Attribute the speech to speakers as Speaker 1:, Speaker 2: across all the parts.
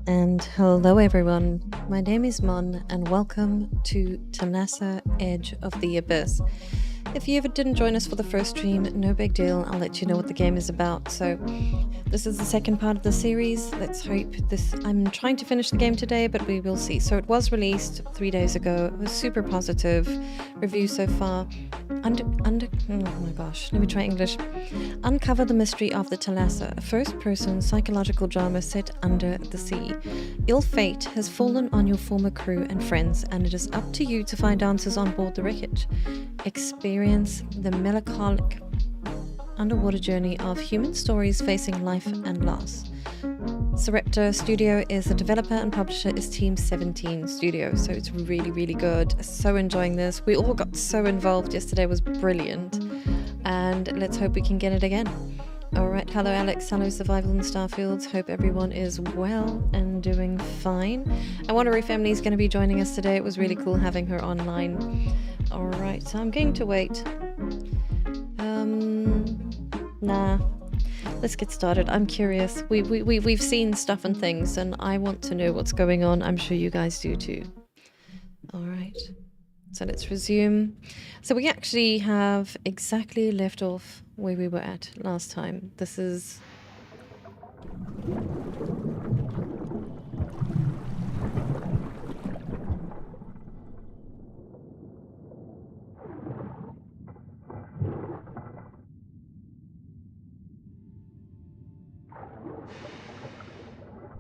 Speaker 1: And hello everyone, my name is Mon and welcome to Thalassa Edge of the Abyss. If you ever didn't join us for the first stream, no big deal, I'll let you know what the game is about. So this is the second part of the series. Let's hope this... I'm trying to finish the game today, but we will see. So it was released 3 days ago. It was super positive review so far. Oh my gosh, let me try English. Uncover the mystery of the Thalassa, a first-person psychological drama set under the sea. Ill fate has fallen on your former crew and friends, and it is up to you to find answers on board the wreckage. Experience the melancholic underwater journey of human stories facing life and loss. Sarepta Studio is the developer and publisher is Team 17 Studio, so it's really, really good. So enjoying this. We all got so involved yesterday, it was brilliant. And let's hope we can get it again. Alright, hello Alex, hello Survival in the Starfields. Hope everyone is well and doing fine. I wonder if Emily's going to be joining us today. It was really cool having her online. Alright, so I'm going to wait. Nah. Let's get started. I'm curious. We've seen stuff and things, and I want to know what's going on. I'm sure you guys do too. Alright. So let's resume. So we actually have exactly left off where we were at last time. This is...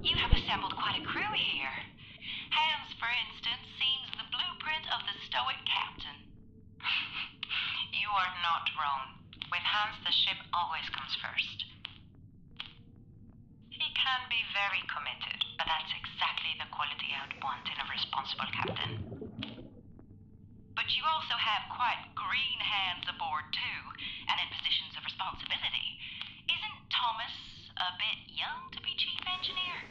Speaker 2: You have assembled quite a crew here. Hans, for instance, seems the blueprint of the stoic captain. You are not wrong. With Hans, the ship always comes first. He can be very committed, but that's exactly the quality I'd want in a responsible captain. But you also have quite green hands aboard too, and in positions of responsibility. Isn't Thomas a bit young to be chief engineer?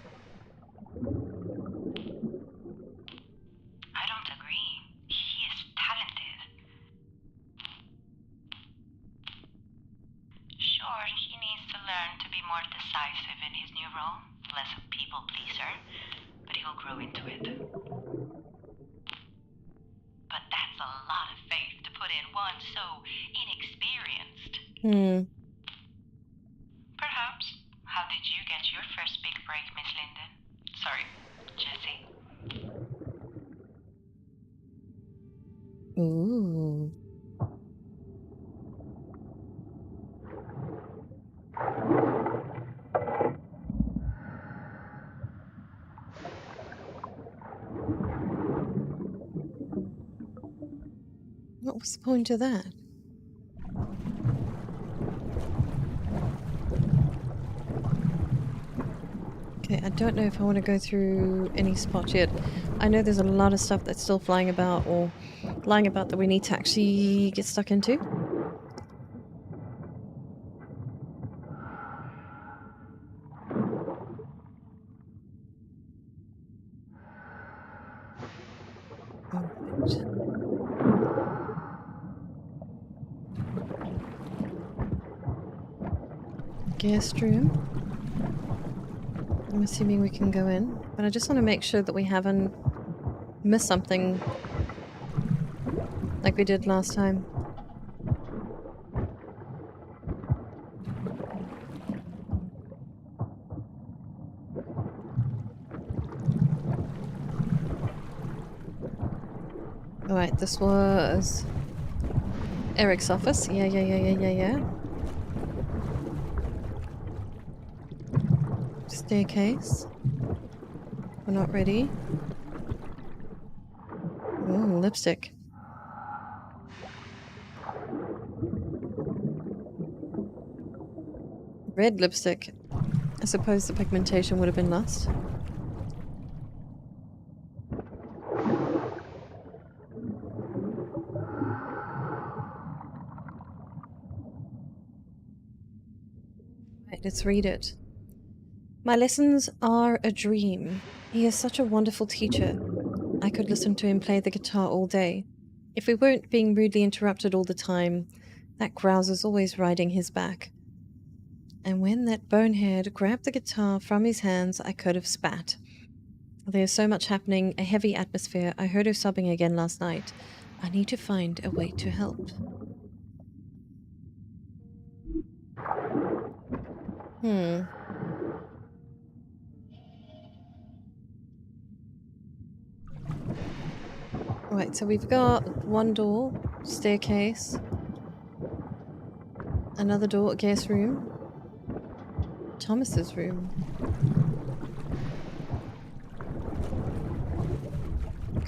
Speaker 2: I don't agree. He is talented. Sure, he needs to learn to be more decisive in his new role, less a people pleaser, but he'll grow into it. But that's a lot of faith to put in one so inexperienced. Perhaps. How did you get your first big break, Miss Linden? Sorry, Jessie.
Speaker 1: Ooh. What was the point of that? Okay, I don't know if I want to go through any spots yet. I know there's a lot of stuff that's still flying about or lying about that we need to actually get stuck into. Guest room. I'm assuming we can go in, but I just want to make sure that we haven't missed something like we did last time. Alright, this was Eric's office. Yeah. Staircase. We're not ready. Ooh, lipstick. Red lipstick. I suppose the pigmentation would have been lost. Right, let's read it. My lessons are a dream. He is such a wonderful teacher. I could listen to him play the guitar all day. If we weren't being rudely interrupted all the time, that grouse is always riding his back. And when that bonehead grabbed the guitar from his hands, I could have spat. There's so much happening, a heavy atmosphere. I heard her sobbing again last night. I need to find a way to help. Right, so we've got one door, staircase, another door, guest room, Thomas's room.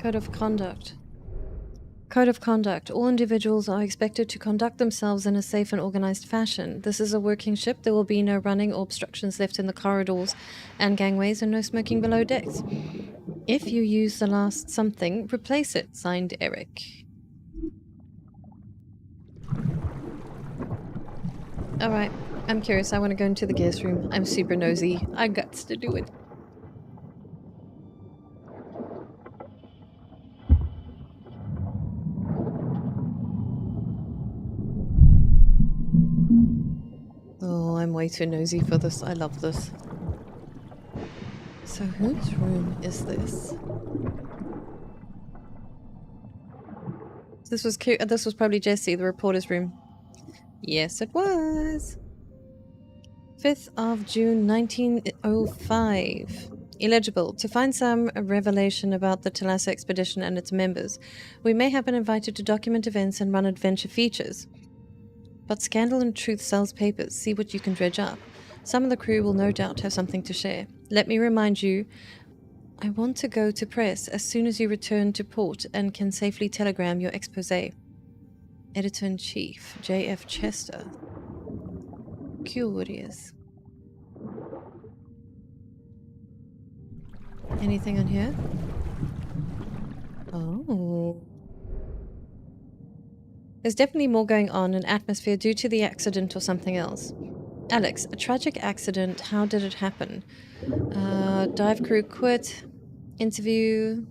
Speaker 1: Code of conduct. Code of conduct. All individuals are expected to conduct themselves in a safe and organized fashion. This is a working ship. There will be no running or obstructions left in the corridors and gangways, and no smoking below decks. If you use the last something, replace it. Signed, Eric. Alright, I'm curious. I want to go into the guest room. I'm super nosy. I guts to do it. Oh, I'm way too nosy for this. I love this. So whose room is this? This was cute. This was probably Jesse, the reporter's room. Yes, it was. 5th of June, 1905. Illegible. To find some revelation about the Thalassa expedition and its members, we may have been invited to document events and run adventure features. But Scandal and Truth sells papers. See what you can dredge up. Some of the crew will no doubt have something to share. Let me remind you, I want to go to press as soon as you return to port and can safely telegram your expose. Editor-in-Chief, J.F. Chester. Curious. Anything on here? Oh. There's definitely more going on in atmosphere due to the accident or something else. Alex, a tragic accident. How did it happen? Dive crew quit. Interview.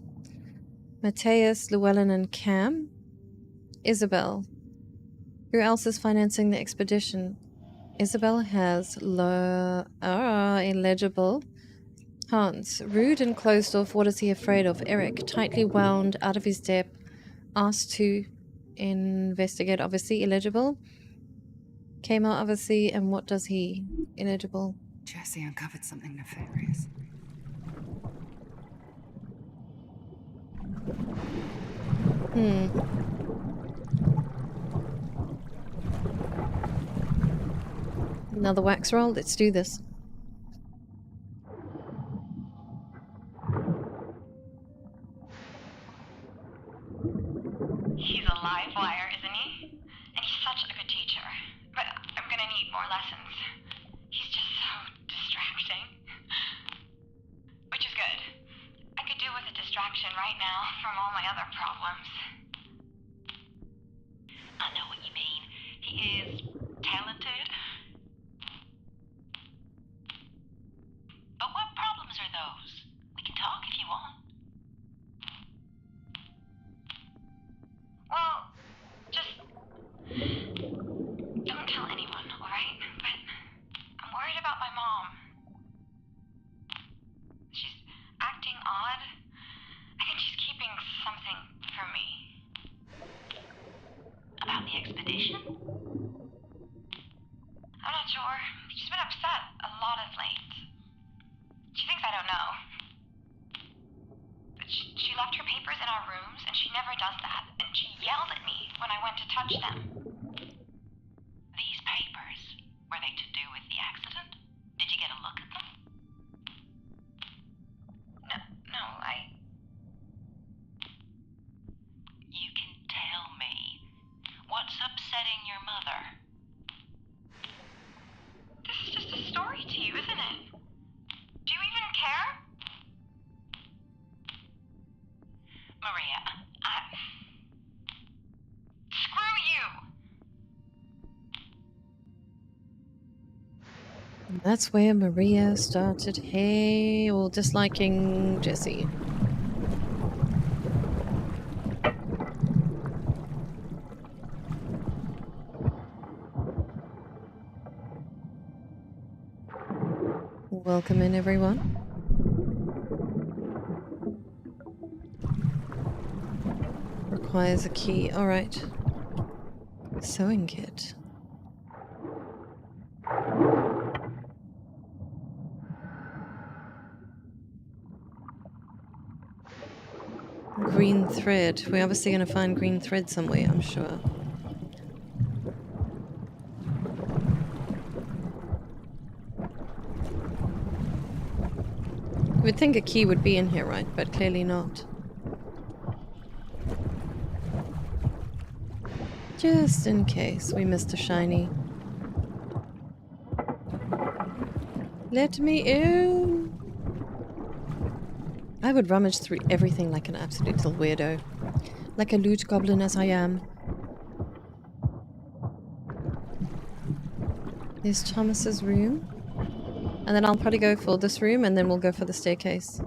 Speaker 1: Matthias, Llewellyn, and Cam. Isabel. Who else is financing the expedition? Isabel has illegible. Hans. Rude and closed off. What is he afraid of? Eric. Tightly wound, out of his depth. Asked to investigate, obviously. Illegible. Came out, obviously. And what does he? Illegible.
Speaker 3: Jesse uncovered something nefarious.
Speaker 1: Another wax roll. Let's do this.
Speaker 2: He's a live wire, isn't he? And he's such a good teacher. But I'm gonna need more lessons. He's just so distracting. Which is good. I could do with a distraction right now from all my other problems. I know what you mean. He is talented. But what problems are those? We can talk if you want. Well, just don't tell anyone, alright? But I'm worried about my mom. She's acting odd. I think she's keeping something from me. About the expedition? I'm not sure. She's been upset a lot of late. She thinks I don't know. But she left her papers in our rooms, and she never does that. And she yelled at me when I went to touch them. These papers, were they to do with the accident? Did you get a look at them? No, You can tell me. What's upsetting your mother? This is just a story to you, isn't it? Do you even care? Maria, screw you!
Speaker 1: That's where Maria started disliking Jesse. Welcome in, everyone. requires a key. Alright. Sewing kit. Green thread. We're obviously going to find green thread somewhere, I'm sure. You would think a key would be in here, right? But clearly not. Just in case we missed a shiny. Let me in! I would rummage through everything like an absolute little weirdo. Like a loot goblin as I am. There's Thomas's room. And then I'll probably go for this room and then we'll go for the staircase.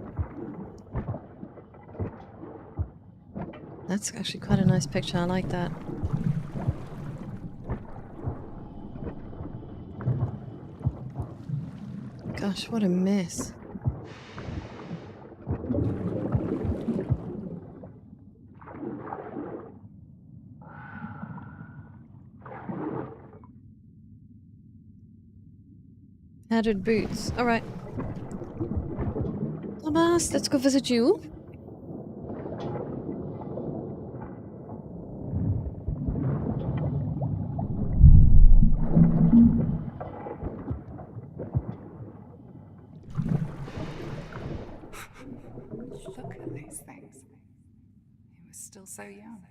Speaker 1: That's actually quite a nice picture, I like that. Gosh, what a mess. Padded boots. Alright. Thomas, let's go visit you.
Speaker 3: Look at these things. He was still so young.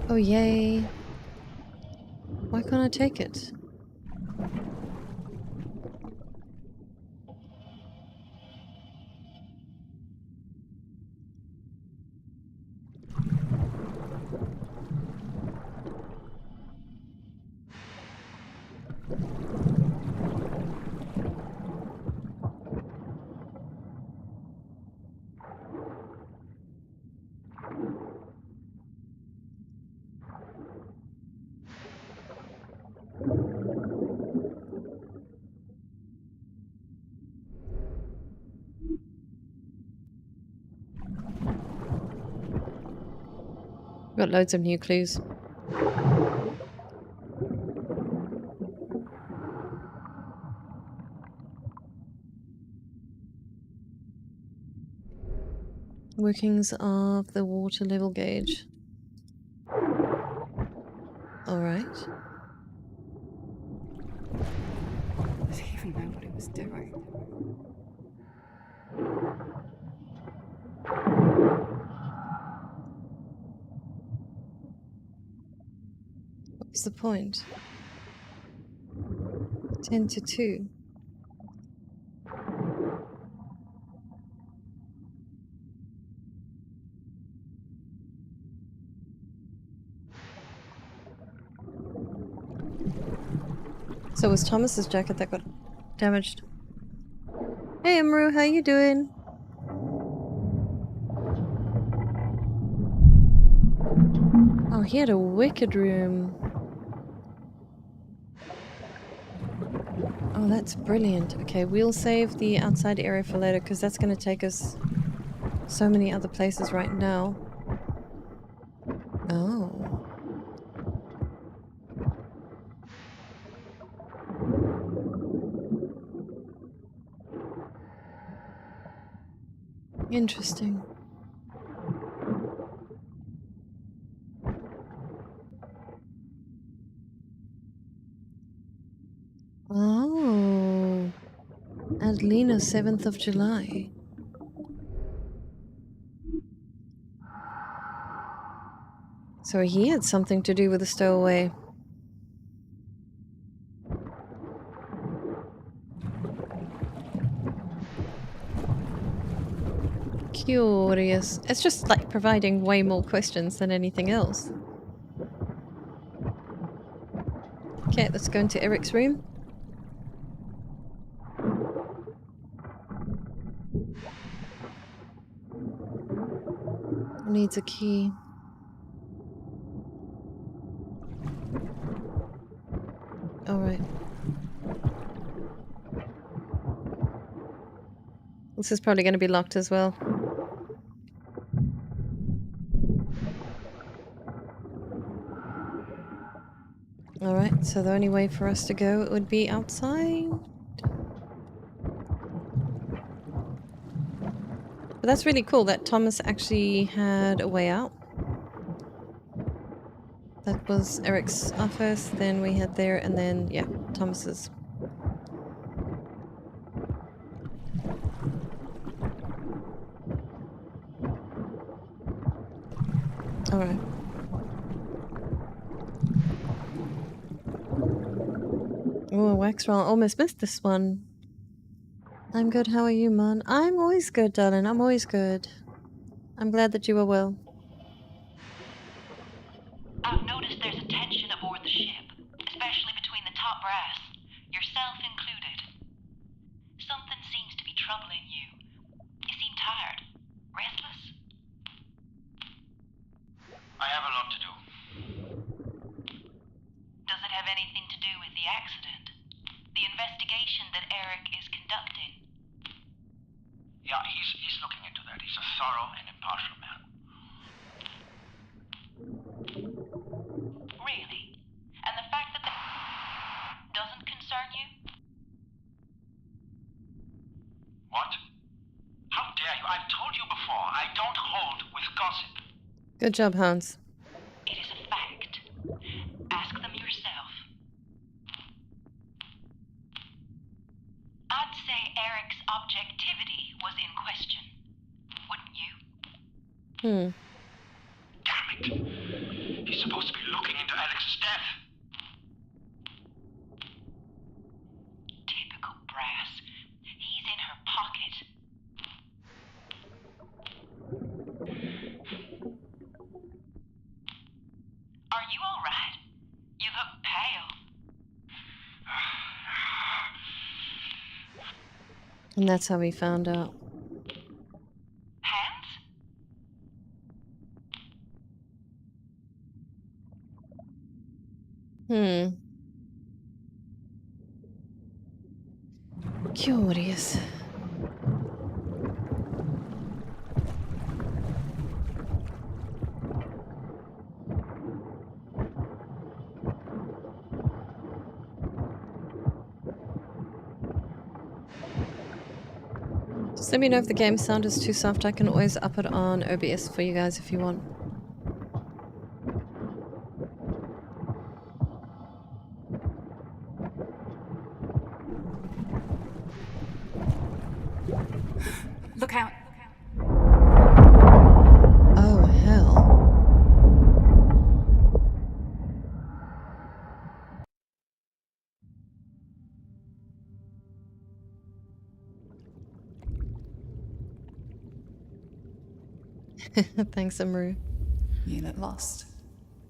Speaker 1: Oh, yay. Why can't I take it? Got loads of new clues. Workings of the water level gauge. Alright.
Speaker 3: Did he even know what he was doing?
Speaker 1: What's the point? 10 to 2. So it was Thomas's jacket that got damaged. Hey Emru, how you doing? Oh, he had a wicked room. Oh, that's brilliant. Okay, we'll save the outside area for later because that's going to take us so many other places right now. Oh. Interesting. Oh. Adelina, 7th of July. So he had something to do with the stowaway. Curious. It's just like providing way more questions than anything else. Okay, let's go into Eric's room. Needs a key. Alright. This is probably going to be locked as well. Alright, so the only way for us to go would be outside. But that's really cool that Thomas actually had a way out. That was Eric's office, then we had there, and then, yeah, Thomas's. Alright. Oh, a wax roll. Almost missed this one. I'm good, how are you, Mon? I'm always good, darling. I'm always good. I'm glad that you are well.
Speaker 2: I've noticed there's a tension aboard the ship, especially between the top brass, yourself included. Something seems to be troubling you. You seem tired. Restless?
Speaker 4: I have a lot to do.
Speaker 2: Does it have anything to do with the accident? The investigation that Eric is conducting?
Speaker 4: Yeah, he's looking into that. He's a thorough and impartial man.
Speaker 2: Really? And the fact that the doesn't concern you?
Speaker 4: What? How dare you? I've told you before, I don't hold with gossip.
Speaker 1: Good job, Hans.
Speaker 2: It is a fact. Ask them yourself. I'd say Eric's objectivity was in question. Wouldn't you?
Speaker 4: Damn it. He's supposed to be looking into Alex's death.
Speaker 2: Typical brass. He's in her pocket. Are you all right? You look pale.
Speaker 1: And that's how we found out.
Speaker 2: Hands?
Speaker 1: Curious. Just let me know if the game sound is too soft. I can always up it on OBS for you guys if you want.
Speaker 3: Look out.
Speaker 1: Oh, hell. Thanks, Amaru.
Speaker 3: You look lost.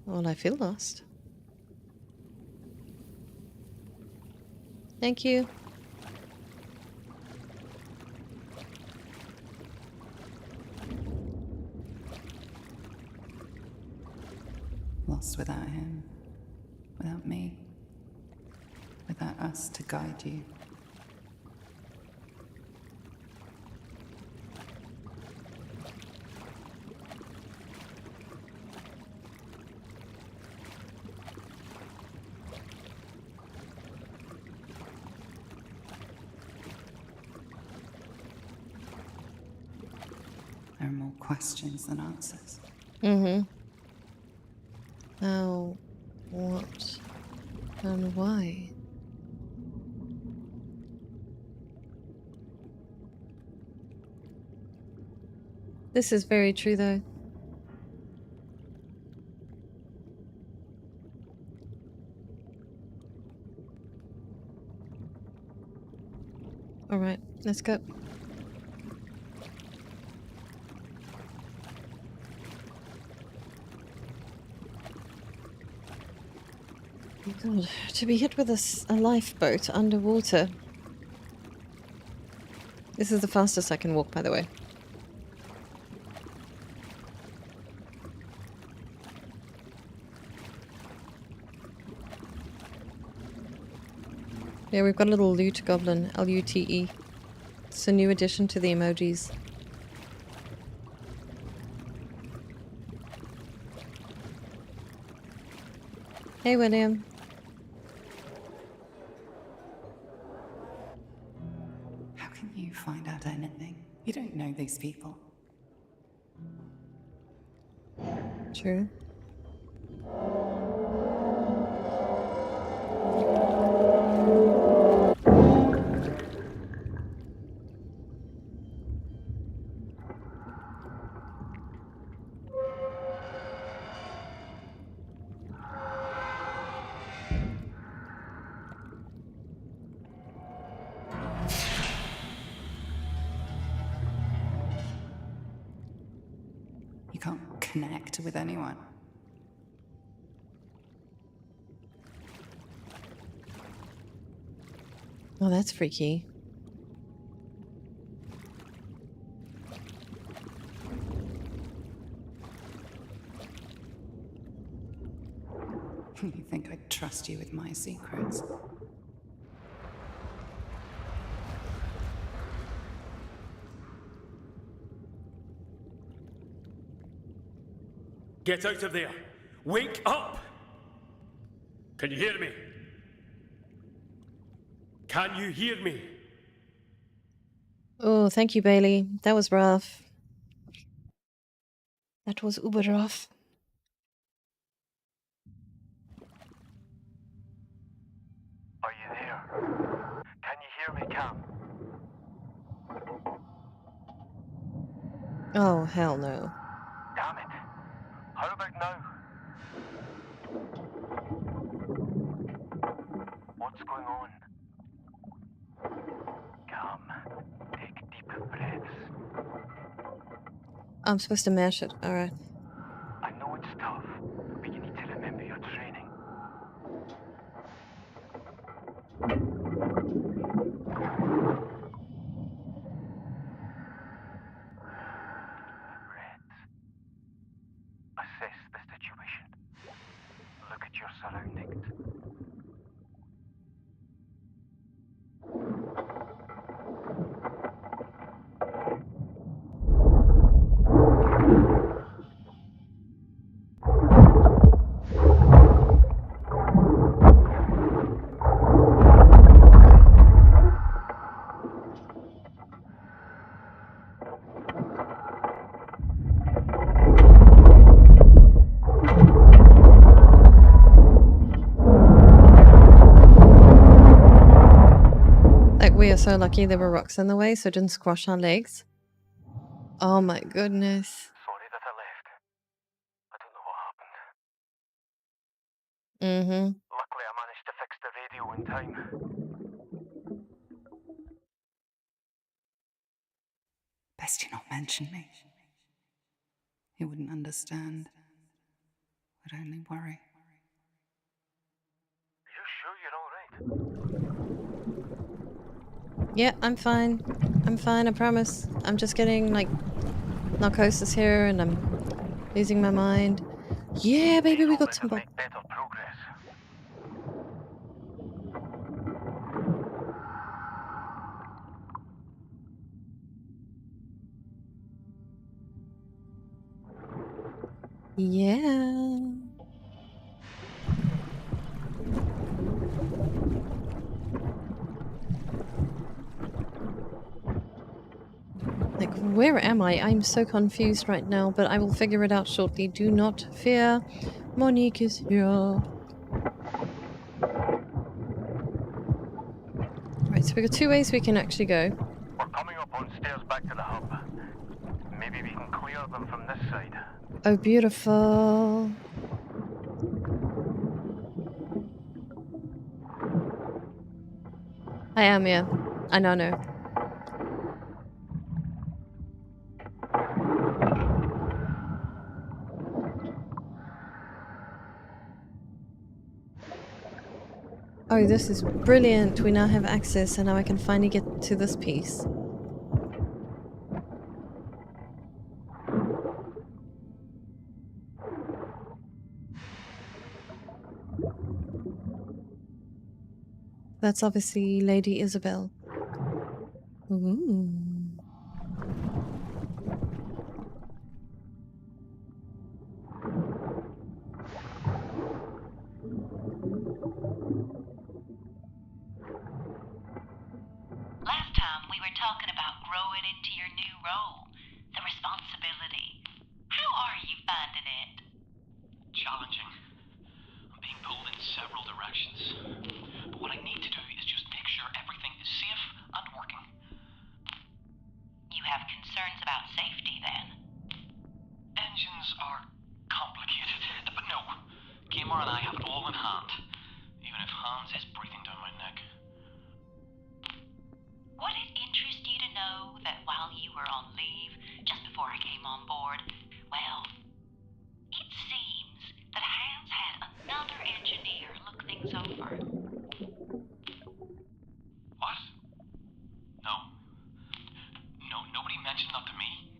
Speaker 1: Well, I feel lost. Thank you.
Speaker 3: Lost without him. Without me. Without us to guide you. There are more questions than answers.
Speaker 1: How, what, and why? This is very true, though. Alright, let's go. Oh God, to be hit with a lifeboat underwater. This is the fastest I can walk, by the way. Yeah, we've got a little loot goblin, L-U-T-E. It's a new addition to the emojis. Hey, William.
Speaker 3: How can you find out anything? You don't know these people.
Speaker 1: True.
Speaker 3: You can't connect with anyone.
Speaker 1: Oh, that's freaky.
Speaker 3: You think I'd trust you with my secrets?
Speaker 5: Get out of there! Wake up! Can you hear me? Can you hear me?
Speaker 1: Oh, thank you, Bailey. That was rough. That was uber rough.
Speaker 4: Are you there? Can you hear me, Cam?
Speaker 1: Oh, hell no.
Speaker 4: Damn it. How about now? What's going on? Cam, take deep breaths.
Speaker 1: I'm supposed to mash it. Alright.
Speaker 4: I know it's tough, but you need to remember your training. Breaths. Assess the situation. Look at your surroundings.
Speaker 1: Like, we are so lucky there were rocks in the way, so it didn't squash our legs. Oh my goodness.
Speaker 4: Sorry that I left. I don't know what happened. Luckily, I managed to fix the radio in time.
Speaker 3: Best you not mention me. He wouldn't understand. Would only worry.
Speaker 4: Are you sure you're all right?
Speaker 1: Yeah, I'm fine. I'm fine, I promise. I'm just getting, like, narcosis here and I'm losing my mind. Yeah, baby, we got some...
Speaker 4: Make better progress.
Speaker 1: Yeah. Like, where am I? I'm so confused right now, but I will figure it out shortly. Do not fear. Monique is here. Right, so we've got two ways we can actually go.
Speaker 4: We're coming up on stairs back to the hub. Maybe we can clear them from this side.
Speaker 1: Oh, beautiful. I am, yeah. I know. Oh, this is brilliant. We now have access and now I can finally get to this piece. That's obviously Lady Isabel. Ooh.
Speaker 2: Last time we were talking about growing into your new role, the responsibility. How are you finding it?
Speaker 4: Challenging. I'm being pulled in several directions. But what I need to do is just make sure everything is safe and working.
Speaker 2: You have concerns about safety then?
Speaker 4: Engines are complicated. But no, Kmart and I have it all in hand. Even if Hans is breathing down my neck.
Speaker 2: Would it interest you to know that while you were on leave, just before I came on board, well, it seems that Hans had another engineer look things over.
Speaker 4: What? No. No, nobody mentioned that to me.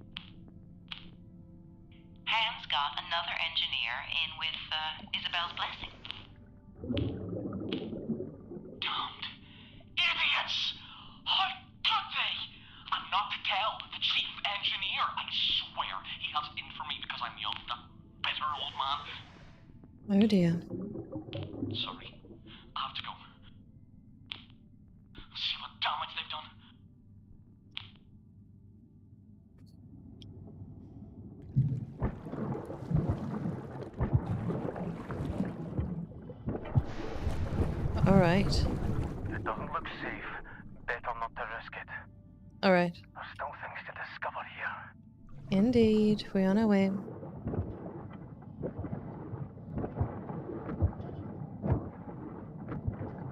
Speaker 2: Hans got another engineer in with Isabel's blessing.
Speaker 4: Damned idiots! How could they? And not tell the chief engineer. I swear he has in for me because I'm young, that bitter old man.
Speaker 1: Oh dear.
Speaker 4: Sorry. I have to go. See what damage they've done.
Speaker 1: All right.
Speaker 6: It doesn't look safe. Better not to risk it.
Speaker 1: All right.
Speaker 6: There's still things to discover here.
Speaker 1: Indeed, we're on our way.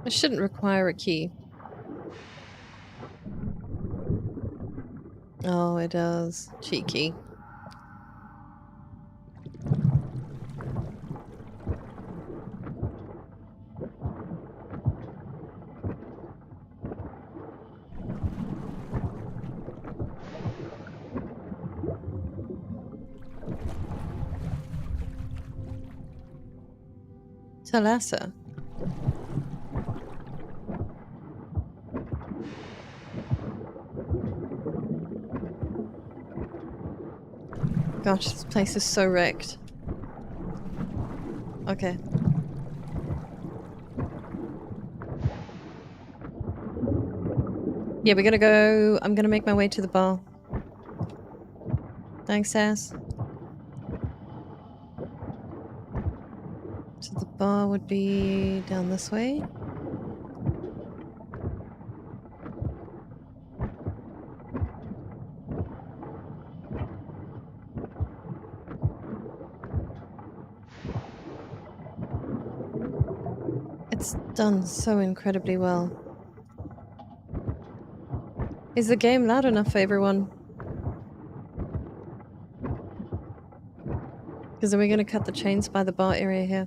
Speaker 1: It shouldn't require a key. Oh, it does. Cheeky. Thalassa. Gosh, this place is so wrecked. Okay. Yeah, we're gonna go... I'm gonna make my way to the bar. Thanks, Sass. So the bar would be down this way. It's done so incredibly well. Is the game loud enough for everyone? Because then we're going to cut the chains by the bar area here.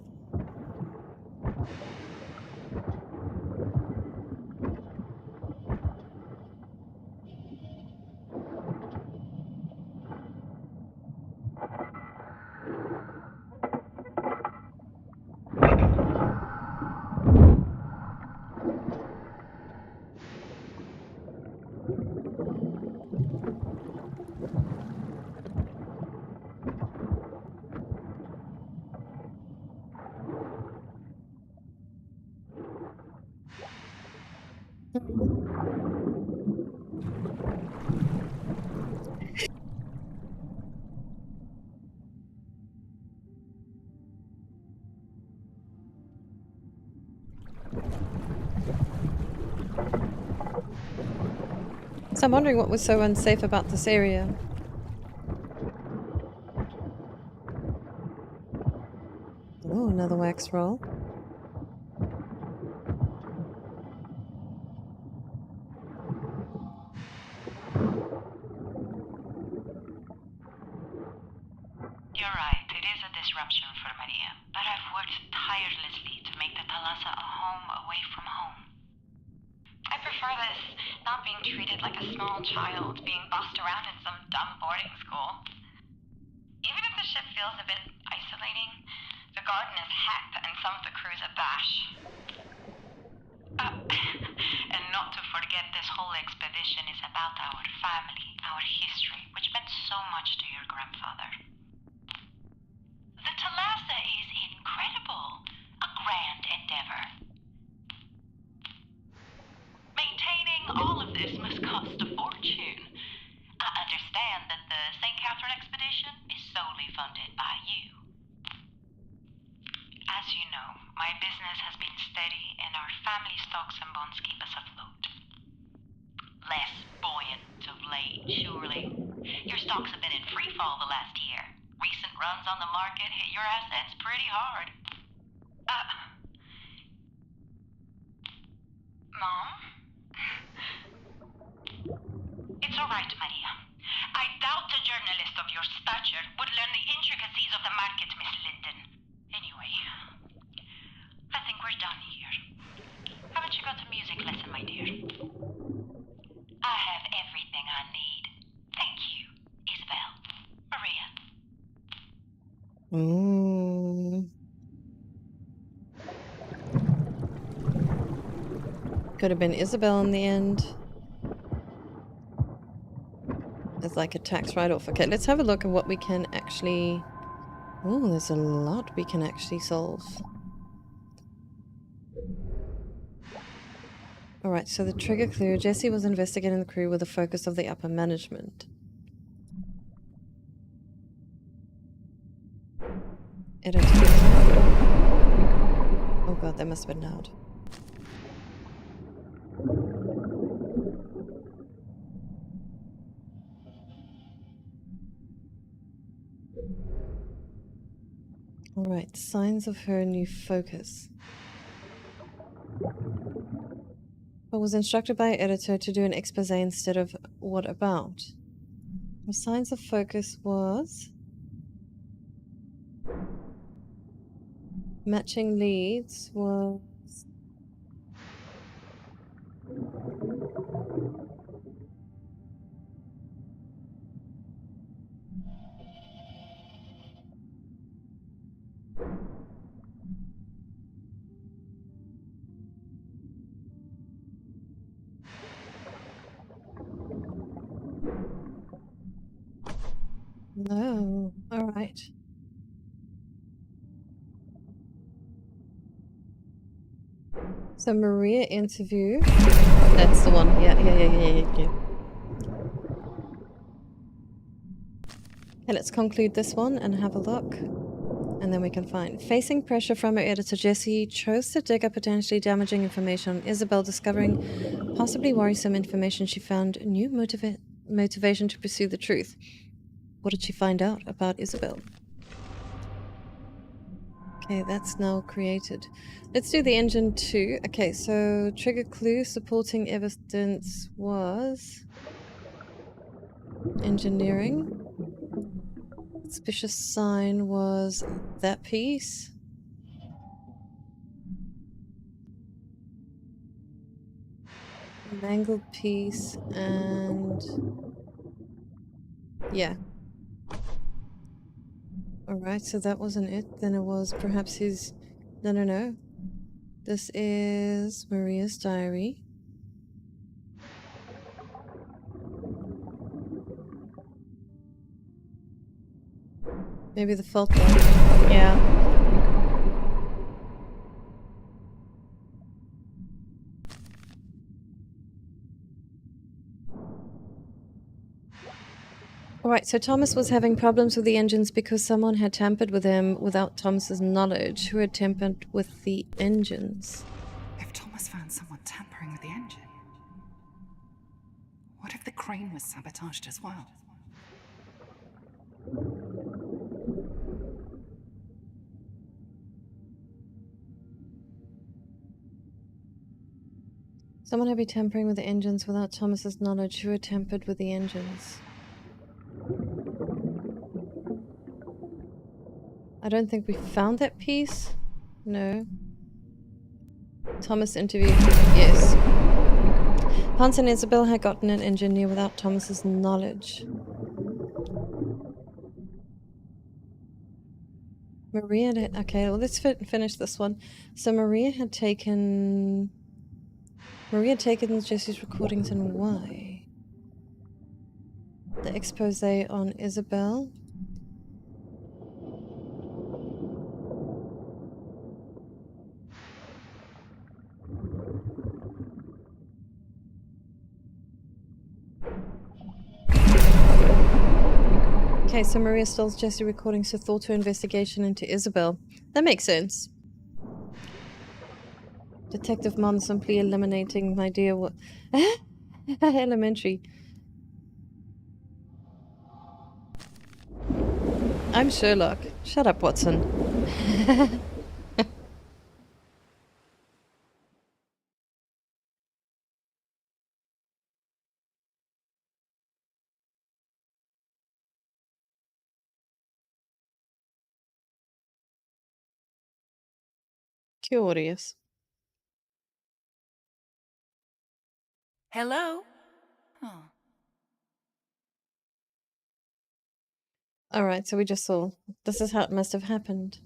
Speaker 1: So I'm wondering what was so unsafe about this area. Oh, another wax roll.
Speaker 2: You're right, it is a disruption for Maria, but I've worked tirelessly to make the Thalassa a home away from home. I prefer this, not being treated like a small child being bossed around in some dumb boarding school. Even if the ship feels a bit isolating, the garden is hacked and some of the crew's a bash. And not want to forget this whole expedition is about our family, our history, which meant so much to your grandfather. The Thalassa is incredible. A grand endeavor. Maintaining all of this must cost a fortune. I understand that the St. Catherine expedition is solely funded by you. As you know, my business has been steady and our family stocks and bonds keep us afloat. Less buoyant of late, surely. Your stocks have been in free fall the last year. Recent runs on the market hit your assets pretty hard. Mom? It's all right, Maria. I doubt a journalist of your stature would learn the intricacies of the market, Miss Linden. Anyway, I think we're done here. Haven't you got a music lesson, my dear? I have everything I need. Thank you, Isabel. Maria.
Speaker 1: Could have been Isabel in the end. It's like a tax write-off. Okay, let's have a look at what we can actually... Oh, there's a lot we can actually solve. Alright, so the trigger clue. Jesse was investigating the crew with the focus of the upper management. Editor. Oh god, that must have been loud. Alright, signs of her new focus. I was instructed by editor to do an expose instead of what about. Her signs of focus was matching leads was no. Alright. So Maria interview. That's the one. Yeah. Okay, let's conclude this one and have a look. And then we can find. Facing pressure from her editor, Jesse chose to dig up potentially damaging information on Isabel, discovering possibly worrisome information. She found new motivation to pursue the truth. What did she find out about Isabel? Okay, that's now created. Let's do the engine too. Okay, so trigger clue supporting evidence was engineering. Suspicious sign was that piece. Mangled piece and yeah. Alright, so that wasn't it. Then it was perhaps his... No. This is Maria's diary. Maybe the fault one. Yeah. Alright, so Thomas was having problems with the engines because someone had tampered with them without Thomas's knowledge. Who had tampered with the engines?
Speaker 3: If Thomas found someone tampering with the engine, what if the crane was sabotaged as well?
Speaker 1: Someone had been tampering with the engines without Thomas's knowledge. Who had tampered with the engines? I don't think we found that piece. No. Thomas interviewed. Yes. Hans and Isabel had gotten an engineer without Thomas's knowledge. Maria let's finish this one. So Maria Maria taken Jesse's recordings and why? The expose on Isabel. Okay, so Maria steals Jesse recordings to thwart her investigation into Isabel. That makes sense. Detective Mon simply eliminating my dear what elementary. I'm Sherlock. Shut up, Watson. Curious.
Speaker 3: Hello? Oh.
Speaker 1: Alright, so we just saw. This is how it must have happened.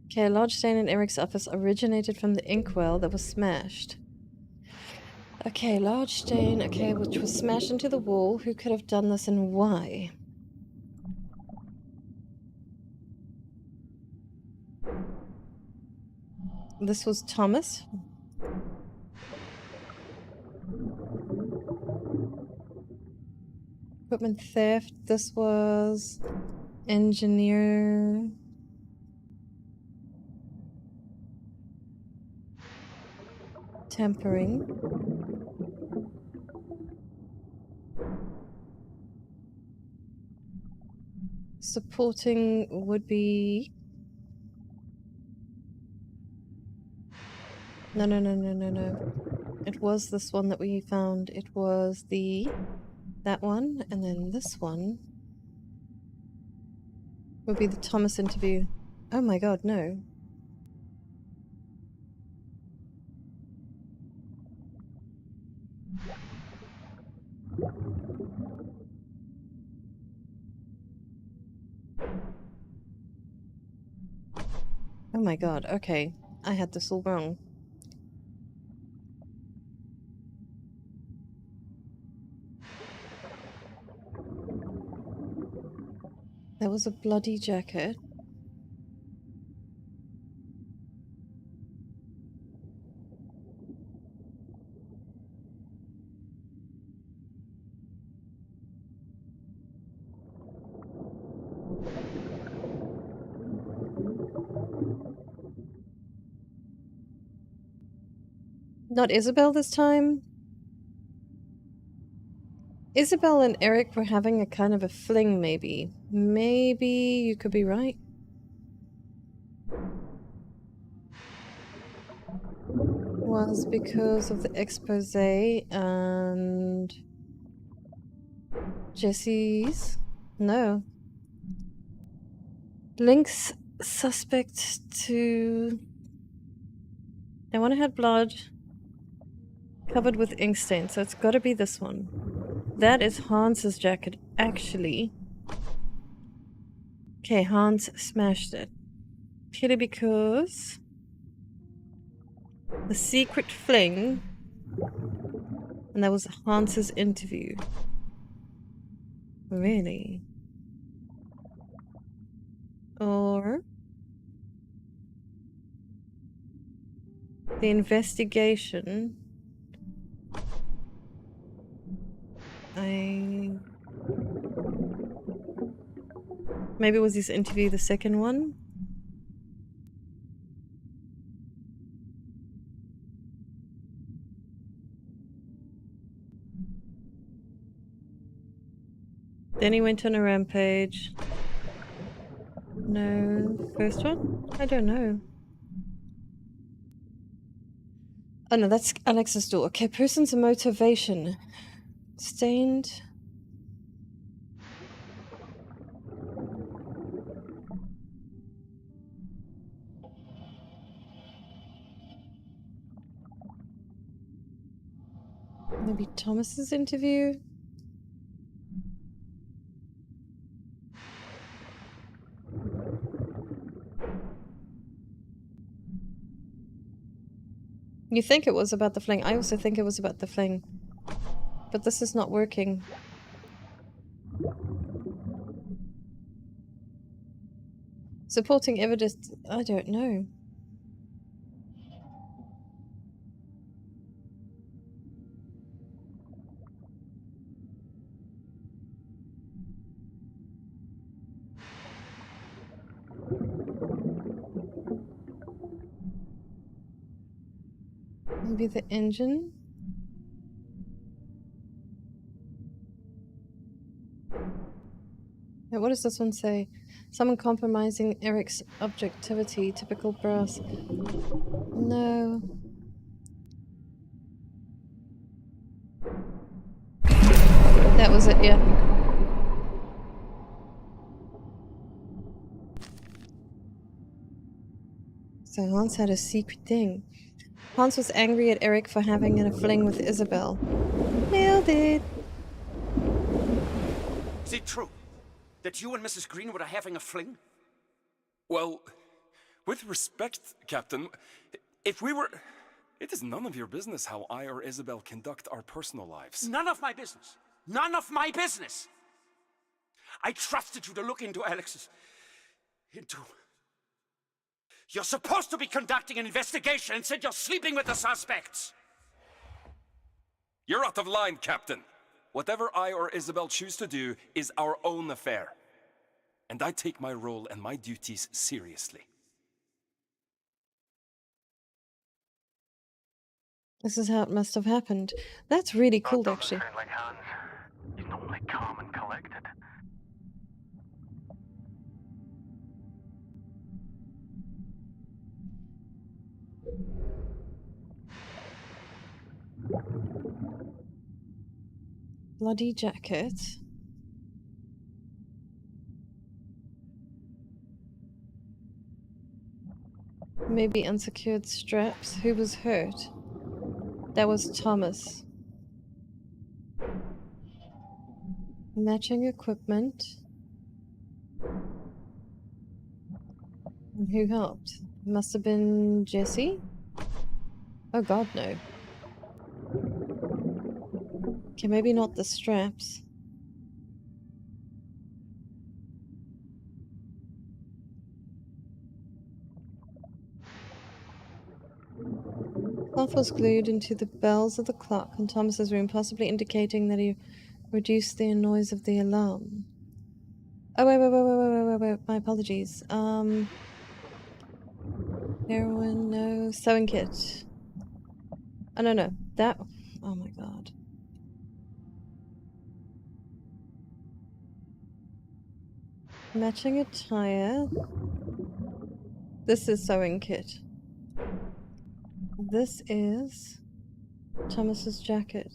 Speaker 1: Okay, a large stain in Eric's office originated from the inkwell that was smashed. Okay, large stain, okay, which was smashed into the wall. Who could have done this and why? This was Thomas. Equipment theft. This was engineer. Tampering. Supporting would be... No. It was this one that we found. It was that one, and then this one would be the Thomas interview. Oh my god, no. Oh my god, okay. I had this all wrong. There was a bloody jacket. Not Isabel this time? Isabel and Eric were having a kind of a fling, maybe. Maybe you could be right. Was because of the expose and Jesse's? No. Links suspect to... They want to have blood covered with ink stain, so it's got to be this one. That is Hans's jacket, actually. Okay, Hans smashed it. Purely because... the secret fling... and that was Hans's interview. Really? Or... the investigation... Maybe was this interview the second one? Then he went on a rampage. No. First one? I don't know. Oh no, that's Alex's door. Okay, person's motivation. Stained... maybe Thomas's interview? You think it was about the fling. I also think it was about the fling. But this is not working. Supporting evidence, I don't know. Maybe the engine? Now, what does this one say? Someone compromising Eric's objectivity, typical brass. No. That was it, yeah. So Hans had a secret thing. Hans was angry at Eric for having a fling with Isabel. Nailed it!
Speaker 7: Is it true that you and Mrs. Greenwood are having a fling?
Speaker 8: Well, with respect, Captain, if we were... It is none of your business how I or Isabel conduct our personal lives.
Speaker 7: None of my business. None of my business. I trusted you to look into Alex's... You're supposed to be conducting an investigation and said you're sleeping with the suspects.
Speaker 8: You're out of line, Captain. Whatever I or Isabel choose to do is our own affair. And I take my role and my duties seriously.
Speaker 1: This is how it must have happened. That's really cool,
Speaker 6: That
Speaker 1: actually.
Speaker 6: doesn't sound like Hans. He's normally calm and collected.
Speaker 1: Bloody jacket. Maybe unsecured straps. Who was hurt? That was Thomas. Matching equipment. And who helped? Must have been Jesse? Oh god, no. Okay, maybe not the straps. Cloth was glued into the bells of the clock in Thomas's room, possibly indicating that he reduced the noise of the alarm. Oh, wait, my apologies. Heroin, no. Sewing kit. Oh, no. That... Oh my god. Matching attire. This is sewing kit. This is Thomas's jacket.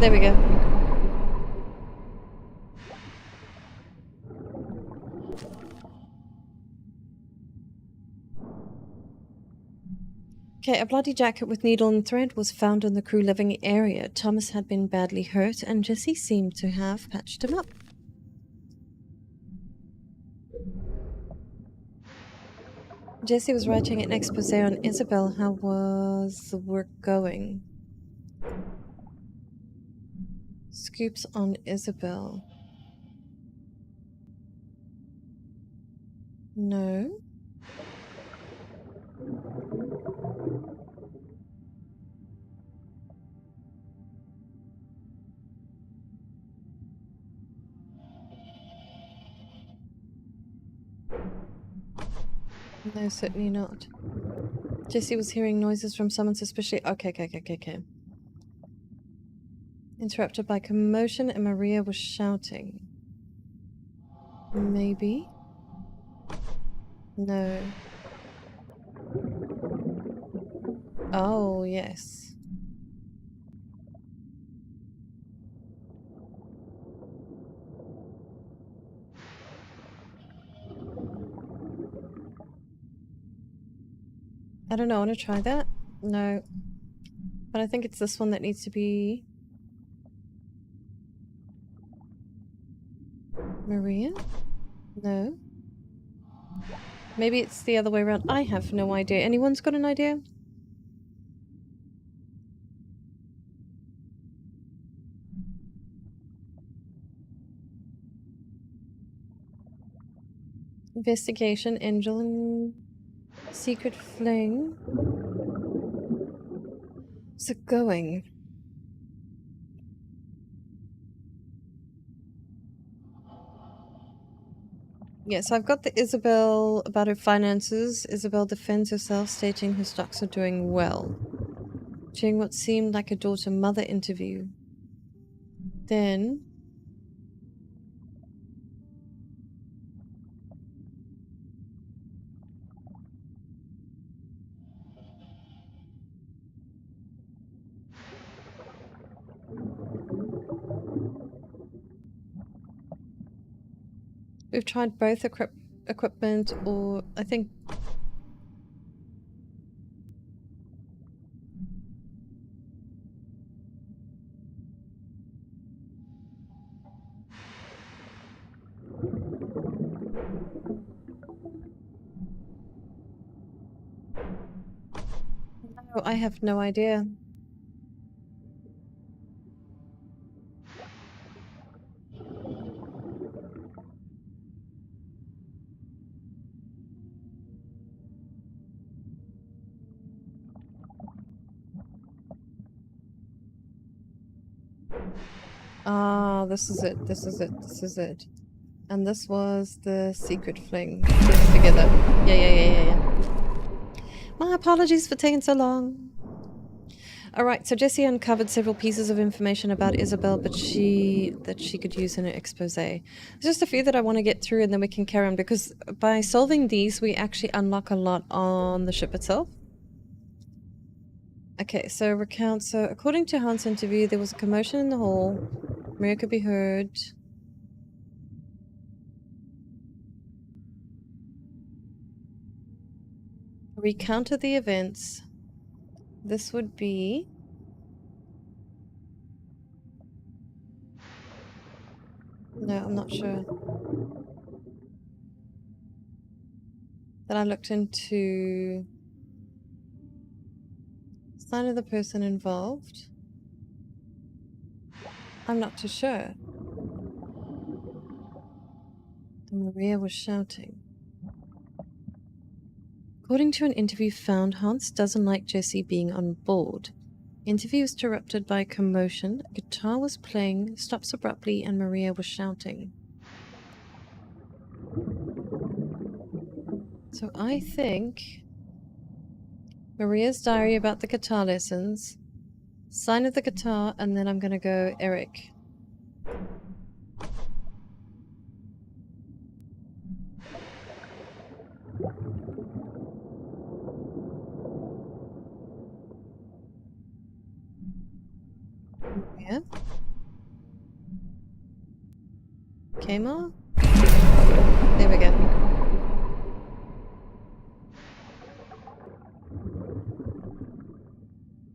Speaker 1: There we go. Okay, a bloody jacket with needle and thread was found in the crew living area. Thomas had been badly hurt, and Jesse seemed to have patched him up. Jesse was writing an expose on Isabel. How was the work going? Scoops on Isabel. No. No, certainly not. Jesse was hearing noises from someone suspiciously. Okay. Interrupted by commotion, and Maria was shouting. Maybe? No. Oh, yes. I don't know, I want to try that? No. But I think it's this one that needs to be... Maria? No. Maybe it's the other way around. I have no idea. Anyone's got an idea? Investigation, Angel and Secret Fling. How's it going? Yes, I've got the Isabel about her finances. Isabel defends herself, stating her stocks are doing well. During what seemed like a daughter-mother interview. Then... we've tried both equipment, or I think... oh, I have no idea. Ah, this is it, this is it, this is it. And this was the secret fling. Yes, together. Yeah. My apologies for taking so long. Alright, so Jessie uncovered several pieces of information about Isabel, but she could use in her expose. There's just a few that I want to get through and then we can carry on, because by solving these, we actually unlock a lot on the ship itself. Okay, so recount. So according to Hans' interview, there was a commotion in the hall. Maria could be heard. Recounted the events. This would be... no, I'm not sure. Then I looked into... sign of the person involved. I'm not too sure. Maria was shouting. According to an interview found, Hans doesn't like Jessie being on board. Interview was interrupted by a commotion. A guitar was playing, stops abruptly, and Maria was shouting. So I think... Maria's diary about the guitar lessons, sign of the guitar, and then I'm gonna go Eric. Maria? Kmart? There we go.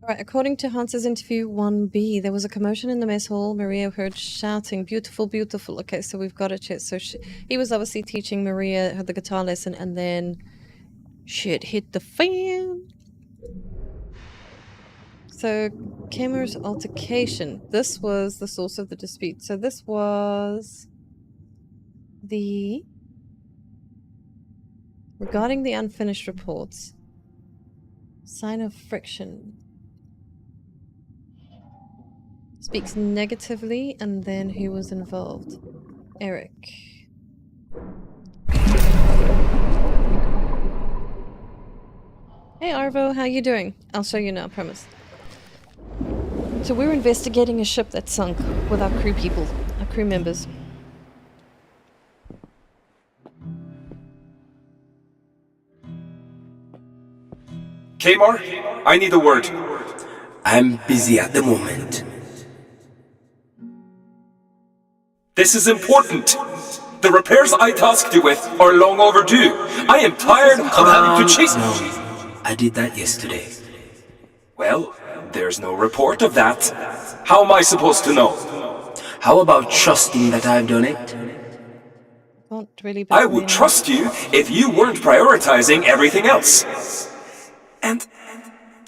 Speaker 1: Alright, according to Hans's interview 1B, there was a commotion in the mess hall. Maria heard shouting, beautiful, beautiful. Okay, so we've got a chat. So he was obviously teaching Maria the guitar lesson, and then shit hit the fan. So, Kemmer's altercation. This was the source of the dispute. So this was the... regarding the unfinished reports. Sign of friction. Speaks negatively, and then who was involved? Eric. Hey Arvo, how you doing? I'll show you now, I promise. So we're investigating a ship that sunk with our crew people, our crew members.
Speaker 8: Kmar, I need a word.
Speaker 9: I'm busy at the moment.
Speaker 8: This is important. The repairs I tasked you with are long overdue. I am tired of having to chase...
Speaker 9: No, I did that yesterday.
Speaker 8: Well, there's no report of that. How am I supposed to know?
Speaker 9: How about trusting that I've done it?
Speaker 1: Can't really
Speaker 8: I would trust you if you weren't prioritizing everything else. And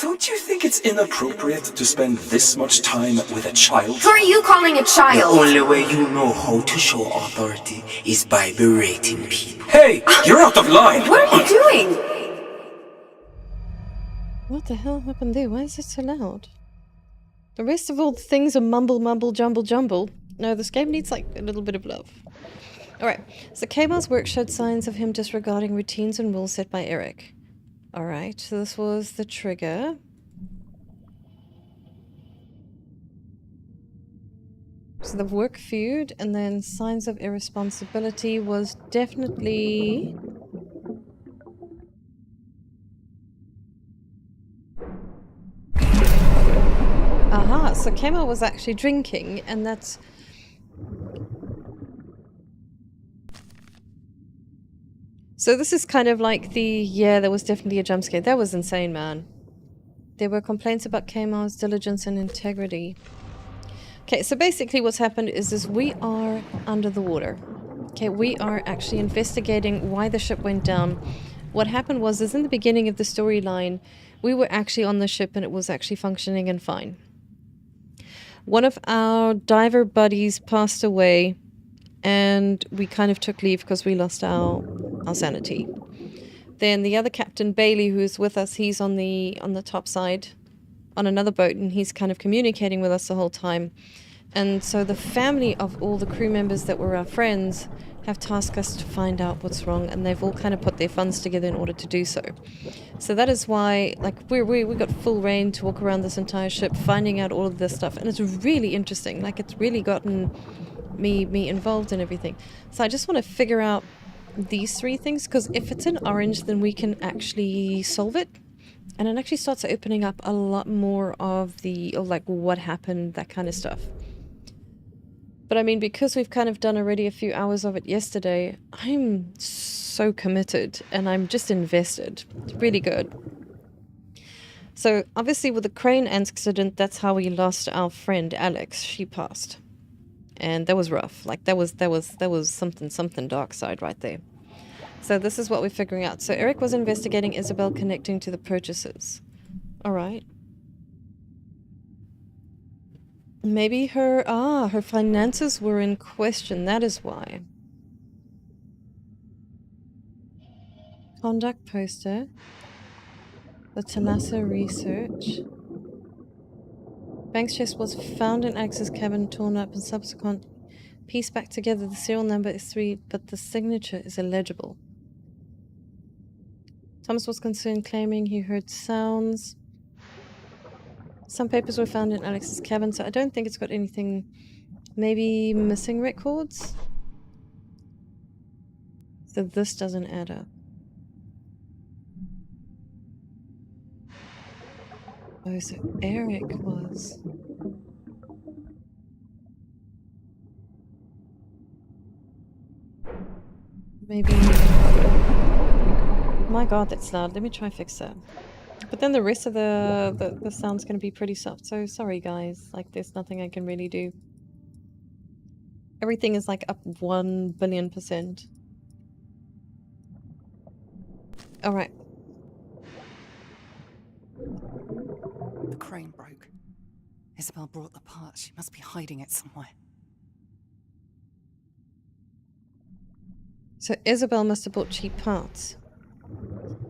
Speaker 9: Don't you think it's inappropriate to spend this much time with a child?
Speaker 10: Who are you calling a
Speaker 9: The
Speaker 10: child?
Speaker 9: only way you know how to show authority is by berating people. Hey, you're out of line!
Speaker 10: What are you doing?
Speaker 1: What the hell happened there? Why is it so loud? The rest of all the things are mumble, mumble, jumble, jumble. No, this game needs like a little bit of love. Alright, so Kamar's work showed signs of him disregarding routines and rules set by Eric. Alright, so this was the trigger. So the work feud, and then signs of irresponsibility was definitely... Aha, so Kamar was actually drinking, and that's... So this is kind of like the... Yeah, there was definitely a jump scare. That was insane, man. There were complaints about Kamar's diligence and integrity. Okay, so basically what's happened is we are under the water. Okay, we are actually investigating why the ship went down. What happened was in the beginning of the storyline, we were actually on the ship and it was actually functioning and fine. One of our diver buddies passed away and we kind of took leave because we lost our sanity. Then the other captain, Bailey, who's with us, he's on the top side on another boat and he's kind of communicating with us the whole time. And so the family of all the crew members that were our friends have tasked us to find out what's wrong, and they've all kind of put their funds together in order to do so. So that is why, like, we got full reign to walk around this entire ship, finding out all of this stuff, and it's really interesting. Like, it's really gotten me involved in everything. So I just want to figure out these three things, because if it's in orange, then we can actually solve it, and it actually starts opening up a lot more of like what happened, that kind of stuff. But I mean, because we've kind of done already a few hours of it yesterday, I'm so committed and I'm just invested. It's really good. So obviously with the crane accident, that's how we lost our friend Alex. She passed. And that was rough. Like that was something dark side right there. So this is what we're figuring out. So Eric was investigating Isabel connecting to the purchases. All right. Maybe her finances were in question, that is why. Conduct poster. The Thalassa research. Bank's chest was found in Axe's cabin, torn up, and subsequent pieced back together. The serial number is 3, but the signature is illegible. Thomas was concerned, claiming he heard sounds. Some papers were found in Alex's cabin, so I don't think it's got anything. Maybe missing records? So this doesn't add up. Oh, so Eric was... Maybe... My god, that's loud. Let me try fix that. But then the rest of the sound's going to be pretty soft. So sorry guys, like there's nothing I can really do. Everything is like up 1 billion%. Alright.
Speaker 3: The crane broke. Isabel brought the part. She must be hiding it somewhere.
Speaker 1: So Isabel must have bought cheap parts.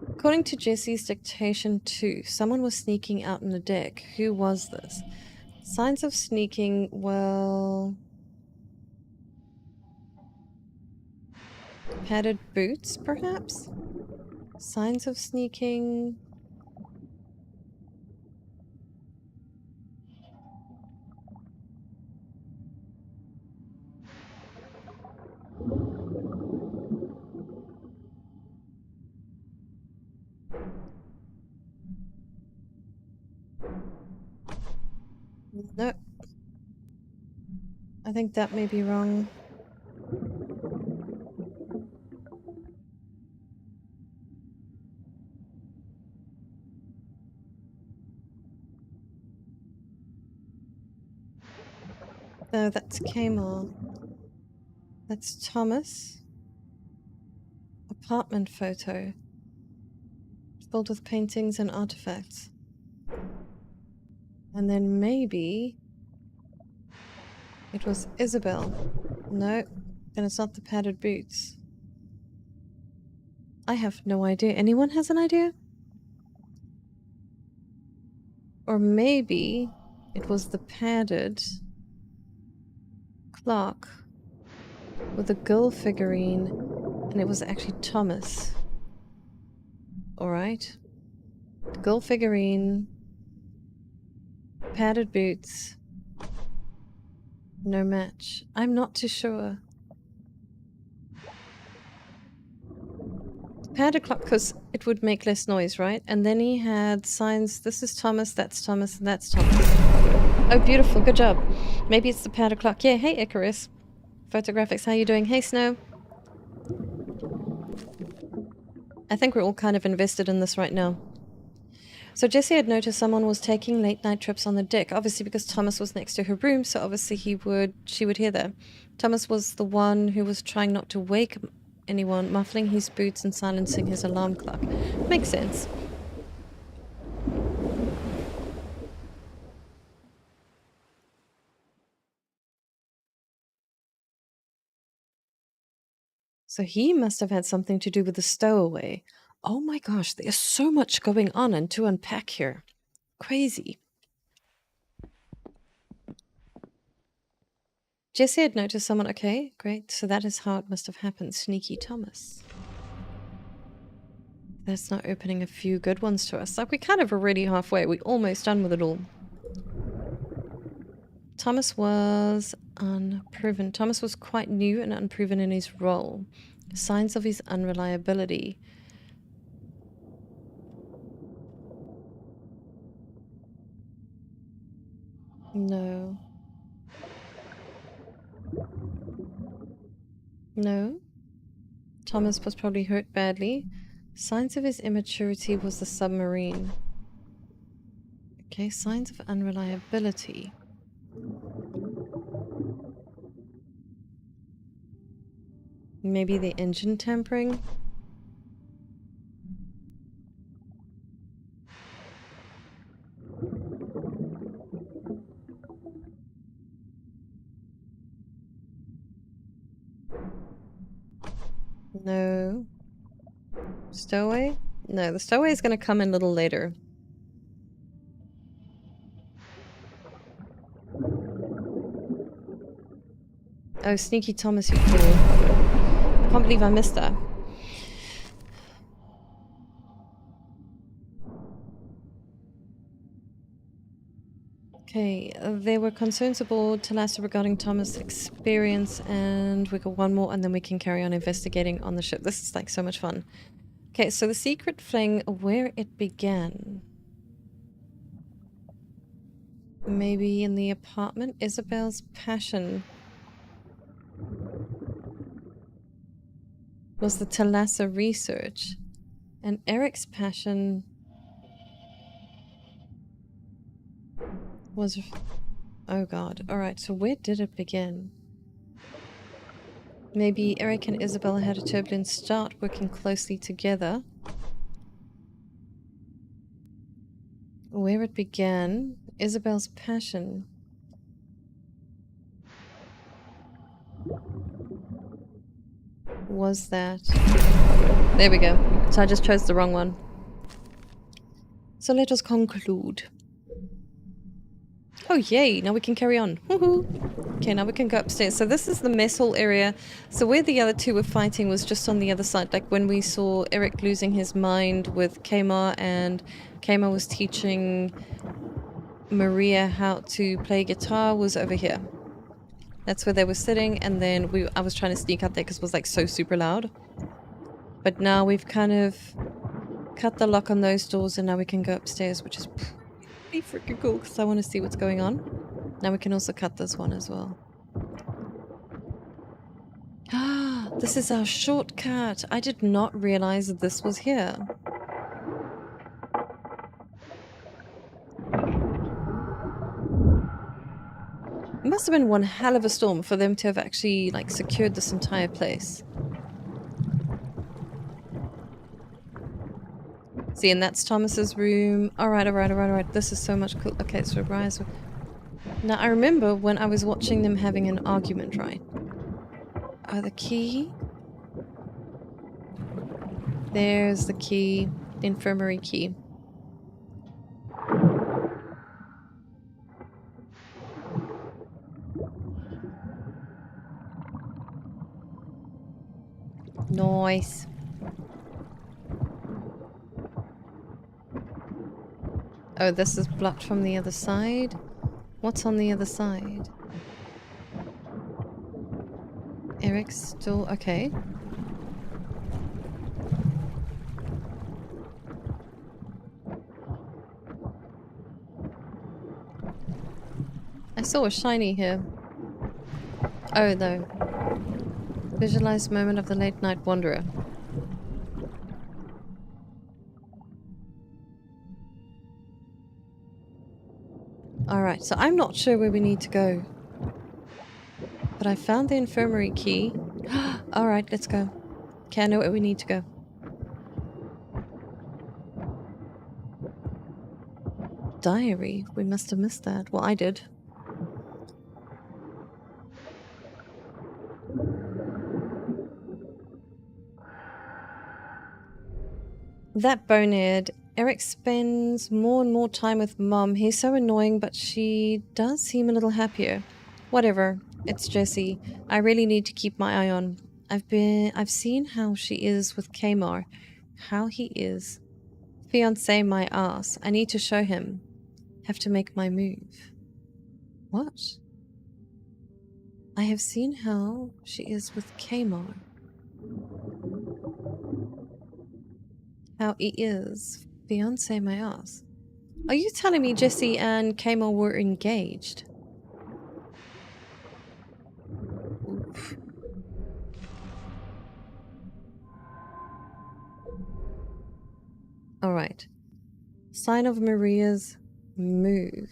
Speaker 1: According to Jesse's dictation too, someone was sneaking out on the deck. Who was this? Signs of sneaking, well... Padded boots, perhaps? Signs of sneaking... No. I think that may be wrong. No, that's Kamar. That's Thomas. Apartment photo. Filled with paintings and artifacts. And then maybe it was Isabel. No, then it's not the padded boots. I have no idea. Anyone has an idea? Or maybe it was the padded clock with a girl figurine and it was actually Thomas. Alright. Girl figurine, padded boots, no match. I'm not too sure. Padded clock, because it would make less noise, right? And then he had signs, this is Thomas, and that's Thomas. Oh, beautiful, good job. Maybe it's the padded clock. Yeah, hey Icarus. Photographics, how you doing? Hey Snow. I think we're all kind of invested in this right now. So Jessie had noticed someone was taking late night trips on the deck, obviously because Thomas was next to her room, so obviously she would hear that. Thomas was the one who was trying not to wake anyone, muffling his boots and silencing his alarm clock. Makes sense. So he must have had something to do with the stowaway. Oh my gosh, there's so much going on and to unpack here. Crazy. Jessie had noticed someone. Okay, great. So that is how it must have happened. Sneaky Thomas. That's not opening a few good ones to us. Like, we're kind of already halfway. We're almost done with it all. Thomas was unproven. Thomas was quite new and unproven in his role. Signs of his unreliability. No. No. Thomas was probably hurt badly. Signs of his immaturity was the submarine. Okay, signs of unreliability. Maybe the engine tampering? No. Stowaway? No, the stowaway is going to come in a little later. Oh, Sneaky Thomas, you fool. I can't believe I missed that. Okay, there were concerns aboard Thalassa regarding Thomas' experience, and we got one more, and then we can carry on investigating on the ship. This is like so much fun. Okay, so the secret fling, where it began. Maybe in the apartment? Isabel's passion was the Thalassa research, and Eric's passion was... Oh god. Alright, so where did it begin? Maybe Eric and Isabel had a turbulent start, working closely together. Where it began, Isabel's passion. Was that... There we go. So I just chose the wrong one. So let us conclude. Oh yay, now we can carry on. Woohoo! Okay, now we can go upstairs. So this is the mess hall area. So where the other two were fighting was just on the other side. Like when we saw Eric losing his mind with Kmar, and Kmar was teaching Maria how to play guitar, was over here. That's where they were sitting, and then I was trying to sneak out there because it was like so super loud. But now we've kind of cut the lock on those doors, and now we can go upstairs, which is pretty freaking cool because I want to see what's going on. Now we can also cut this one as well. Ah, this is our shortcut. I did not realize that this was here. It must have been one hell of a storm for them to have actually like secured this entire place. See, and that's Thomas's room. Alright. This is so much cool. Okay, so rise. Now, I remember when I was watching them having an argument, right? Oh, the key. There's the key. The infirmary key. Nice. Oh, this is blocked from the other side. What's on the other side? Eric's still okay. I saw a shiny here. Oh, no. Visualized moment of the late night wanderer. Alright, so I'm not sure where we need to go. But I found the infirmary key. Alright, let's go. Okay, I know where we need to go. Diary. We must have missed that. Well, I did. That bonehead. Eric spends more and more time with Mom. He's so annoying, but she does seem a little happier. Whatever. It's Jessie. I really need to keep my eye on. I've seen how she is with Kmar. How he is. Fiancé my ass. I need to show him. Have to make my move. What? I have seen how she is with Kmar. How he is. Fiancé my ass. Are you telling me Jessie and Kmar were engaged? Oof. Alright. Sign of Maria's move.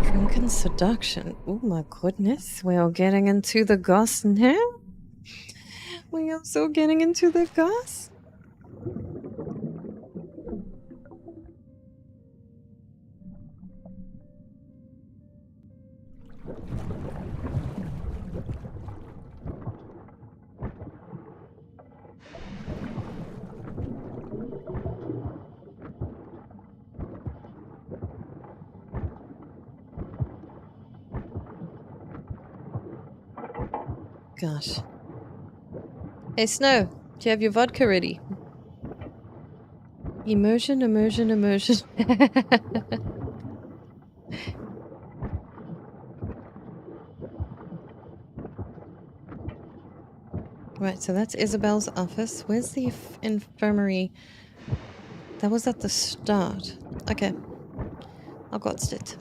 Speaker 1: Drunken seduction. Oh my goodness. We are getting into the goss now. We are so getting into the goss. Gosh. Hey, Snow, do you have your vodka ready? Immersion. Right, so that's Isabel's office. Where's the infirmary? That was at the start. Okay. I got it.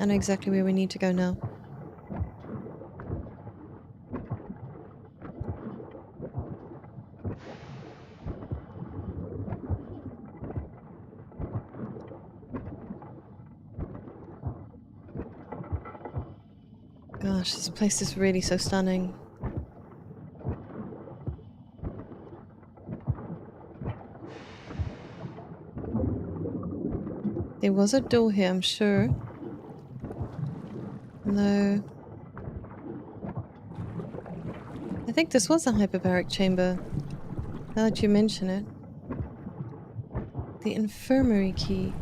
Speaker 1: I know exactly where we need to go now. Gosh, this place is really so stunning. There was a door here, I'm sure. No. I think this was a hyperbaric chamber. Now that you mention it. The infirmary key.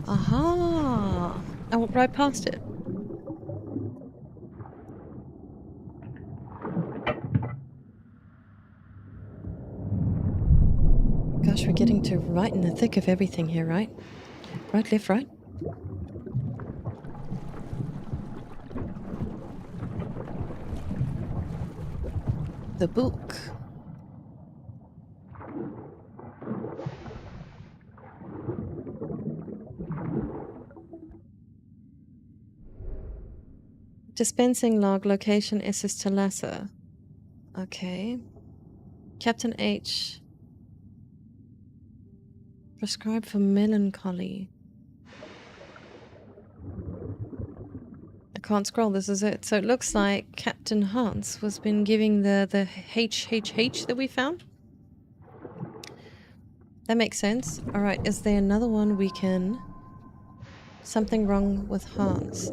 Speaker 1: Aha! I went right past it. Gosh, we're getting to right in the thick of everything here, right? Right, left, right. The book. Dispensing log, location SS Thalassa. Okay. Captain H. Prescribed for melancholy. I can't scroll, this is it. So it looks like Captain Hans was been giving the HHH that we found. That makes sense. Alright, is there another one we can... Something wrong with Hans.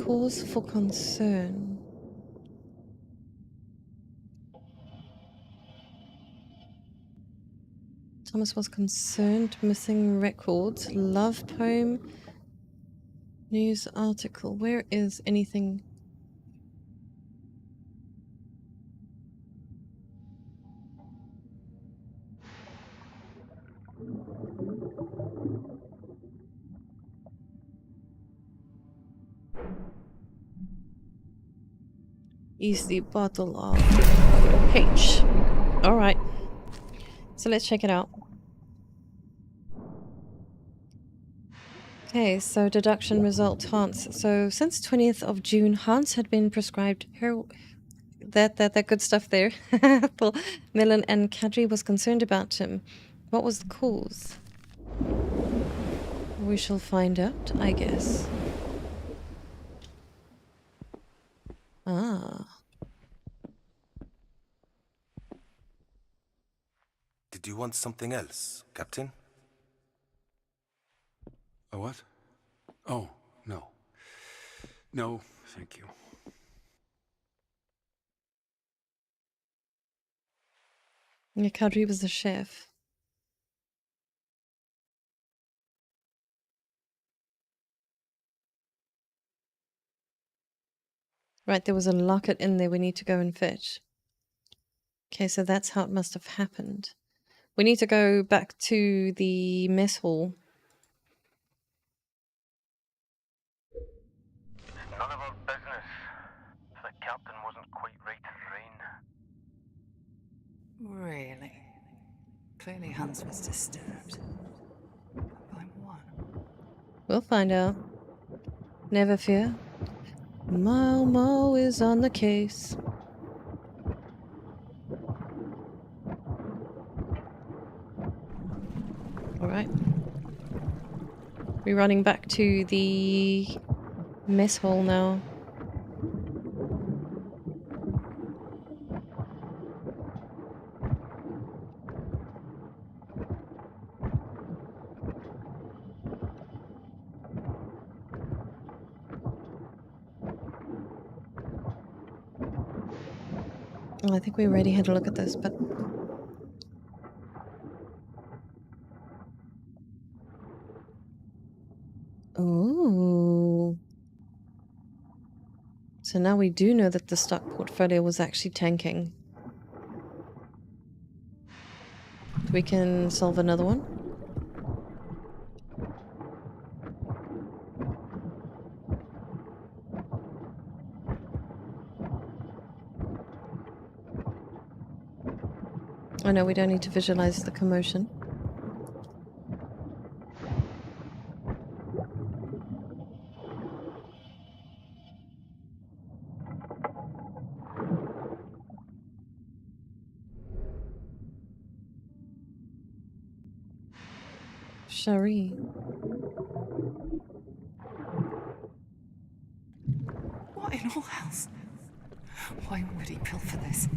Speaker 1: Cause for concern. Thomas was concerned. Missing records. Love poem. News article. Where is anything? Is the bottle of H. Alright. So let's check it out. Okay, so deduction result, Hans. So since 20th of June, Hans had been prescribed that good stuff there. Well, Millen and Kadri was concerned about him. What was the cause? We shall find out, I guess. Ah.
Speaker 10: Did you want something else, Captain?
Speaker 7: A what? Oh, no. No, thank you.
Speaker 1: Yeah, Kadri was the chef. Right, there was a locket in there we need to go and fetch. Okay, so that's how it must have happened. We need to go back to the mess hall.
Speaker 6: It's none of our business. The captain wasn't quite right to reign.
Speaker 3: Really? Clearly Hans was disturbed. By what?
Speaker 1: We'll find out. Never fear. Mo is on the case. Alright. We're running back to the mess hall now. I think we already had a look at this, but... Ooh. So now we do know that the stock portfolio was actually tanking. We can solve another one. Oh no, we don't need to visualize the commotion. Cherie.
Speaker 3: What in all else? Why would he pilfer this?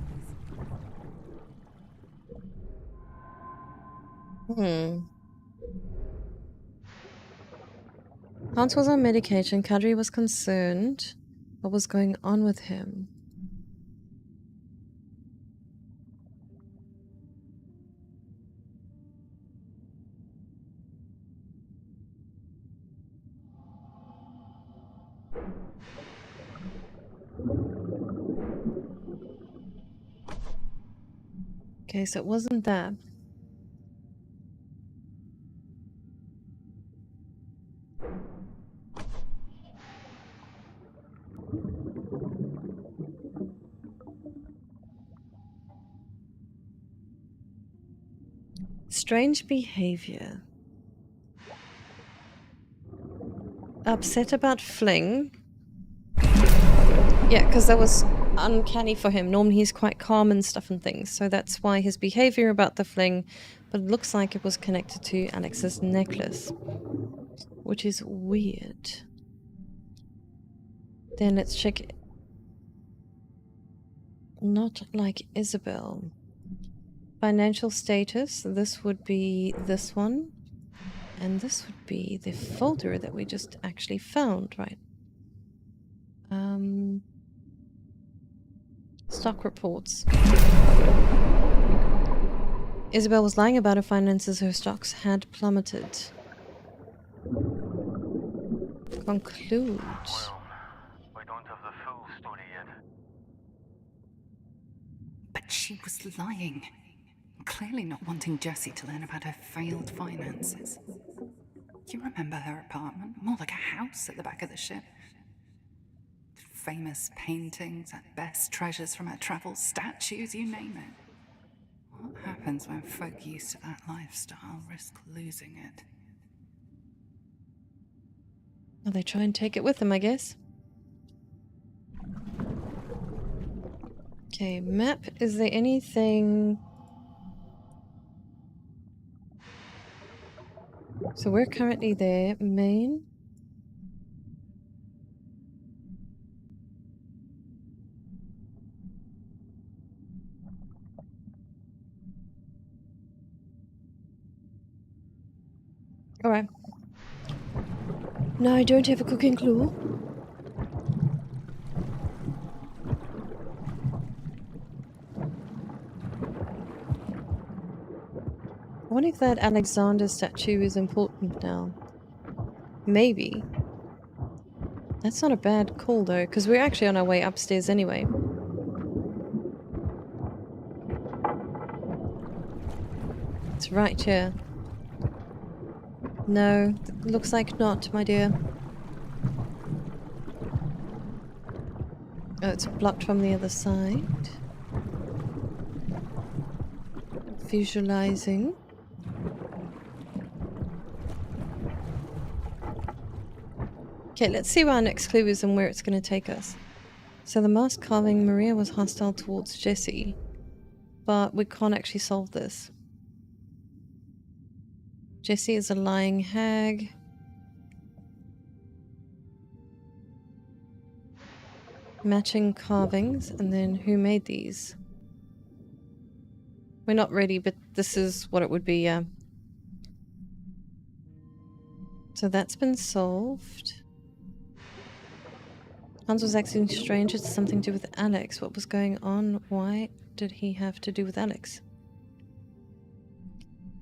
Speaker 1: Hans was on medication. Kadri was concerned. What was going on with him? Okay, so it wasn't that. Strange behavior. Upset about fling. Yeah, because that was uncanny for him. Normally he's quite calm and stuff and things, so that's why his behavior about the fling, but it looks like it was connected to Alex's necklace, which is weird. Then let's check. Not like Isabel. Financial status, this would be this one, and this would be the folder that we just actually found, right? Stock reports. Isabel was lying about her finances. Her stocks had plummeted. Conclude.
Speaker 6: Well, we don't have the full story yet.
Speaker 3: But she was lying. Clearly not wanting Jessie to learn about her failed finances. You remember her apartment? More like a house at the back of the ship. Famous paintings, at best treasures from her travels, statues, you name it. What happens when folk used to that lifestyle risk losing it?
Speaker 1: Well, they try and take it with them, I guess. Okay, map. Is there anything... So we're currently there. Main. Alright. No, I don't have a cooking clue. I wonder if that Alexander statue is important now. Maybe. That's not a bad call though, because we're actually on our way upstairs anyway. It's right here. No, looks like not, my dear. Oh, it's blocked from the other side. Visualizing. Okay, let's see what our next clue is and where it's going to take us. So the mask carving, Maria was hostile towards Jessie, but we can't actually solve this. Jessie is a lying hag. Matching carvings, and then who made these? We're not ready, but this is what it would be, yeah. So that's been solved. Hans was acting strange. It's something to do with Alex. What was going on? Why did he have to do with Alex?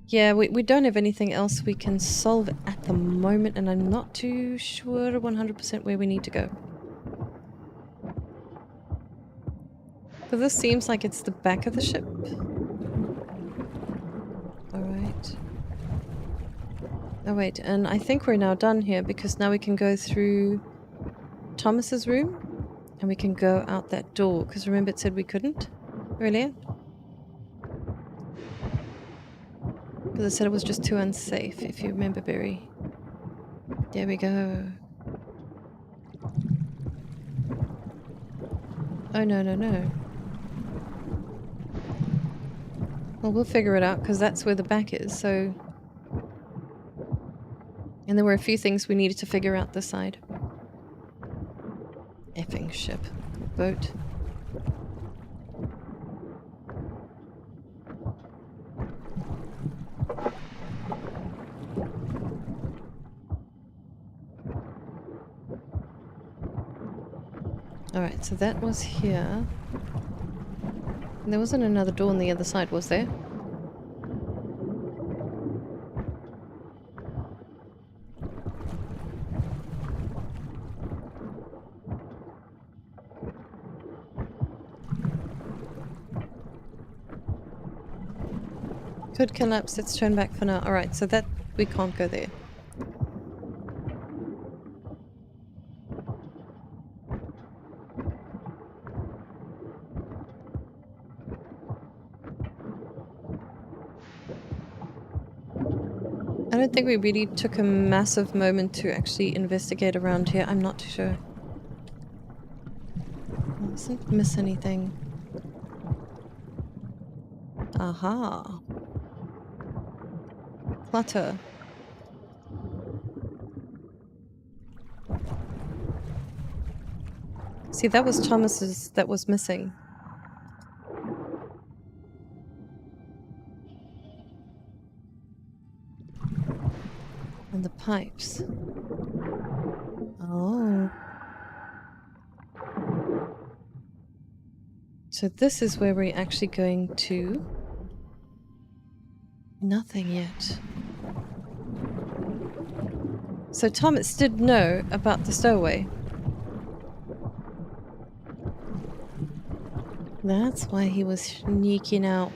Speaker 1: Yeah, we don't have anything else we can solve at the moment, and I'm not too sure 100% where we need to go. But this seems like it's the back of the ship. Alright. Oh wait, and I think we're now done here, because now we can go through Thomas's room, and we can go out that door, because remember it said we couldn't earlier? Because it said it was just too unsafe, if you remember, Barry. There we go. Oh, no, no, no. Well, we'll figure it out, because that's where the back is, so... And there were a few things we needed to figure out this side. Effing ship. Boat. Alright, so that was here. And there wasn't another door on the other side, was there? Could collapse, let's turn back for now. Alright, so that we can't go there. I don't think we really took a massive moment to actually investigate around here. I'm not too sure. Mustn't miss anything. Aha. Clutter. See, that was Thomas's that was missing. And the pipes. Oh. So this is where we're actually going to... Nothing yet. So Thomas did know about the stowaway. That's why he was sneaking out.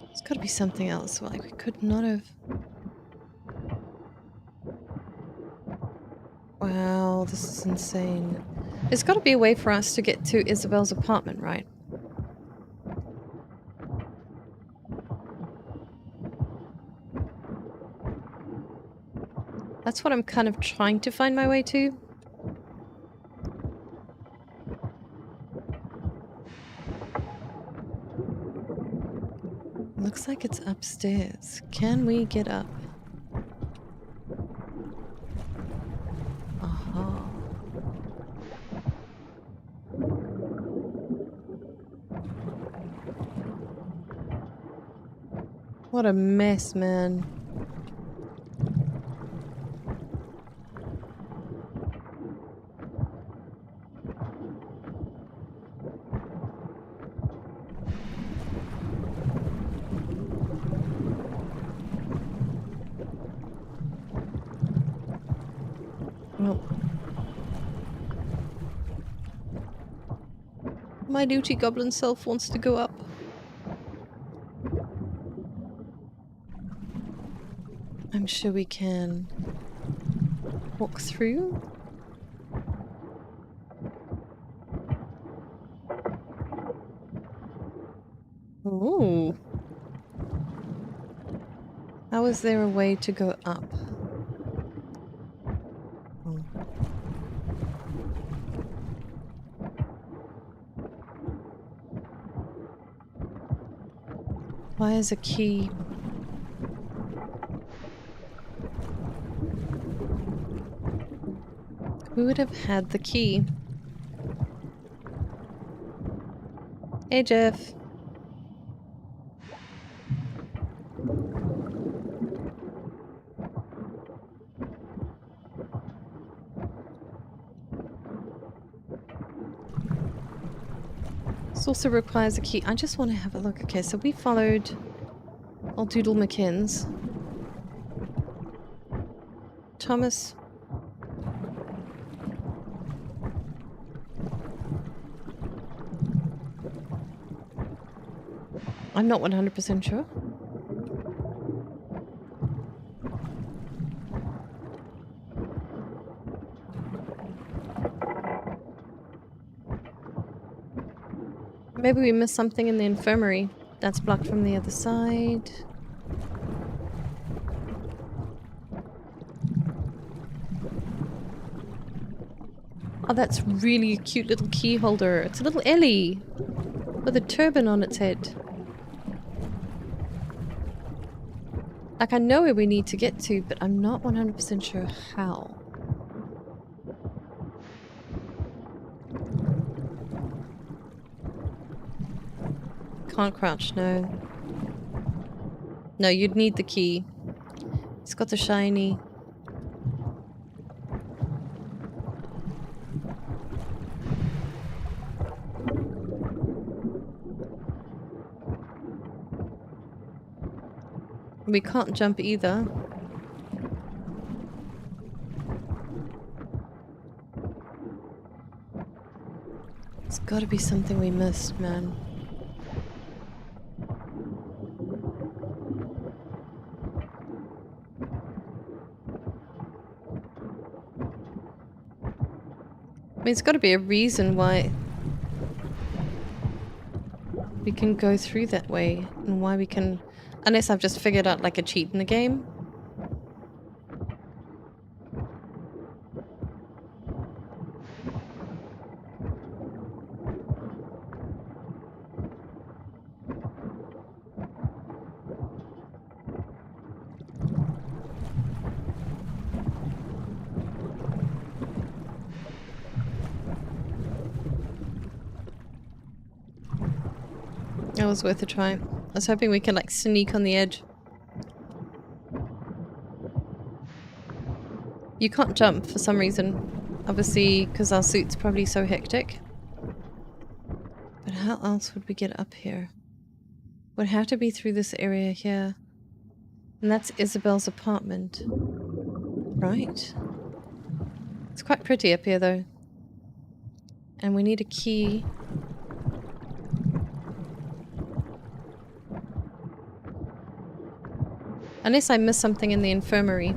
Speaker 1: There's got to be something else. Like we could not have... Wow, this is insane. There's got to be a way for us to get to Isabel's apartment, right? That's what I'm kind of trying to find my way to. Looks like it's upstairs. Can we get up? Aha. What a mess, man. Well, my duty goblin self wants to go up. I'm sure we can walk through. Ooh. How is there a way to go up? Oh. Why is a key? Who would have had the key? Hey, Jeff. This also requires a key. I just want to have a look. Okay, so we followed old Doodle McKins. Thomas. I'm not 100% sure. Maybe we missed something in the infirmary. That's blocked from the other side. Oh, that's really a cute little key holder. It's a little Ellie with a turban on its head. Like, I know where we need to get to, but I'm not 100% sure how. Can't crouch, no. No, you'd need the key. It's got the shiny. We can't jump either. It's gotta be something we missed, man. there's got to be a reason why we can go through that way, and why we can... Unless I've just figured out like a cheat in the game. It was worth a try. I was hoping we could like sneak on the edge. You can't jump for some reason. Obviously, because our suit's probably so hectic. But how else would we get up here? Would have to be through this area here. And that's Isabel's apartment. Right. It's quite pretty up here though. And we need a key. Unless I missed something in the infirmary.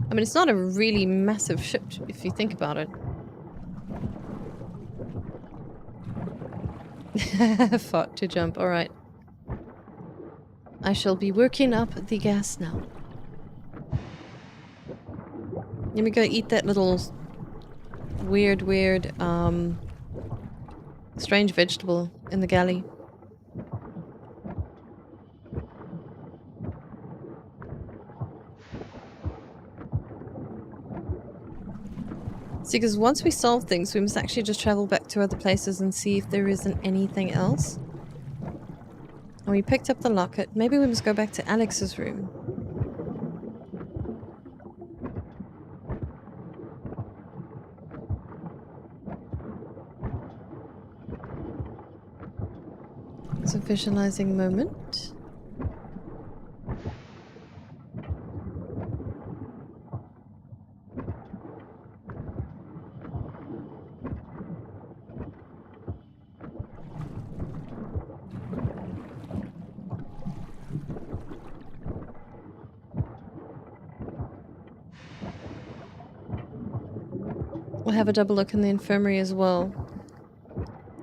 Speaker 1: I mean, it's not a really massive ship if you think about it. Fought to jump, alright. I shall be working up the gas now. Let me go eat that little weird, strange vegetable in the galley. See, because once we solve things, we must actually just travel back to other places and see if there isn't anything else. And we picked up the locket. Maybe we must go back to Alex's room. It's a visualizing moment. We'll have a double look in the infirmary as well.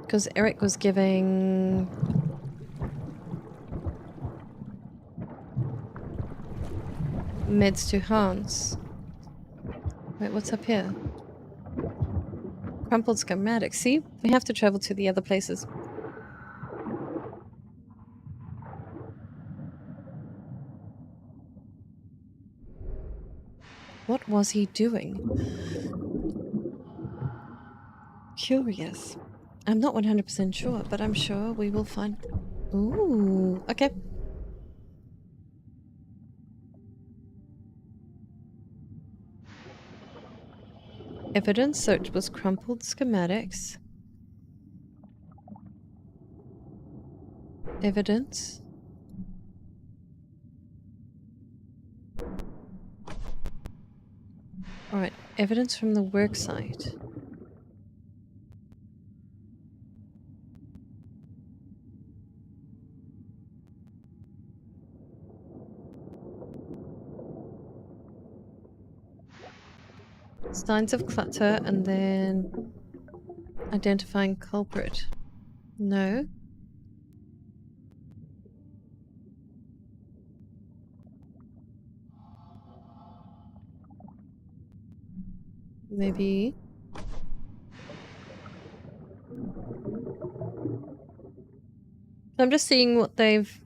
Speaker 1: Because Eric was giving... meds to Hans. Wait, what's up here? Crumpled schematics. See? We have to travel to the other places. What was he doing? Curious. I'm not 100% sure, but I'm sure we will find... Ooh, okay. Evidence, so it was crumpled schematics. Evidence. Alright, evidence from the work site. Signs of clutter, and then identifying culprit. No. Maybe. I'm just seeing what they've...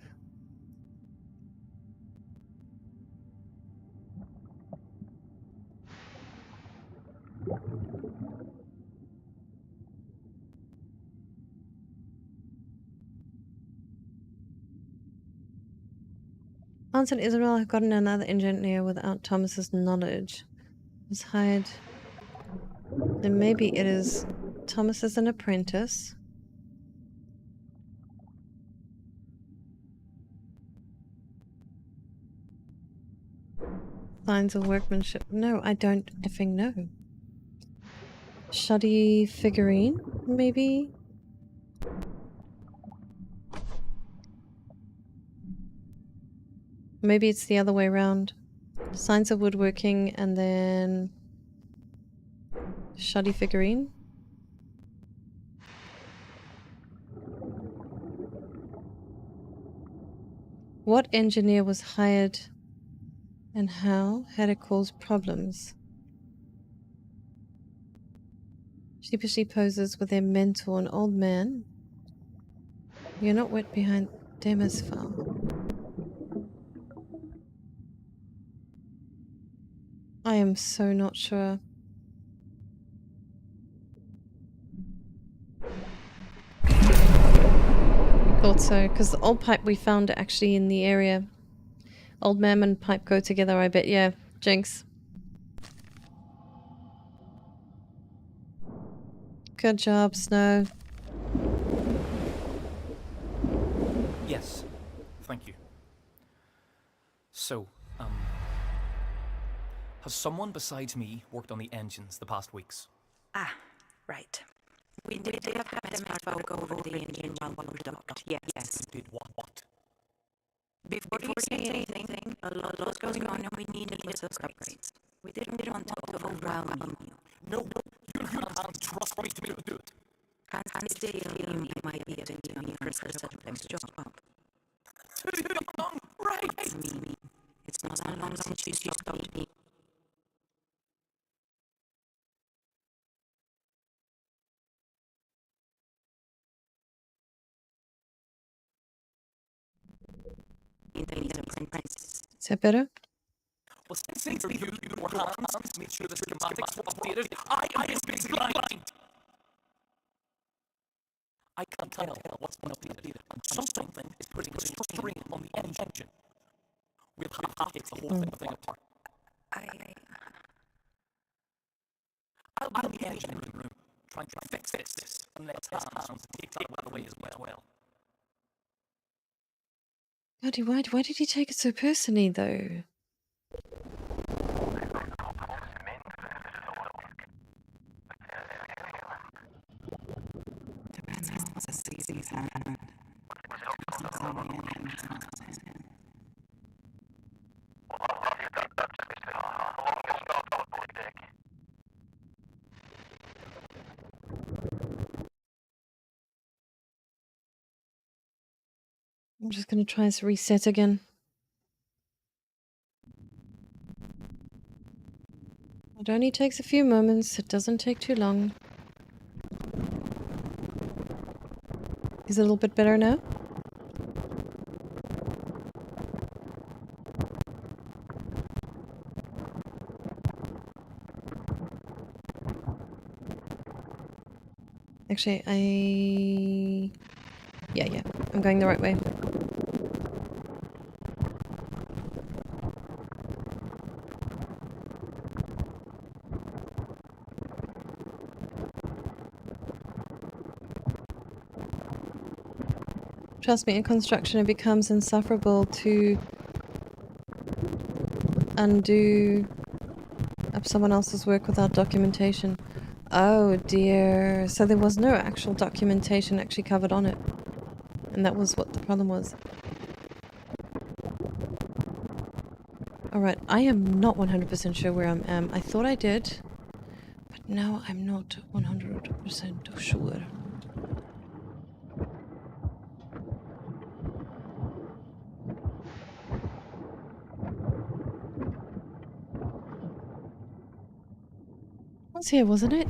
Speaker 1: Hans and Isabel have gotten another engineer without Thomas's knowledge. Was hired. Then maybe it is Thomas as an apprentice. Signs of workmanship. No, I don't effing know. Shoddy figurine, maybe? Maybe it's the other way around. Signs of woodworking and then Shoddy figurine. What engineer was hired and how had it caused problems? Sheepishly poses with their mentor, an old man. You're not wet behind them as far. I am so not sure. Thought so, because the old pipe we found actually in the area. Old man and pipe go together, I bet. Yeah, Jinx. Good job, Snow.
Speaker 11: Yes, thank you. So, has someone besides me worked on the engines the past weeks?
Speaker 2: Ah, right. We did have Captain Sparrow go over the engine while we were docked. Yes.
Speaker 11: You did what?
Speaker 2: Before you say anything, a lot going on and we need a list of upgrades. We didn't want to overwhelm you.
Speaker 11: No, you can't trust me to be able to do it.
Speaker 2: Can't stay alone, you might be able to your first attempt job.
Speaker 11: Too young, right?
Speaker 2: Mimi, it's not so long since you stopped me.
Speaker 1: Is that better?
Speaker 11: Well, since you your hands made sure the schematics were updated, I am basically blind. I can't tell what's been updated, and something is putting a strain on the engine. We'll have to take the whole thing apart. I'll be in the engine room trying to fix this, and let hands take that away as well.
Speaker 1: Bloody why did he take it so personally, though?
Speaker 3: Depends how the season's happened.
Speaker 1: I'm just gonna try to reset again. It only takes a few moments, it doesn't take too long. Is it a little bit better now? Actually, yeah, I'm going the right way. Trust me, in construction it becomes insufferable to undo up someone else's work without documentation. Oh dear, so there was no actual documentation actually covered on it. And that was what the problem was. Alright, I am not 100% sure where I am. I thought I did, but now I'm not 100% sure. It was here, wasn't it?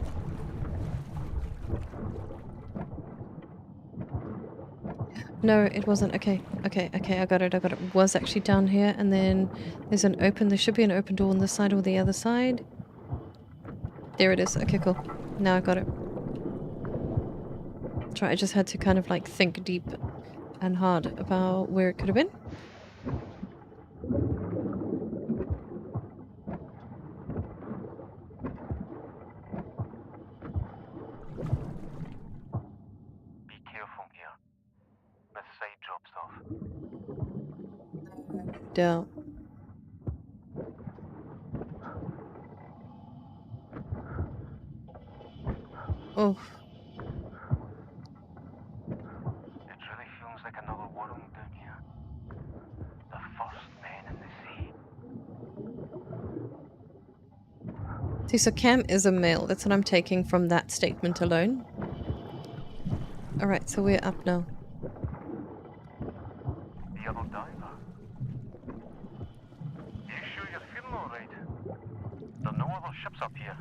Speaker 1: No, it wasn't. Okay, I got it. It was actually down here, and then there's there should be an open door on this side or the other side. There it is. Okay, cool. Now I got it. That's right, I just had to kind of like think deep and hard about where it could have been.
Speaker 6: Be careful here. The side drops off.
Speaker 1: Doubt. Oh.
Speaker 6: It really feels like another world down here. The first men in the sea.
Speaker 1: See, so Cam is a male. That's what I'm taking from that statement alone. Alright, so we're up now.
Speaker 6: The other diver. You sure you're feeling alright? There are no other ships up here.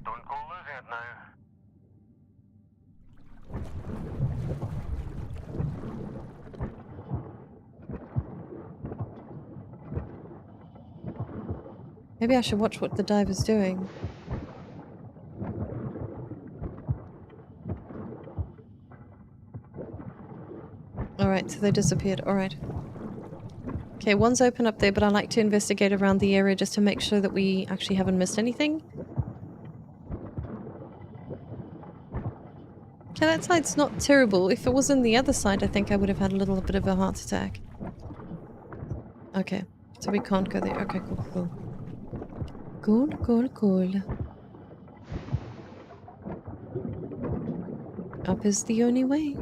Speaker 6: Don't go losing it now.
Speaker 1: Maybe I should watch what the diver's doing. Alright, so they disappeared. Alright. Okay, one's open up there, but I like to investigate around the area just to make sure that we actually haven't missed anything. Okay, that side's not terrible. If it was on the other side, I think I would have had a little bit of a heart attack. Okay, so we can't go there. Okay, cool, cool. Cool, cool, cool. Up is the only way.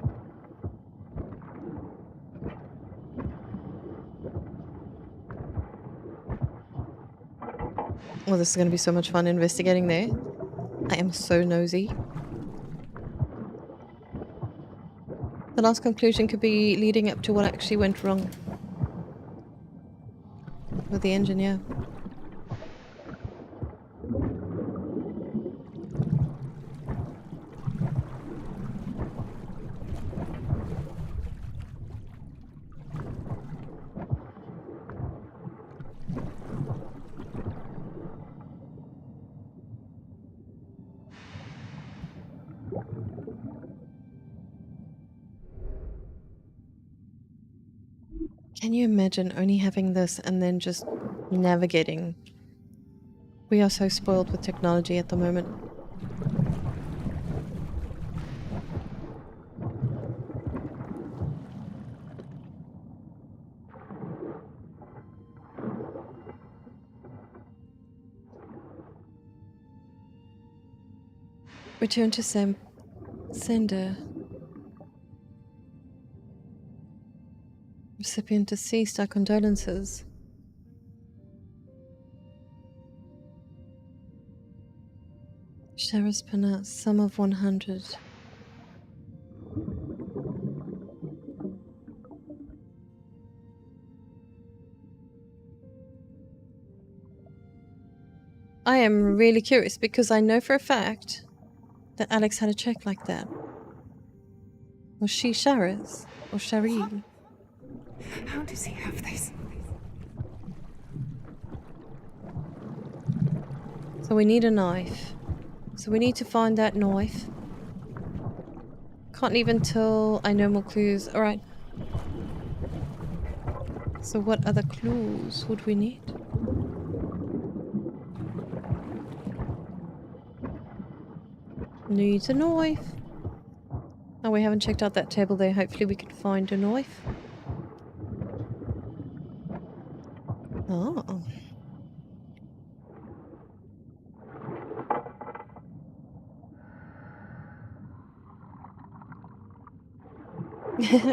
Speaker 1: Well, this is going to be so much fun investigating there. I am so nosy. The last conclusion could be leading up to what actually went wrong with the engineer. Can you imagine only having this and then just navigating? We are so spoiled with technology at the moment. Return to sender. Recipient deceased, our condolences. Sheriff's Pana, sum of 100. I am really curious because I know for a fact that Alex had a check like that. Was she Shari's? Or Shari?
Speaker 3: How does he have this?
Speaker 1: So we need a knife. So we need to find that knife. Can't leave until I know more clues. Alright. So what other clues would we need? Needs a knife. Oh, we haven't checked out that table there. Hopefully we can find a knife. Oh.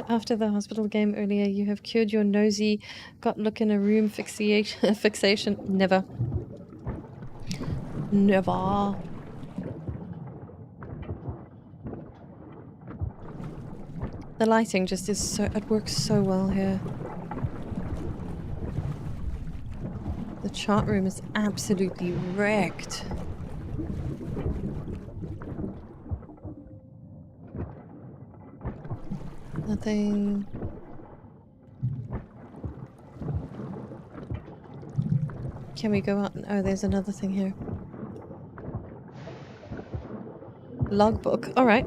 Speaker 1: After the hospital game earlier, you have cured your nosy got look in a room fixation. Never. Never. The lighting just is so... it works so well here. The chart room is absolutely wrecked. Nothing... Can we go out? Oh, there's another thing here. Logbook. Alright.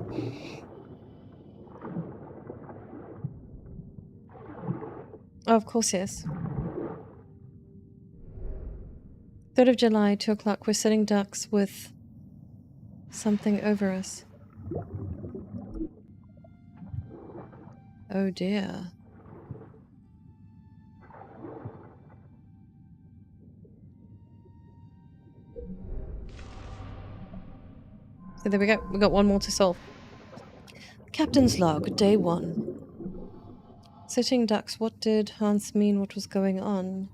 Speaker 1: Oh, of course, yes. 3rd of July, 2 o'clock. We're sitting ducks with something over us. Oh dear. So there we go. We got one more to solve. Captain's log, day 1. Sitting ducks. What did Hans mean? What was going on?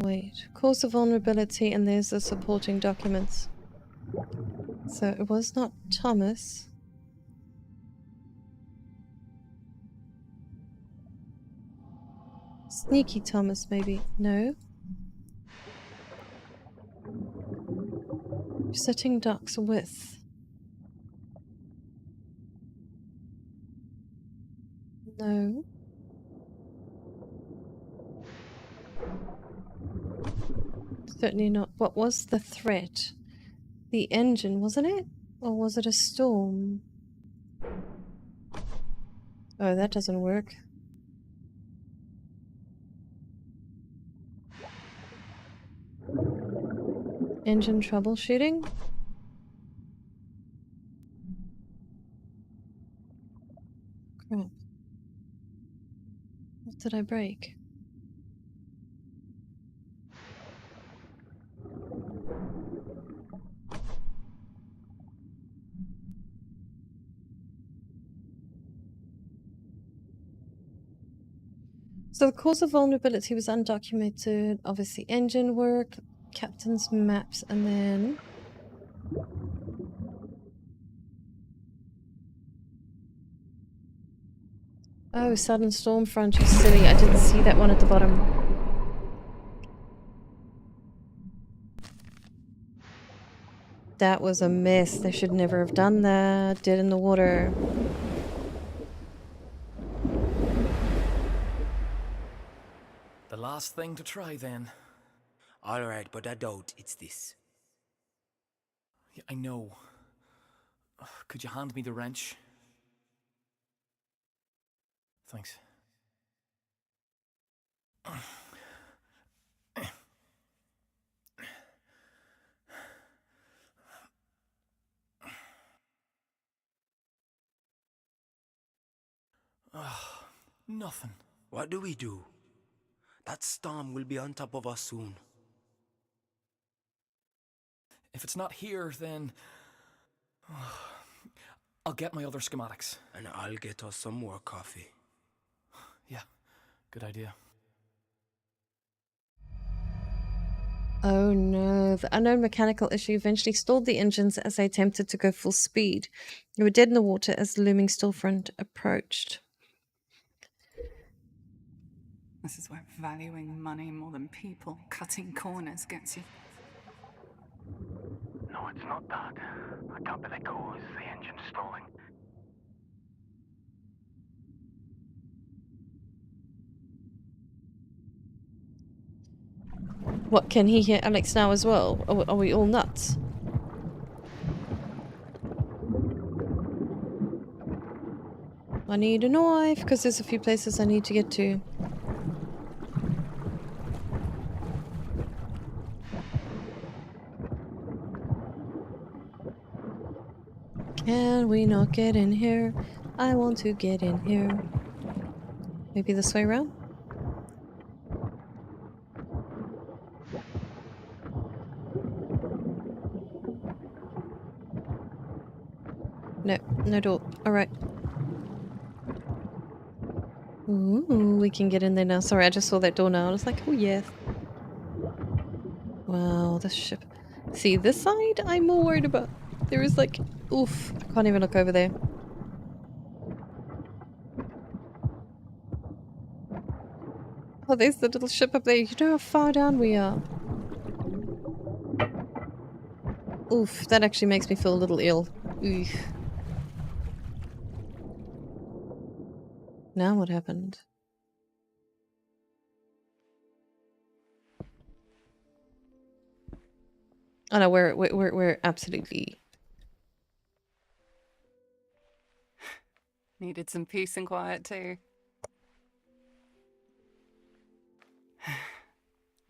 Speaker 1: Wait, cause of vulnerability, and there's the supporting documents. So it was not Thomas. Sneaky Thomas, maybe. No. Setting ducks with. No. Certainly not. What was the threat? The engine, wasn't it? Or was it a storm? Oh, that doesn't work. Engine troubleshooting? Crap. What did I break? So the cause of vulnerability was undocumented, obviously engine work, captain's maps, and then... Oh, sudden storm front, you silly. I didn't see that one at the bottom. That was a mess. They should never have done that. Dead in the water.
Speaker 11: The last thing to try, then.
Speaker 9: Alright, but I doubt it's this.
Speaker 11: Yeah, I know. Could you hand me the wrench? Thanks. Nothing.
Speaker 9: What do we do? That storm will be on top of us soon.
Speaker 11: If it's not here, then... I'll get my other schematics.
Speaker 9: And I'll get us some more coffee.
Speaker 11: Yeah, good idea.
Speaker 1: Oh no, the unknown mechanical issue eventually stalled the engines as they attempted to go full speed. They were dead in the water as the looming storefront approached.
Speaker 3: This is where valuing money more than people, cutting corners gets you.
Speaker 6: No, it's not that. I can't be the cause. The engine's stalling.
Speaker 1: What, can he hear Alex now as well? Are we all nuts? I need a knife, because there's a few places I need to get to. Can we not get in here? I want to get in here. Maybe this way around? No, no door. Alright. Ooh, we can get in there now. Sorry, I just saw that door now. I was like, oh yes. Wow, this ship. See, this side I'm more worried about. There is like... Oof, I can't even look over there. Oh, there's the little ship up there. You know how far down we are. Oof, that actually makes me feel a little ill. Oof. Now what happened? Oh no, we're absolutely...
Speaker 3: Needed some peace and quiet too.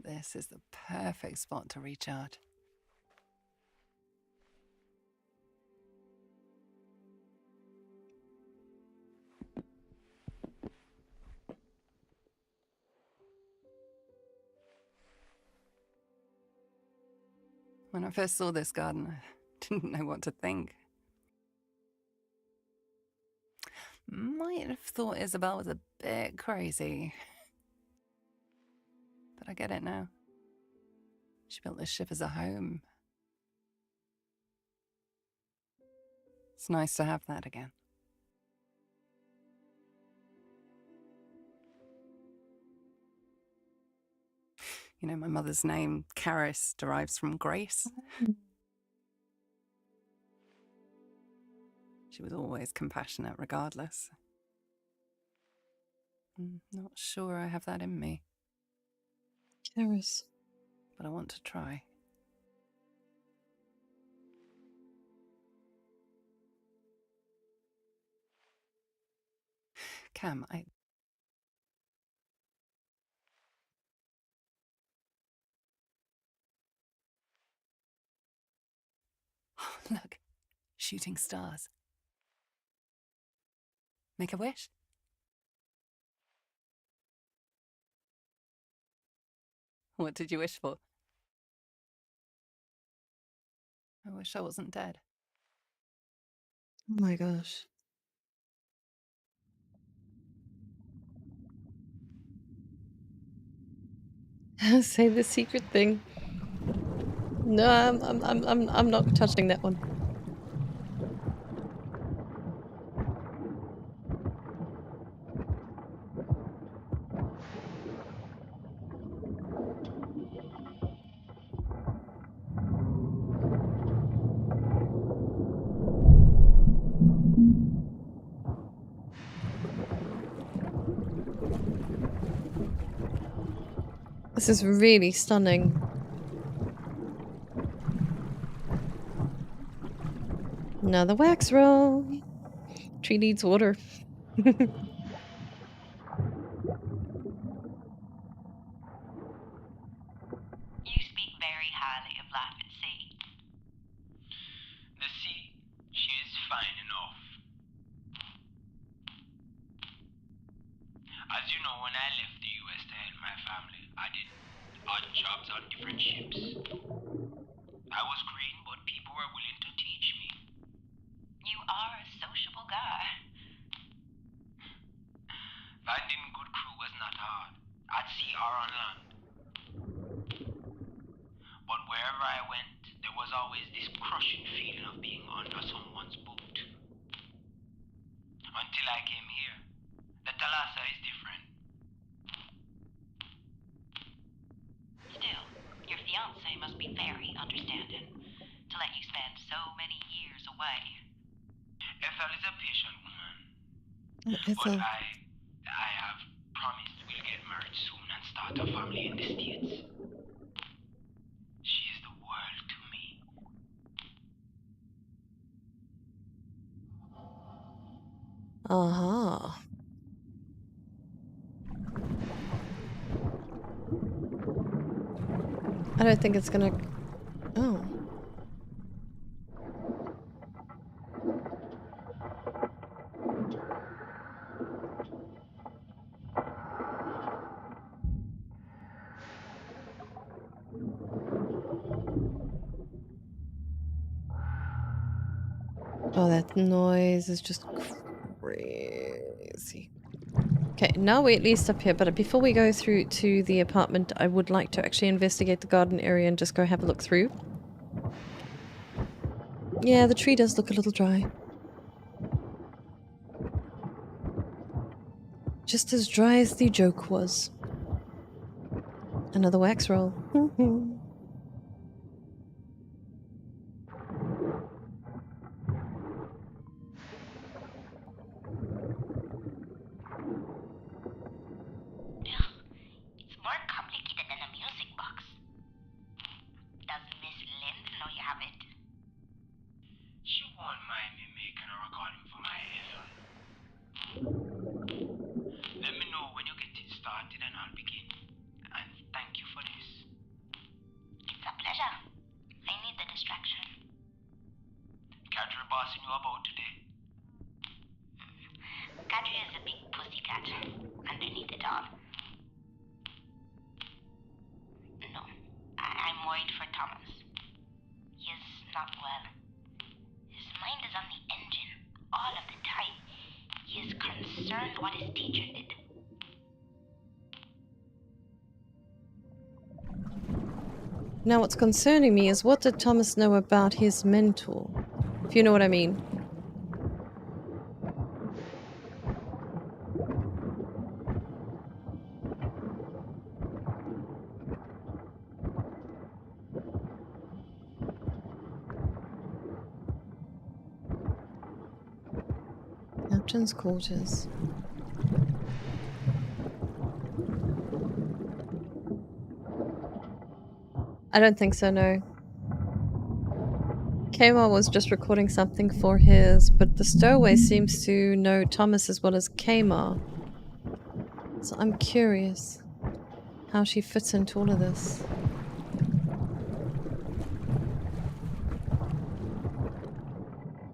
Speaker 3: This is the perfect spot to recharge. When I first saw this garden, I didn't know what to think. Might have thought Isabel was a bit crazy. But I get it now. She built this ship as a home. It's nice to have that again. You know, my mother's name, Caris, derives from grace. She was always compassionate regardless. I'm not sure I have that in me.
Speaker 1: Caris.
Speaker 3: But I want to try. Cam, Look, shooting stars. Make a wish? What did you wish for? I wish I wasn't dead.
Speaker 1: Oh my gosh. Say the secret thing. No, I'm not touching that one. This is really stunning. Another wax roll. Tree needs water.
Speaker 2: You speak very highly of life at sea.
Speaker 4: The sea, she is fine enough. As you know, when I left the US to help my family, I did odd jobs on different ships. I was green, but people were willing to teach me.
Speaker 2: You are a sociable guy.
Speaker 4: Finding good crew was not hard, at sea or on land. But wherever I went, there was always this crushing feeling of being under someone's boot. Until I came here. The Thalassa is different.
Speaker 2: Still, your fiancé must be very understanding to let you spend so many years away.
Speaker 4: Ethel is a patient woman.
Speaker 1: Ethel.
Speaker 4: But I have promised we'll get married soon and start a family in the States. She is the world to me.
Speaker 1: Uh-huh. I don't think it's gonna... Oh. Oh, that noise is just crazy. Okay, now we're at least up here, but before we go through to the apartment, I would like to actually investigate the garden area and just go have a look through. Yeah, the tree does look a little dry. Just as dry as the joke was. Another wax roll.
Speaker 2: It's more complicated than a music box. Does Miss Lind know you have it?
Speaker 4: She won't mind me making a recording for my Ethel. Let me know when you get it started and I'll begin. And thank you for this.
Speaker 2: It's a pleasure. I need the distraction.
Speaker 4: Cadre bossing you about today.
Speaker 2: Kadri is a big pussycat underneath it all. No, I'm worried for Thomas. He is not well. His mind is on the engine all of the time. He is concerned what his teacher did.
Speaker 1: Now what's concerning me is what did Thomas know about his mentor? If you know what I mean. Captain's quarters. I don't think so, no. Kmar was just recording something for his, but the stowaway seems to know Thomas as well as Kmar. So I'm curious how she fits into all of this.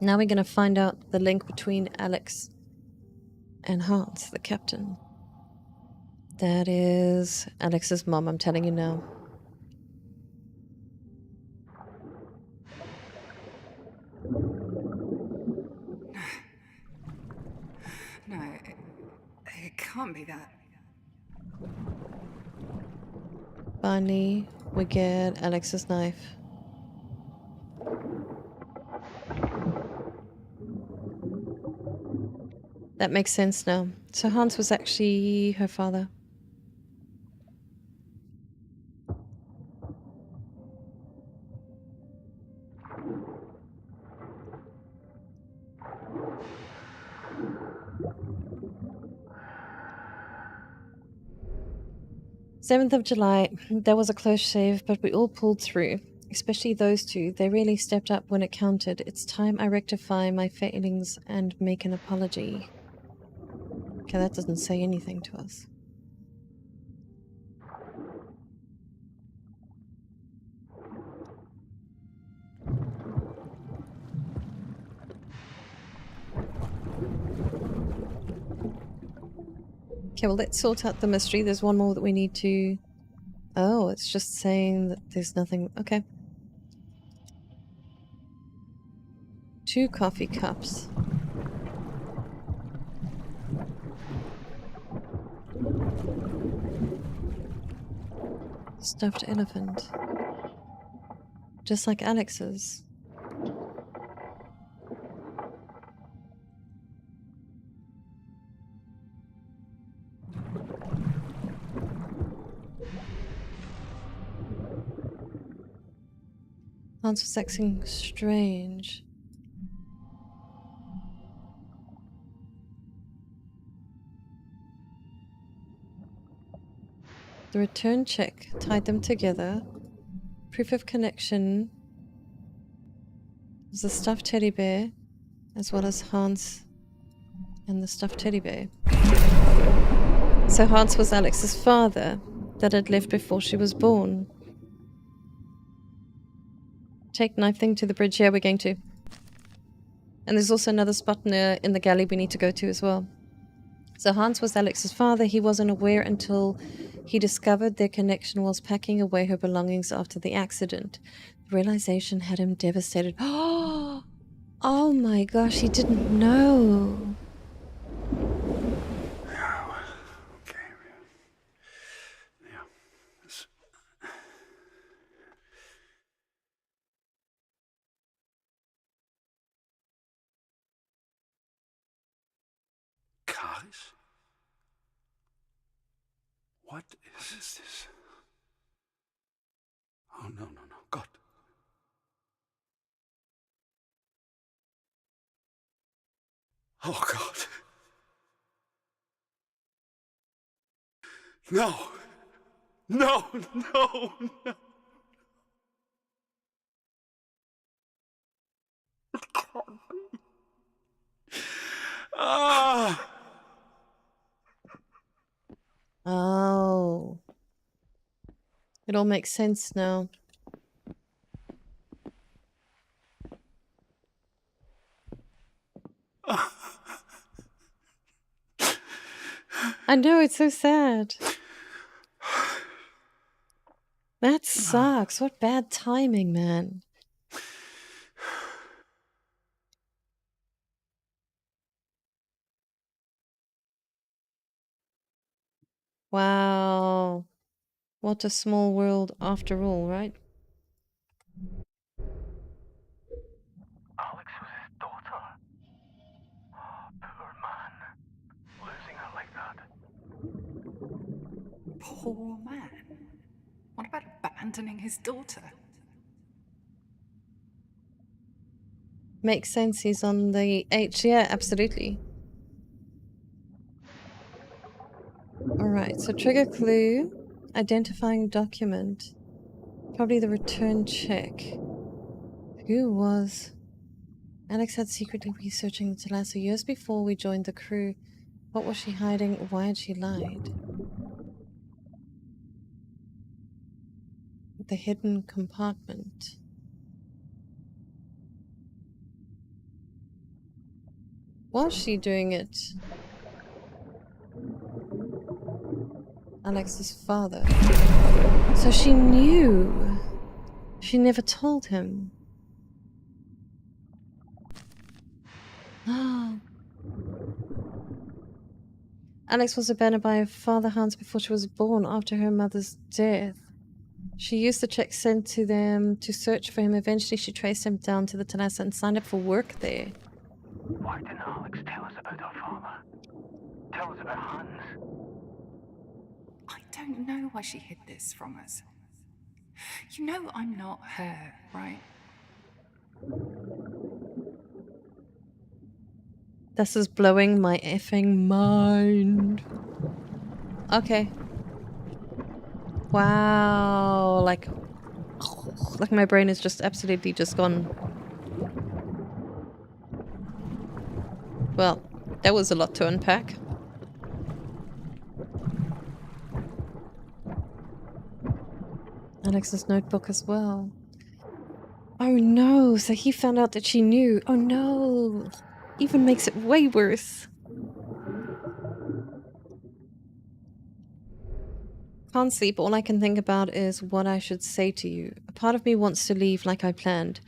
Speaker 1: Now we're going to find out the link between Alex and Hans, the captain. That is Alex's mom, I'm telling you now.
Speaker 3: No, it can't be that.
Speaker 1: Finally, we get Alex's knife. That makes sense now. So Hans was actually her father. Seventh of July, that was a close shave, but we all pulled through. Especially those two. They really stepped up when it counted. It's time I rectify my failings and make an apology. Okay, that doesn't say anything to us. Okay, well, let's sort out the mystery. There's one more that we need to... Oh, it's just saying that there's nothing... Okay. 2 coffee cups. Stuffed elephant. Just like Alex's. Hans was acting strange. The return check tied them together. Proof of connection was the stuffed teddy bear, as well as Hans and the stuffed teddy bear. So Hans was Alex's father that had left before she was born. Take knife thing to the bridge. Yeah, we're going to. And there's also another spot in the galley we need to go to as well. So Hans was Alex's father. He wasn't aware until he discovered their connection whilst packing away her belongings after the accident. The realization had him devastated. Oh my gosh, he didn't know.
Speaker 7: Okay. Yeah. Karis? What is this? Oh, no. God. Oh, God. No. No. It can't be. Ah.
Speaker 1: Oh. It all makes sense now. I know, it's so sad. That sucks. What bad timing, man. Wow. What a small world after all, right?
Speaker 3: poor man. What about abandoning his daughter?
Speaker 1: Makes sense, he's on the H. Yeah, absolutely. Alright, so trigger clue, identifying document. Probably the return check. Who was... Alex had secretly researching Thalassa years before we joined the crew. What was she hiding? Why had she lied? The hidden compartment. Was she doing it? Alex's father. So she knew. She never told him. Alex was abandoned by her father Hans before she was born, after her mother's death. She used the check sent to them to search for him. Eventually she traced him down to the Thalassa and signed up for work there.
Speaker 6: Why didn't Alex tell us about our father? Tell us about Hans?
Speaker 3: I don't know why she hid this from us. You know I'm not her, right?
Speaker 1: This is blowing my effing mind. Okay. Wow. Like my brain is just absolutely just gone. Well, that was a lot to unpack. Alex's notebook as well. Oh no, so he found out that she knew. Oh no. Even makes it way worse. Can't sleep. All I can think about is what I should say to you. A part of me wants to leave like I planned.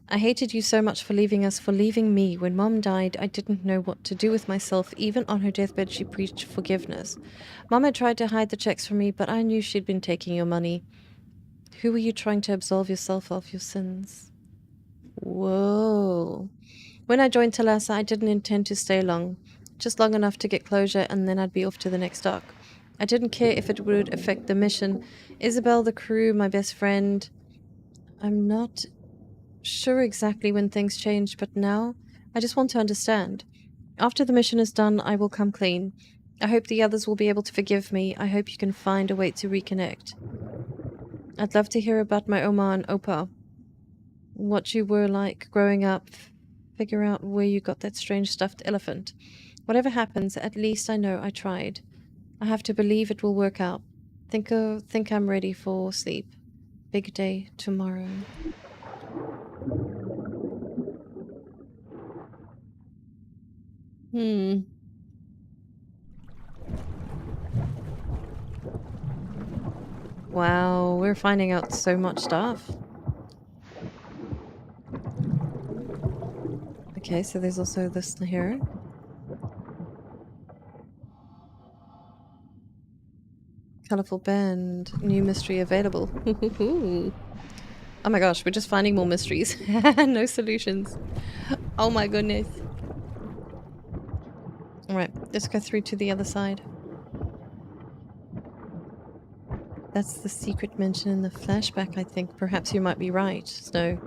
Speaker 1: I hated you so much for leaving us, for leaving me. When Mom died, I didn't know what to do with myself. Even on her deathbed, she preached forgiveness. Mom had tried to hide the checks from me, but I knew she'd been taking your money. Who were you trying to absolve yourself of your sins? Whoa. When I joined Thalassa, I didn't intend to stay long. Just long enough to get closure, and then I'd be off to the next dock. I didn't care if it would affect the mission. Isabel, the crew, my best friend. I'm not sure exactly when things changed, but now I just want to understand. After the mission is done, I will come clean. I hope the others will be able to forgive me. I hope you can find a way to reconnect. I'd love to hear about my Oma and Opa. What you were like growing up. Figure out where you got that strange stuffed elephant. Whatever happens, at least I know I tried. I have to believe it will work out. Think I'm ready for sleep. Big day tomorrow. Wow, we're finding out so much stuff. Okay, so there's also this here. Colorful band. New mystery available. Oh my gosh, we're just finding more mysteries. No solutions. Oh my goodness. Alright, let's go through to the other side. That's the secret mention in the flashback, I think. Perhaps you might be right, Snow.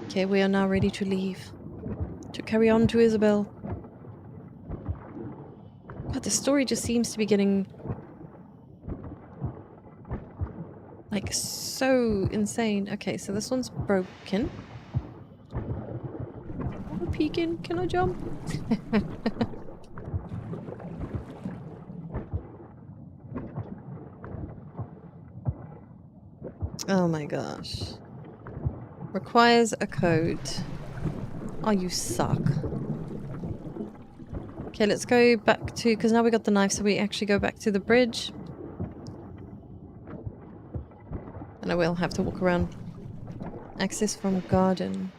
Speaker 1: Okay, we are now ready to leave. To carry on to Isabel. God, the story just seems to be getting... like, so insane. Okay, so this one's broken. Oh, peeking. Can I jump? Oh my gosh. Requires a code. Oh, you suck. Okay, let's go back to... because now we got the knife, so we actually go back to the bridge. And I will have to walk around. Access from garden.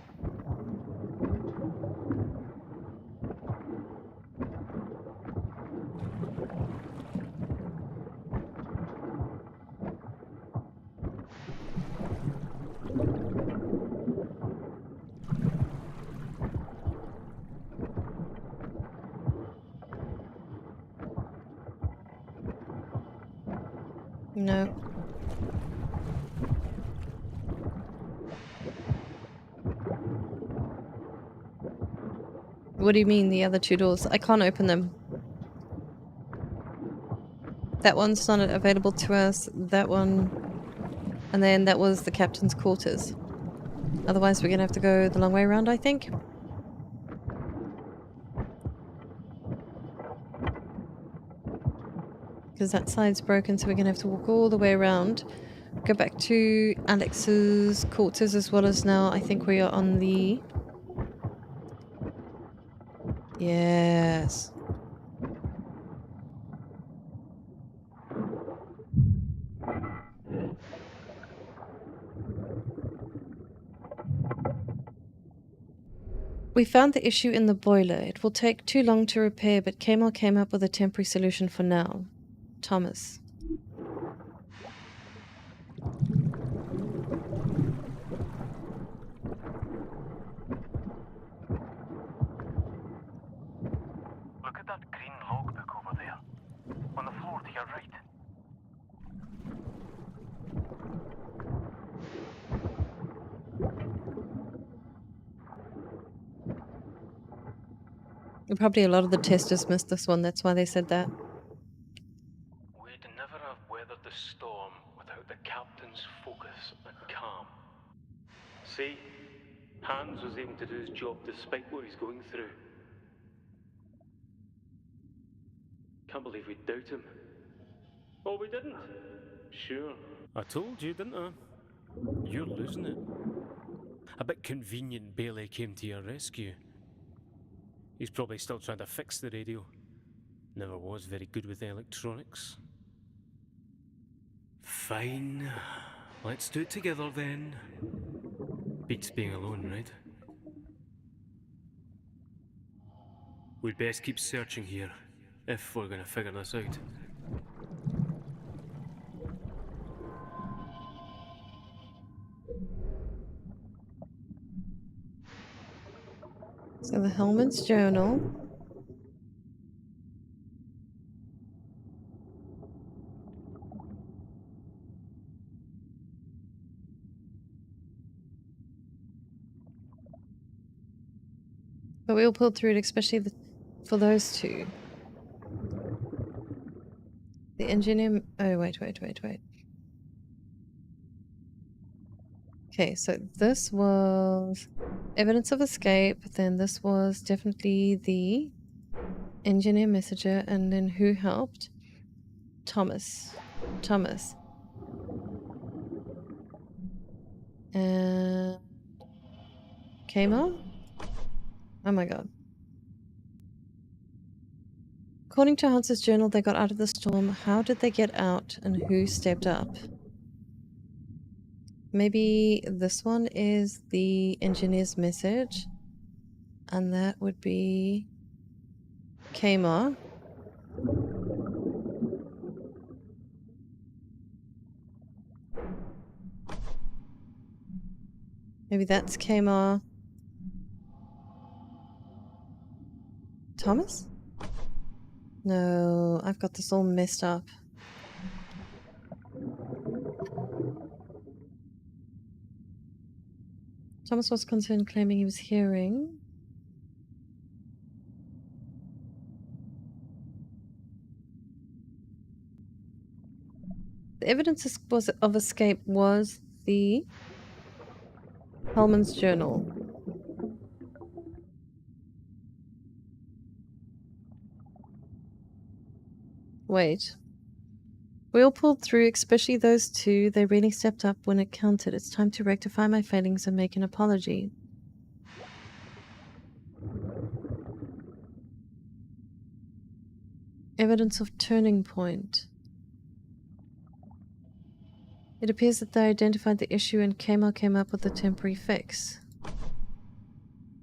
Speaker 1: No. What do you mean, the other two doors? I can't open them. That one's not available to us. That one... And then that was the captain's quarters. Otherwise we're gonna have to go the long way around, I think. Because that side's broken, so we're gonna have to walk all the way around. Go back to Alex's quarters, as well as now I think we are on the... Yes. We found the issue in the boiler. It will take too long to repair, but Kamar came up with a temporary solution for now. Thomas.
Speaker 6: Look at that green logbook over there. On the floor to your right.
Speaker 1: Probably a lot of the testers missed this one, that's why they said that.
Speaker 5: We'd never have weathered the storm without the captain's focus and calm. See? Hans was able to do his job despite what he's going through. Can't believe we doubt him. Oh, we didn't? Sure. I told you, didn't I? You're losing it. A bit convenient Bailey came to your rescue. He's probably still trying to fix the radio. Never was very good with electronics. Fine. Let's do it together then. Beats being alone, right? We'd best keep searching here, if we're gonna figure this out.
Speaker 1: So the Hellman's journal. But we all pulled through it, especially for those two. The engineer... Oh, wait. Okay, so this was evidence of escape, then this was definitely the engineer messenger, and then who helped? Thomas. And... Kamar? Oh my god. According to Hans's journal, they got out of the storm. How did they get out, and who stepped up? Maybe this one is the engineer's message, and that would be Kamar. Maybe that's Kamar. Thomas? No, I've got this all messed up. Thomas was concerned, claiming he was hearing. The evidence of escape was the Hellman's journal. Wait. We all pulled through, especially those two. They really stepped up when it counted. It's time to rectify my failings and make an apology. Evidence of turning point. It appears that they identified the issue and Kamar came up with a temporary fix.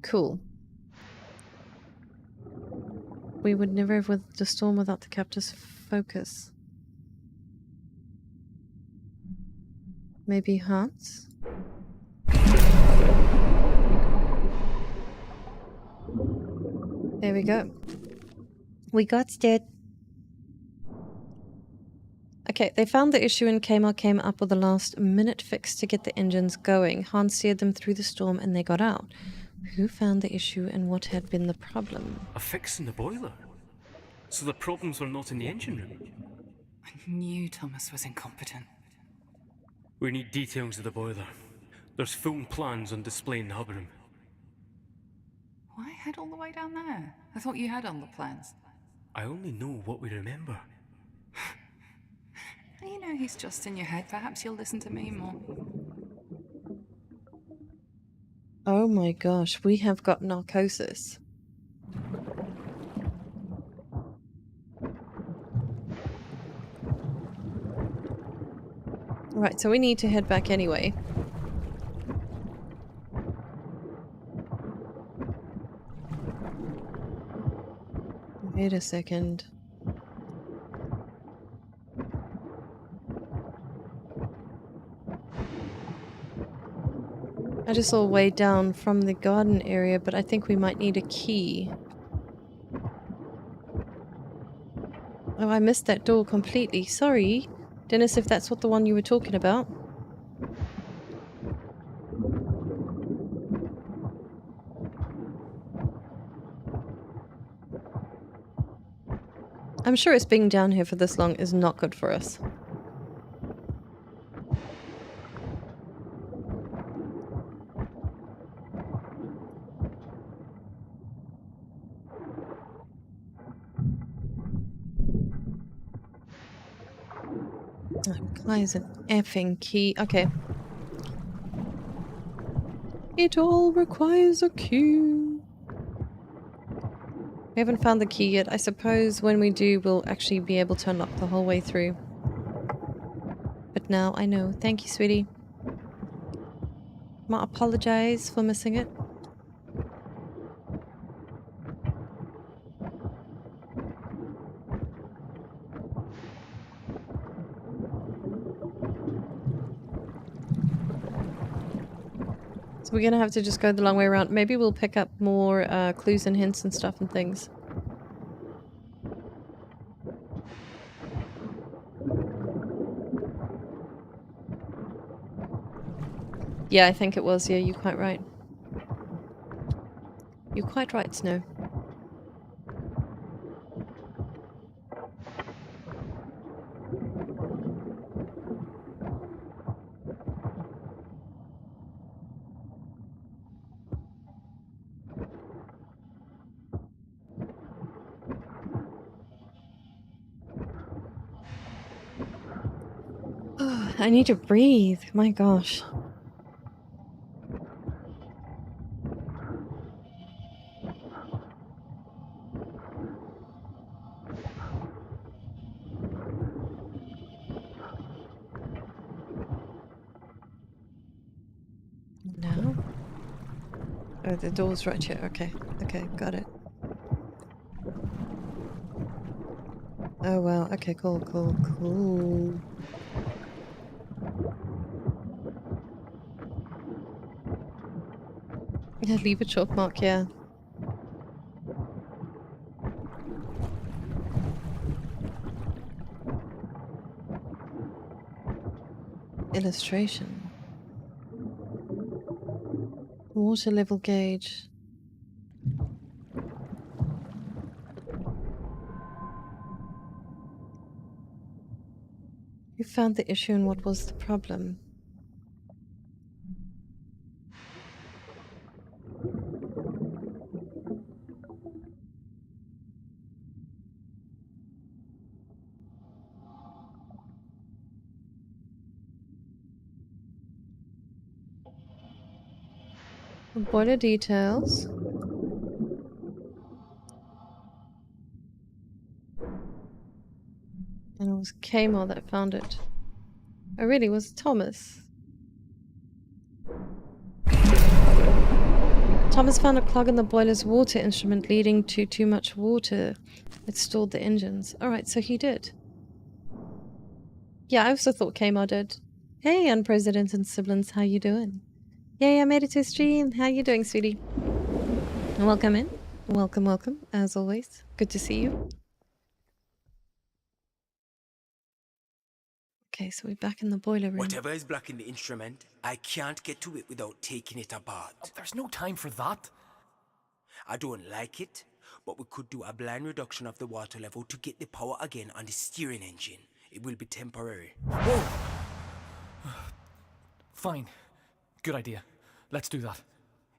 Speaker 1: Cool. We would never have weathered the storm without the captor's focus. Maybe Hans? There we go. We got it. Okay, they found the issue and Kmart came up with a last-minute fix to get the engines going. Hans steered them through the storm and they got out. Who found the issue and what had been the problem?
Speaker 5: A fix in the boiler? So the problems were not in the engine room?
Speaker 3: I knew Thomas was incompetent.
Speaker 5: We need details of the boiler. There's full plans on display in the hub room.
Speaker 3: Why head all the way down there? I thought you had all the plans.
Speaker 5: I only know what we remember.
Speaker 3: You know, he's just in your head. Perhaps you'll listen to me more.
Speaker 1: Oh my gosh, we have got narcosis. Right, so we need to head back anyway. Wait a second. I just saw way down from the garden area, but I think we might need a key. Oh, I missed that door completely. Sorry, Dennis, if that's what the one you were talking about. I'm sure it's being down here for this long is not good for us. Requires an effing key. Okay. It all requires a key. We haven't found the key yet. I suppose when we do, we'll actually be able to unlock the whole way through. But now I know. Thank you, sweetie. I apologize for missing it. So we're gonna have to just go the long way around. Maybe we'll pick up more clues and hints and stuff and things. Yeah, I think it was. Yeah, you're quite right. You're quite right, Snow. I need to breathe. My gosh. No. Oh, the door's right here. Okay. Okay, got it. Oh, wow. Okay, cool, cool, cool. Yeah, leave a chalk mark, yeah. Illustration. Water level gauge. You found the issue and what was the problem? Boiler details. And it was Kmart that found it. Oh really, it was Thomas? Thomas found a clog in the boiler's water instrument leading to too much water. It stalled the engines. Alright, so he did. Yeah, I also thought Kmart did. Hey, unprecedented siblings, how you doing? Yay, I made it to a stream. How you doing, sweetie? Welcome in. Welcome, welcome, as always. Good to see you. Okay, so we're back in the boiler room.
Speaker 9: Whatever is blocking the instrument, I can't get to it without taking it apart.
Speaker 11: Oh, there's no time for that.
Speaker 9: I don't like it, but we could do a blind reduction of the water level to get the power again on the steering engine. It will be temporary.
Speaker 11: Whoa! Fine. Good idea. Let's do that.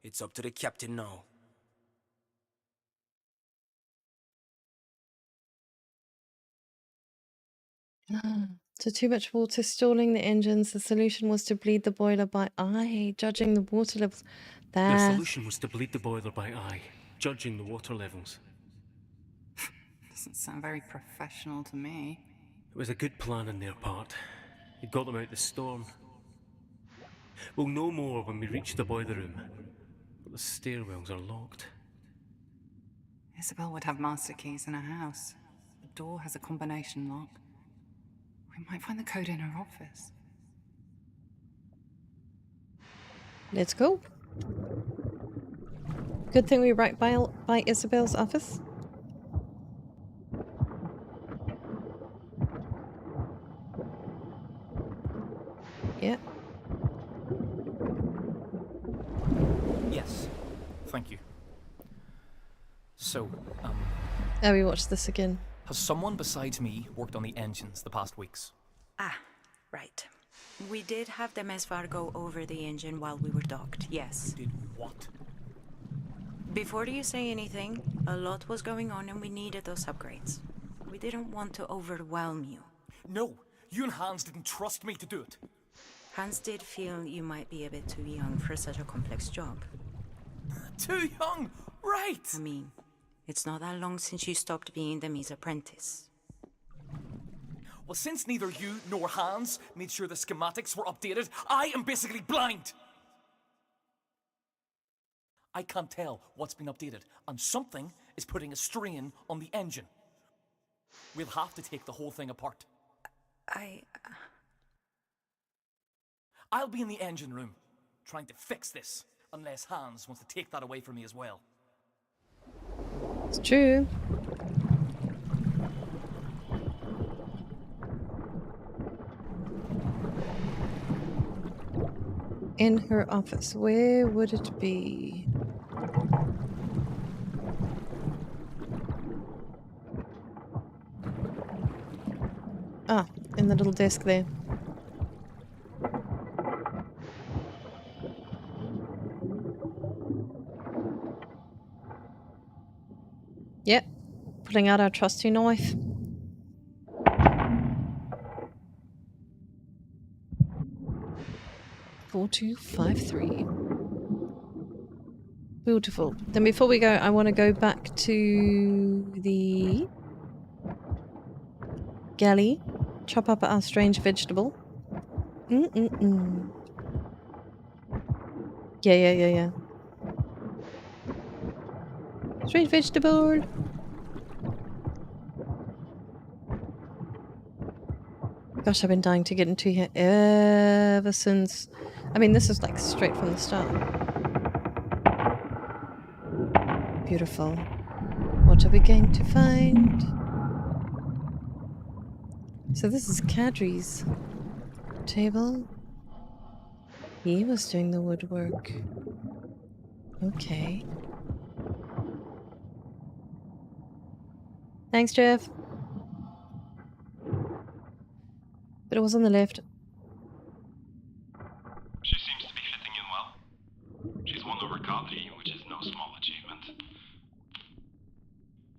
Speaker 9: It's up to the captain now.
Speaker 1: So too much water stalling the engines. The solution was to bleed the boiler by eye, judging the water levels.
Speaker 5: The solution was to bleed the boiler by eye, judging the water levels.
Speaker 3: Doesn't sound very professional to me.
Speaker 5: It was a good plan on their part. It got them out of the storm. We'll know more when we reach the boiler room, but the stairwells are locked.
Speaker 3: Isabel would have master keys in her house. The door has a combination lock. We might find the code in her office.
Speaker 1: Let's go. Good thing we right by Isabel's office. Yeah.
Speaker 11: Yes. Thank you. So,
Speaker 1: Oh, we watched this again.
Speaker 11: has someone besides me worked on the engines the past weeks?
Speaker 2: Ah, right. We did have the Mesvar go over the engine while we were docked, yes.
Speaker 11: Did what?
Speaker 2: Before you say anything, a lot was going on and we needed those upgrades. We didn't want to overwhelm you.
Speaker 11: No, you and Hans didn't trust me to do it.
Speaker 2: Hans did feel you might be a bit too young for such a complex job.
Speaker 11: Too young, right?
Speaker 2: I mean, it's not that long since you stopped being Demi's apprentice.
Speaker 11: Well, since neither you nor Hans made sure the schematics were updated, I am basically blind. I can't tell what's been updated, and something is putting a strain on the engine. We'll have to take the whole thing apart. I'll be in the engine room, trying to fix this, unless Hans wants to take that away from me as well.
Speaker 1: It's true. In her office. Where would it be? Ah, in the little desk there. Yep, pulling out our trusty knife. (4253). Beautiful. Then before we go, I want to go back to the galley, chop up our strange vegetable. Yeah. Strange vegetable. Gosh, I've been dying to get into here ever since. I mean, this is like straight from the start. Beautiful. What are we going to find? So this is Kadri's table. He was doing the woodwork. Okay. Thanks, Jeff. But it was on the left.
Speaker 8: She seems to be fitting in well. She's won over Kadri, which is no small achievement.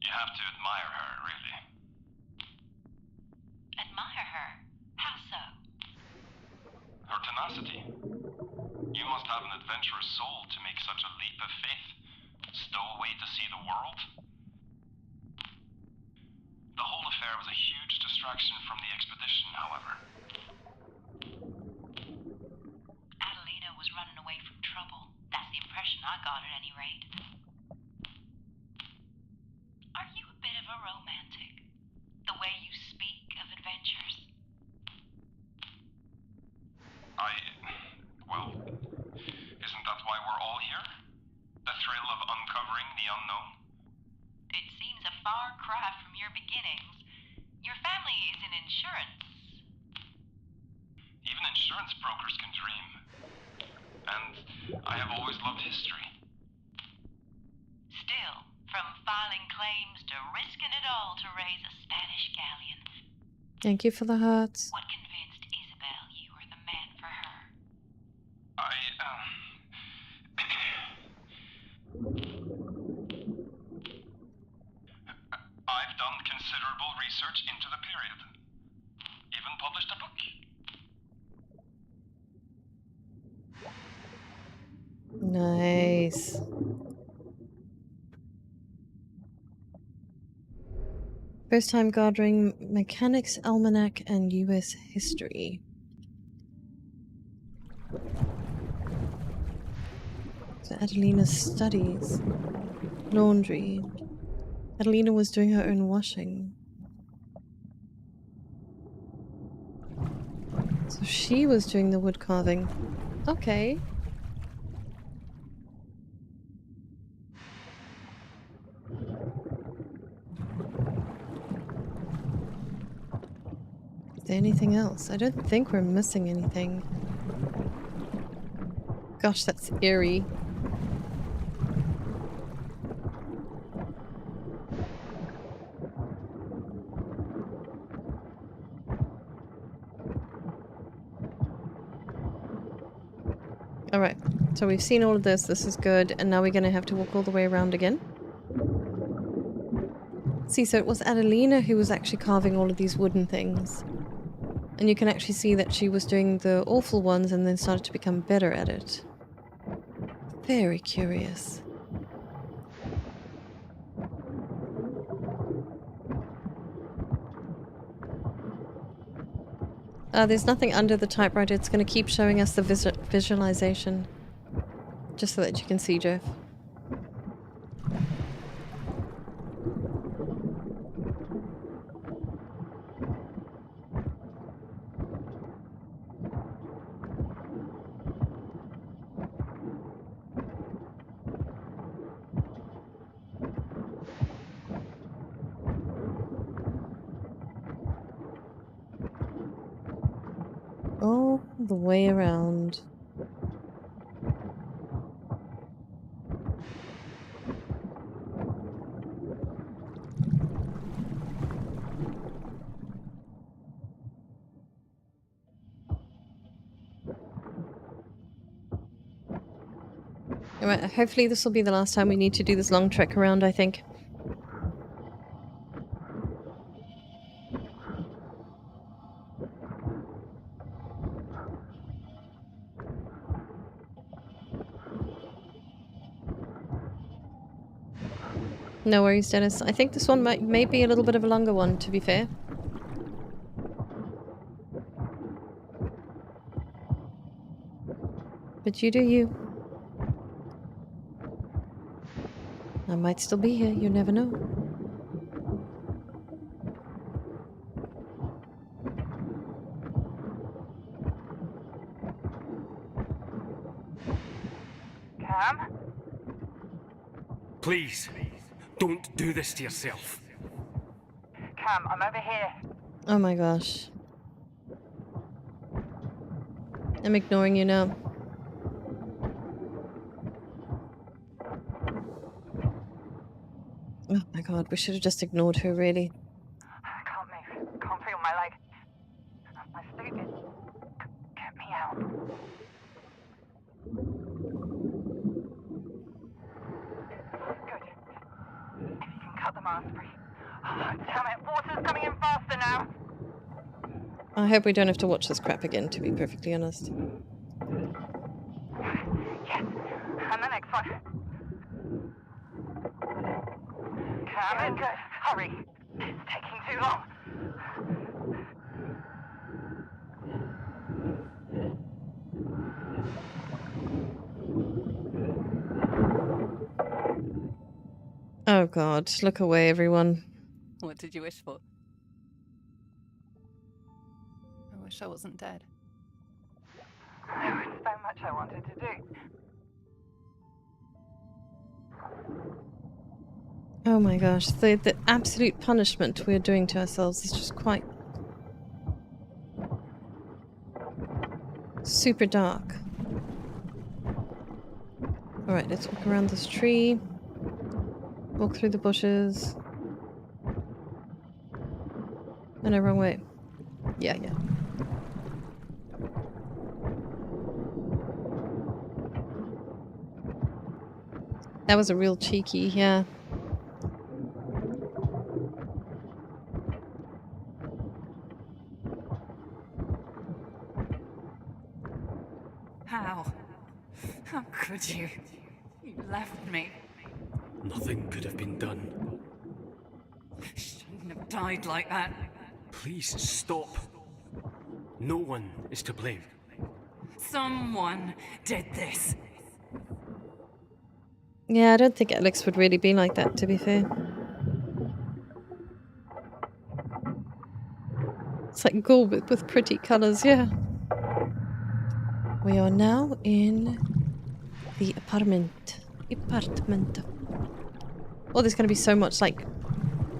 Speaker 8: You have to admire her, really.
Speaker 2: Admire her? How so?
Speaker 8: Her tenacity. You must have an adventurous soul to make such a leap of faith. Stow away to see the world. The whole affair was a huge distraction from the expedition, however.
Speaker 2: Adelina was running away from trouble. That's the impression I got at any rate. Are you a bit of a romantic? The way you speak of adventures?
Speaker 8: Well, isn't that why we're all here? The thrill of uncovering the unknown?
Speaker 2: It seems a far cry from your beginnings. Your family is in insurance.
Speaker 8: finance brokers can dream. And I have always loved history.
Speaker 2: Still, from filing claims to risking it all to raise a Spanish galleon.
Speaker 1: Thank you for the hearts.
Speaker 2: What convinced Isabel you were the man for her?
Speaker 8: I've done considerable research into the period. Even published a book.
Speaker 1: Nice. First time gathering Mechanics Almanac and US History. So Adelina's studies. Laundry. Adelina was doing her own washing. So she was doing the wood carving. Okay. Is there anything else? I don't think we're missing anything. Gosh, that's eerie. Alright, so we've seen all of this. This is good. And now we're going to have to walk all the way around again. See, so it was Adelina who was actually carving all of these wooden things. And you can actually see that she was doing the awful ones and then started to become better at it. Very curious. There's nothing under the typewriter. It's going to keep showing us the visualization. Just so that you can see, Jeff. All the way around. Alright, hopefully this will be the last time we need to do this long trek around, I think. No worries, Dennis. I think this one may be a little bit of a longer one, to be fair. But you do you. I might still be here, you never know.
Speaker 6: Cam?
Speaker 7: Please, don't do this to yourself.
Speaker 6: Cam, I'm over here.
Speaker 1: Oh my gosh. I'm ignoring you now. Oh my god, we should have just ignored her, really.
Speaker 6: I can't move. Can't feel my leg. My suit is... Get me out. Good. If you can cut the mask free. Oh, damn it, water's coming in faster now.
Speaker 1: I hope we don't have to watch this crap again, to be perfectly honest.
Speaker 6: Yes, and the next one. Cam, good. Hurry. It's taking too long.
Speaker 1: Oh god, look away, everyone.
Speaker 3: What did you wish for? I wish I wasn't dead.
Speaker 6: There was so much I wanted to do.
Speaker 1: Oh my gosh, the absolute punishment we're doing to ourselves is just quite super dark. Alright, let's walk around this tree. Walk through the bushes. Oh no, wrong way. Yeah. That was a real cheeky, yeah.
Speaker 3: How? How could you? You left me.
Speaker 5: Nothing could have been done.
Speaker 3: Shouldn't have died like that.
Speaker 5: Please stop. No one is to blame.
Speaker 3: Someone did this.
Speaker 1: Yeah, I don't think Alex would really be like that, to be fair. It's like gold with pretty colours, yeah. We are now in the apartment. Oh, there's going to be so much, like,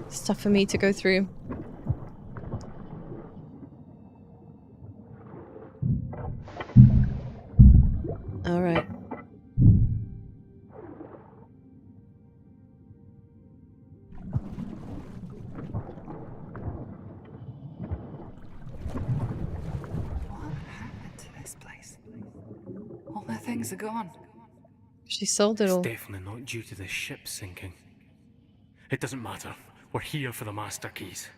Speaker 1: stuff for me to go through. Alright.
Speaker 3: What happened to this place? All their things are gone.
Speaker 1: She sold it all.
Speaker 5: It's definitely not due to the ship sinking. It doesn't matter. We're here for the master keys.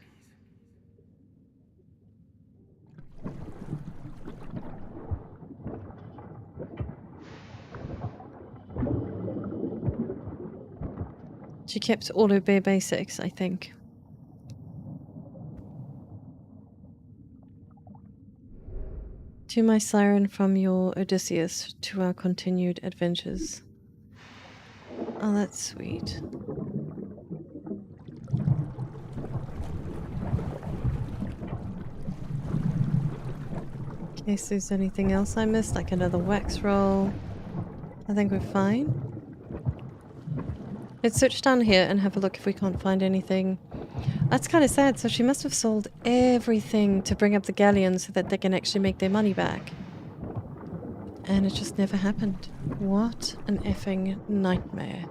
Speaker 1: She kept all her bare basics, I think. To my siren from your Odysseus, to our continued adventures. Oh, that's sweet. In case there's anything else I missed, like another wax roll. I think we're fine. Let's search down here and have a look if we can't find anything. That's kind of sad, so she must have sold everything to bring up the galleon so that they can actually make their money back. And it just never happened. What an effing nightmare.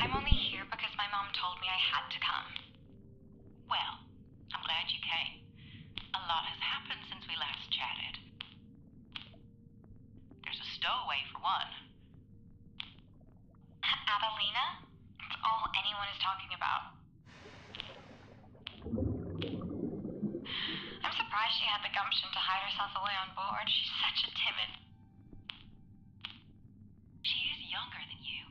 Speaker 2: I'm only here because my mom told me I had to come. Well, I'm glad you came. A lot has happened since we last chatted. There's a stowaway for one. Adelina? It's all anyone is talking about. I'm surprised she had the gumption to hide herself away on board. She's such a timid. She is younger than you.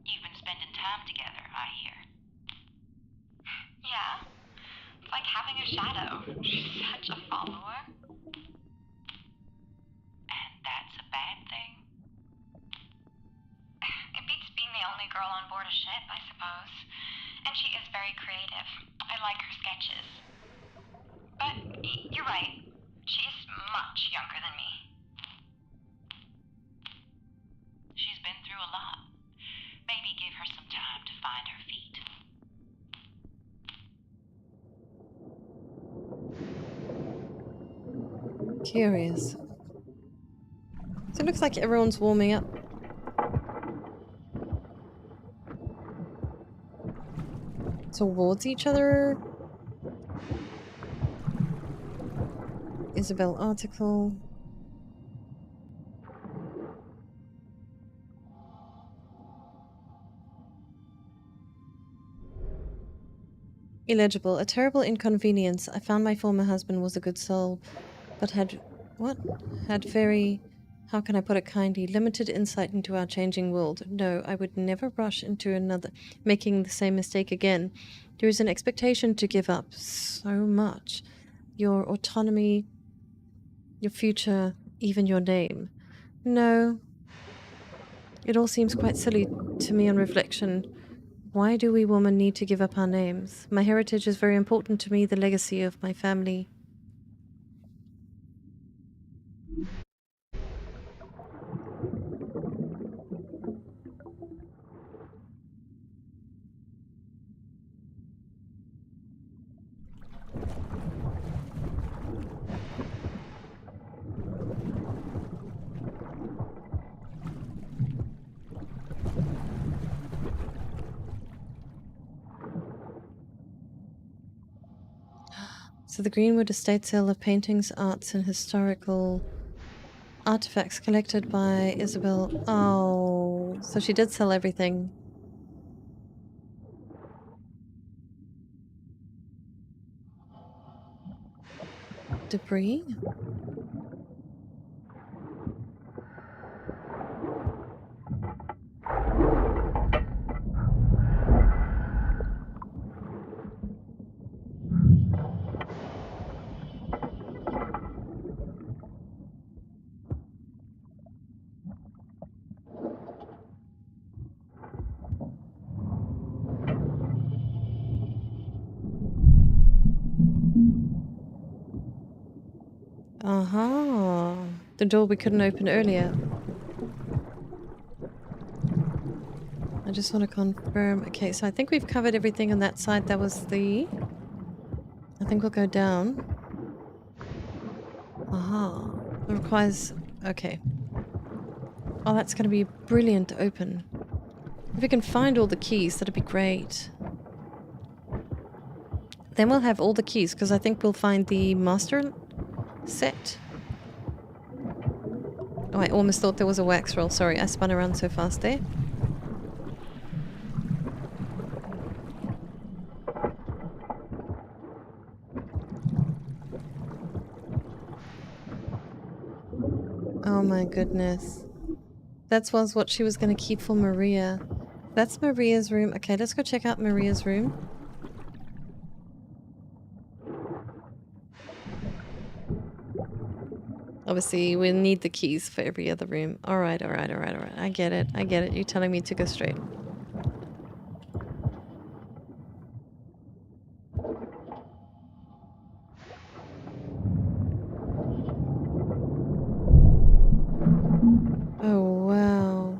Speaker 2: You've been spending time together, I hear. Yeah. It's like having a shadow. She's such a follower. And that's a bad thing. It beats being the only girl on board a ship, I suppose. And she is very creative. I like her sketches. But you're right. She is much younger than me. She's been through a lot. Maybe give her some time to find her feet.
Speaker 1: Curious. So it looks like everyone's warming up. Towards each other. Isabel article. Illegible. A terrible inconvenience. I found my former husband was a good soul, but had very, how can I put it kindly, limited insight into our changing world. No, I would never rush into another, making the same mistake again. There is an expectation to give up so much. Your autonomy, your future, even your name. No. It all seems quite silly to me on reflection. Why do we women need to give up our names? My heritage is very important to me, the legacy of my family. So the Greenwood estate sale of paintings, arts, and historical artifacts collected by Isabel. Oh, so she did sell everything. Debris? Aha. The door we couldn't open earlier. I just want to confirm. Okay, so I think we've covered everything on that side. That was the... I think we'll go down. Aha. It requires... Okay. Oh, that's going to be brilliant to open. If we can find all the keys, that'd be great. Then we'll have all the keys, because I think we'll find the master set. Oh, I almost thought there was a wax roll. Sorry, I spun around so fast there. Oh my goodness. That was what she was going to keep for Maria. That's Maria's room. Okay, let's go check out Maria's room. Obviously, we'll need the keys for every other room. Alright, alright, alright, alright. I get it. I get it. You're telling me to go straight. Oh, wow.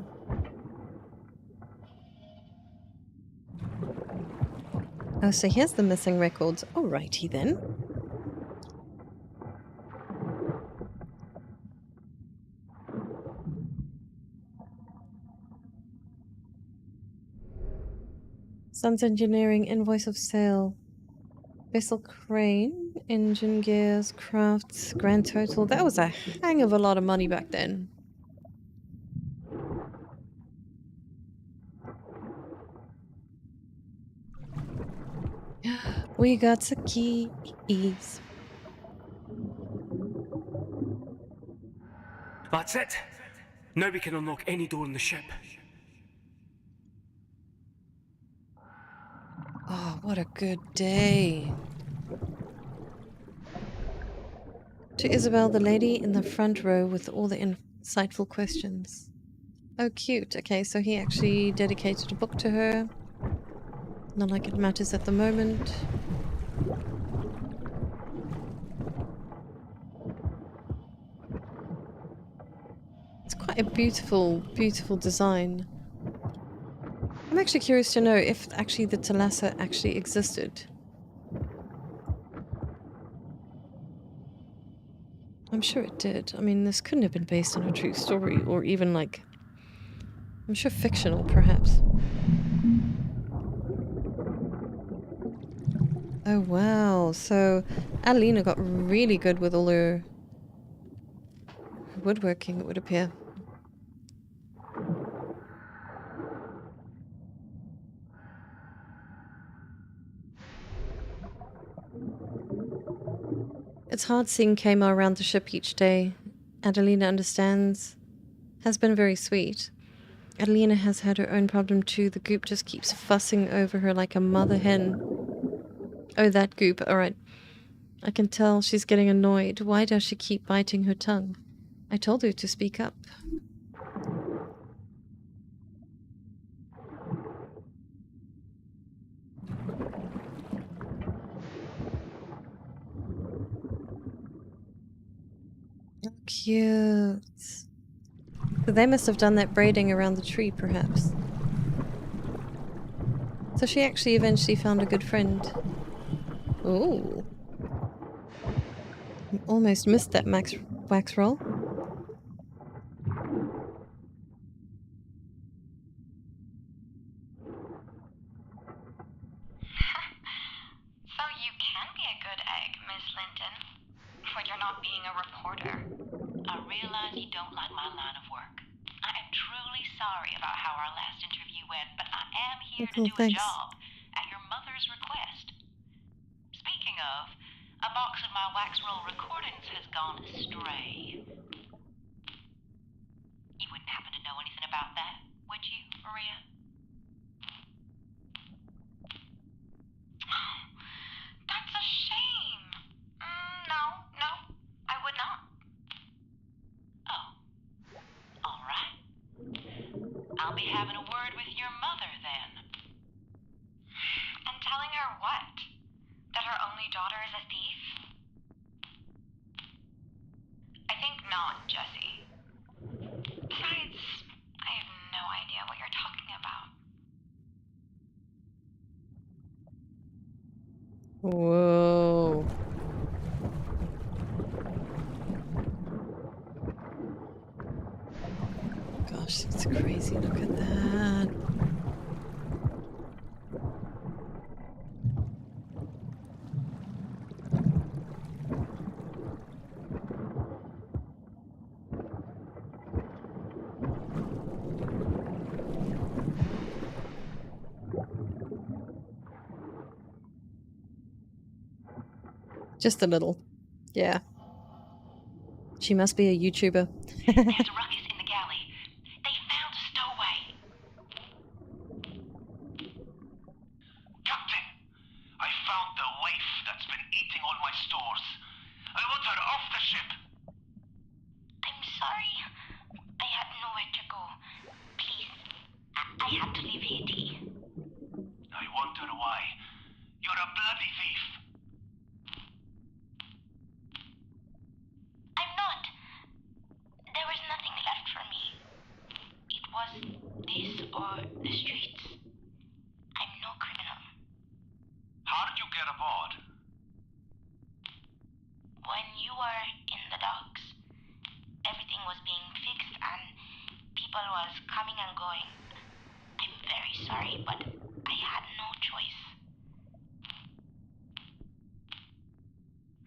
Speaker 1: Oh, so here's the missing records. Alrighty then. Sun's Engineering, invoice of sale. Vessel crane, engine gears, crafts, grand total. That was a hang of a lot of money back then. We got the keys.
Speaker 9: That's it. Now we can unlock any door in the ship.
Speaker 1: Oh, what a good day. To Isabel, the lady in the front row with all the insightful questions. Oh, cute. Okay, so he actually dedicated a book to her. Not like it matters at the moment. It's quite a beautiful, beautiful design. I'm actually curious to know if actually the Thalassa actually existed. I'm sure it did. I mean, this couldn't have been based on a true story, or even like... I'm sure fictional, perhaps. Oh, wow. So, Adelina got really good with all her woodworking, it would appear. It's hard seeing Kmart around the ship each day. Adelina understands. Has been very sweet. Adelina has had her own problem too. The goop just keeps fussing over her like a mother hen. Oh, that goop. Alright. I can tell she's getting annoyed. Why does she keep biting her tongue? I told her to speak up. Oh, cute. So they must have done that braiding around the tree, perhaps. So she actually eventually found a good friend. Ooh. Almost missed that wax roll.
Speaker 2: So you can be a good egg, Miss for your not being a reporter. I realize you don't like my line of work. I am truly sorry about how our last interview went, but I am here to do a job at your mother's request. Speaking of, a box of my wax roll recordings has gone astray. You wouldn't happen to know anything about that, would you, Maria? That's a shame. No, I would not. Oh, all right. I'll be having a word with your mother then. And telling her what? That her only daughter is a thief? I think not, Jesse. Besides, I have no idea what you're talking about.
Speaker 1: Whoa. Gosh, it's crazy. Look at that. Just a little. Yeah. She must be a YouTuber.
Speaker 2: There's a ruckus in the galley. They found a stowaway.
Speaker 6: Captain, I found the waif that's been eating all my stores. I want her off the ship.
Speaker 2: I'm sorry. I had nowhere to go. Please, I have to leave Haiti.
Speaker 6: I wonder why. You're a bloody thief.
Speaker 2: I'm not. There was nothing left for me. It was this or the streets. I'm no criminal.
Speaker 6: How did you get aboard?
Speaker 2: When you were in the docks, everything was being fixed and people was coming and going. I'm very sorry, but I had no choice.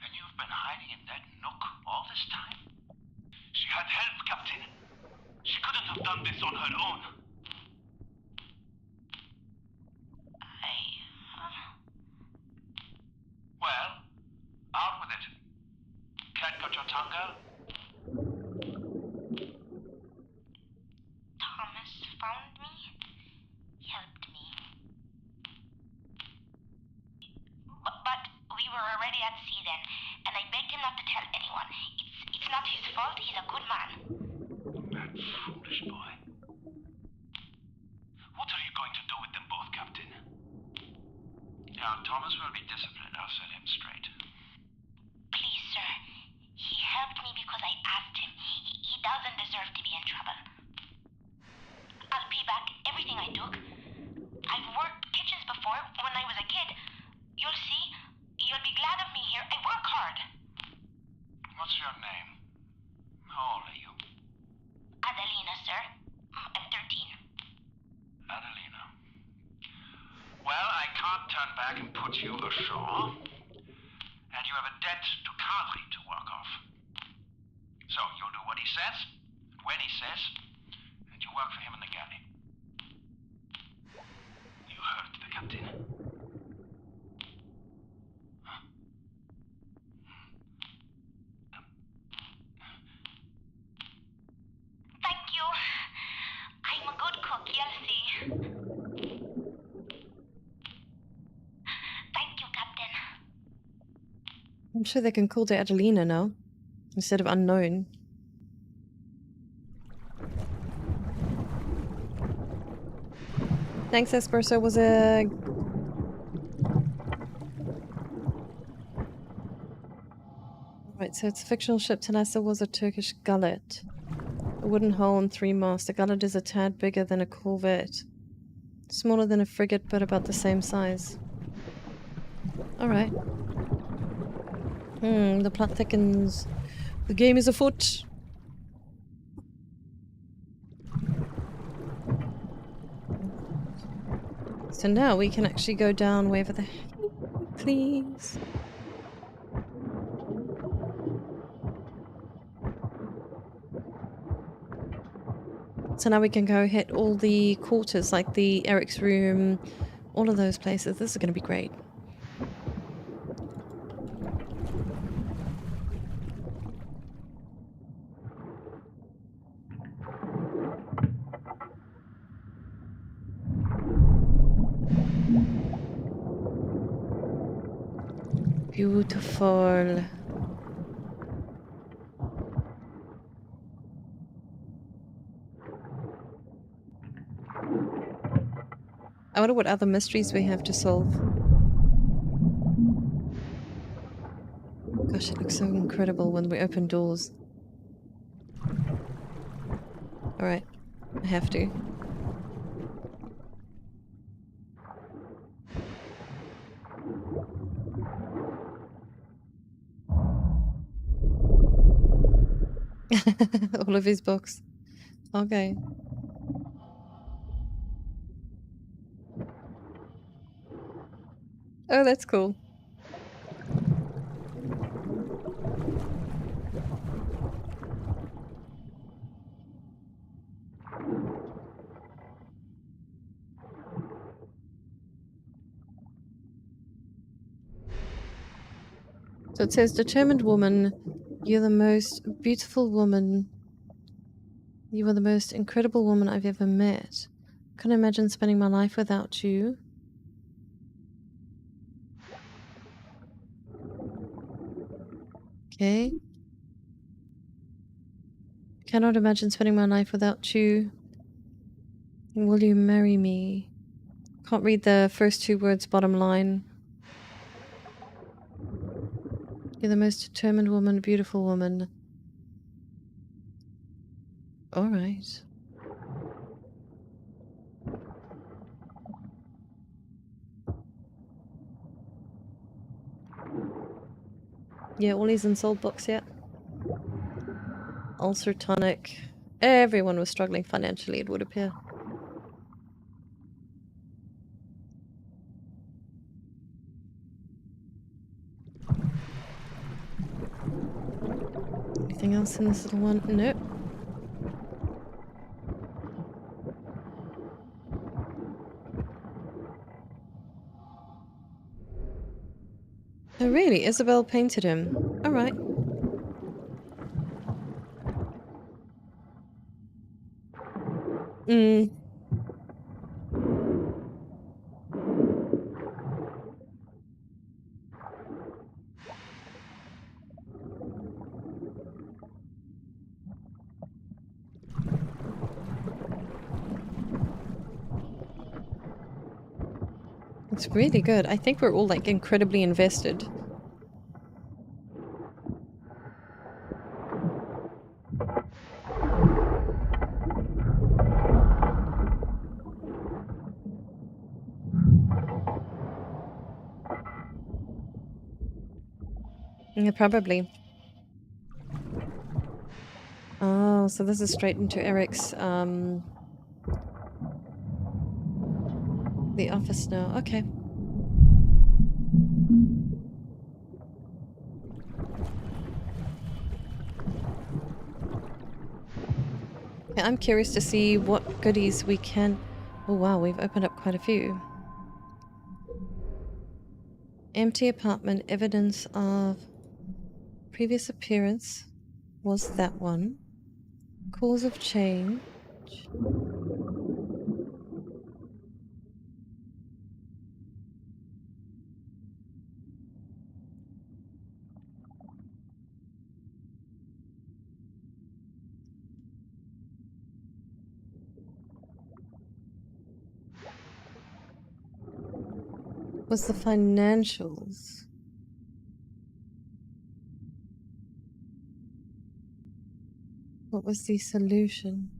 Speaker 6: And you've been hiding in that nook all this time? She had help, Captain. She couldn't have done this on her own. Well, out with it. Cat got your tongue, girl?
Speaker 2: Thomas found me, helped me. But we were already at sea then, and I begged him not to tell anyone. It's not his fault, he's a good man.
Speaker 6: That foolish boy. What are you going to do with them both, Captain? Yeah, Thomas will be disciplined. I'll set him straight.
Speaker 2: Please, sir. He helped me because I asked him. He doesn't deserve to be in trouble. I'll pay back everything I took. I've worked kitchens before when I was a kid. You'll see. You'll be glad of me here. I work hard.
Speaker 6: What's your name? How old are you?
Speaker 2: Adelina, sir. I'm 13.
Speaker 6: Adelina. Well, I can't turn back and put you ashore. And you have a debt to Carly to work off. So you'll do what he says, when he says, and you work for him in the galley. You heard the captain.
Speaker 2: Thank you. I'm a good cook, you'll see. Thank you, Captain.
Speaker 1: I'm sure they can call it Adelina now, instead of unknown. Thanks, Espresso. Was a... Right, so it's a fictional ship. Thalassa was a Turkish gullet. A wooden hull and 3 masts. A gullet is a tad bigger than a corvette. Smaller than a frigate, but about the same size. Alright. The plot thickens. The game is afoot. So now we can actually go down wherever the heck, please. So now we can go hit all the quarters, like the Eric's room, all of those places. This is going to be great. Beautiful. I wonder what other mysteries we have to solve. Gosh, it looks so incredible when we open doors. Alright, I have to. All of his books. Okay. Oh, that's cool. So it says, determined woman, you're the most beautiful woman. You are the most incredible woman I've ever met. Couldn't imagine spending my life without you. Okay. Cannot imagine spending my life without you. Will you marry me? Can't read the first two words, bottom line. You're the most determined woman, beautiful woman. Alright. Yeah, all these unsold books yet. Ulcer tonic. Everyone was struggling financially, it would appear. Anything else in this little one? Nope. Oh really? Isabel painted him. Alright. It's really good. I think we're all like incredibly invested. Yeah, probably. Oh, so this is straight into Eric's, the office now. Okay. Yeah, I'm curious to see what goodies we can... Oh wow, we've opened up quite a few. Empty apartment, evidence of previous appearance was that one. Cause of change. Was the financials. What was the solution?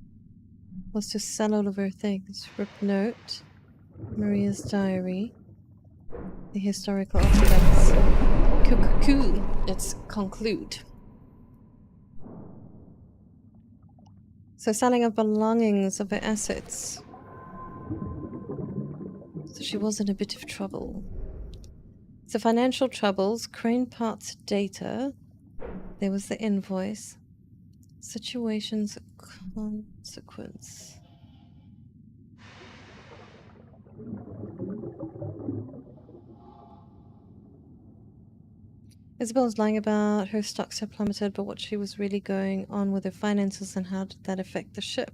Speaker 1: Was to sell all of her things. Rip note. Maria's diary. The historical artifacts. Cool. Let's conclude. So selling of belongings of her assets. So she was in a bit of trouble. So financial troubles, Crane Parts data. There was the invoice. Situations consequence. Isabel's lying about her stocks have plummeted, but what she was really going on with her finances and how did that affect the ship?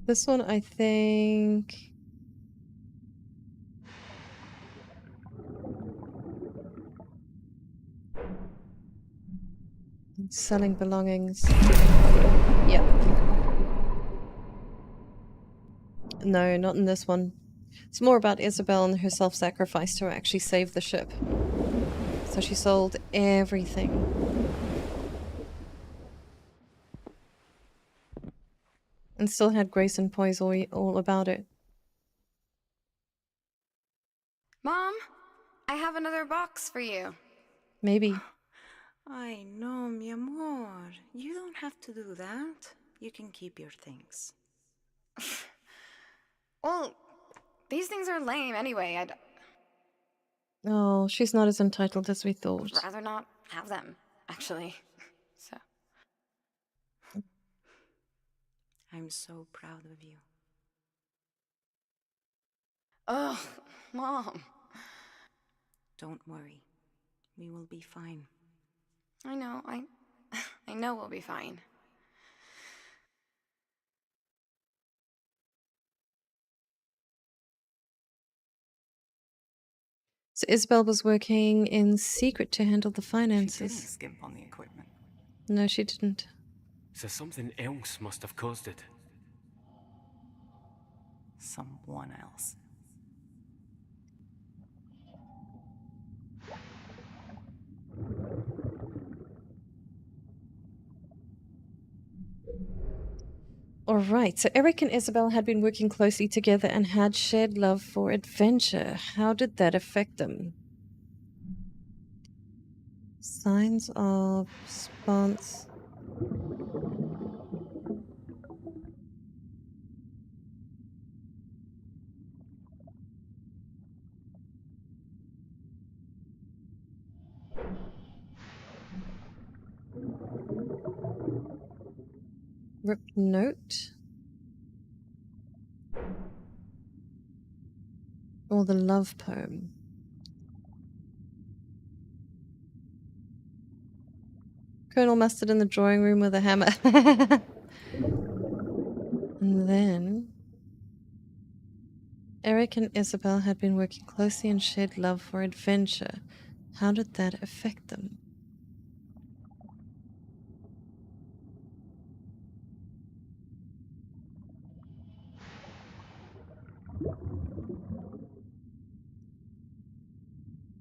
Speaker 1: This one, I think... selling belongings. Yeah. No, not in this one. It's more about Isabel and her self-sacrifice to actually save the ship. So she sold everything. And still had Grace and Poise all about it.
Speaker 12: Mom, I have another box for you.
Speaker 1: Maybe.
Speaker 13: I know, mi amor. You don't have to do that. You can keep your things.
Speaker 12: Well, these things are lame anyway.
Speaker 1: Oh, she's not as entitled as we thought.
Speaker 12: I'd rather not have them, actually. So.
Speaker 13: I'm so proud of you.
Speaker 12: Oh, Mom.
Speaker 13: Don't worry. We will be fine.
Speaker 12: I know. I know we'll be fine.
Speaker 1: So Isabel was working in secret to handle the finances.
Speaker 3: She didn't skimp on the equipment.
Speaker 1: No, she didn't.
Speaker 5: So something else must have caused it.
Speaker 3: Someone else.
Speaker 1: Alright, so Eric and Isabel had been working closely together and had shared love for adventure. How did that affect them? Signs of response. Ripped note. Or the love poem. Colonel Mustard in the drawing room with a hammer. And then... Eric and Isabel had been working closely and shared love for adventure. How did that affect them?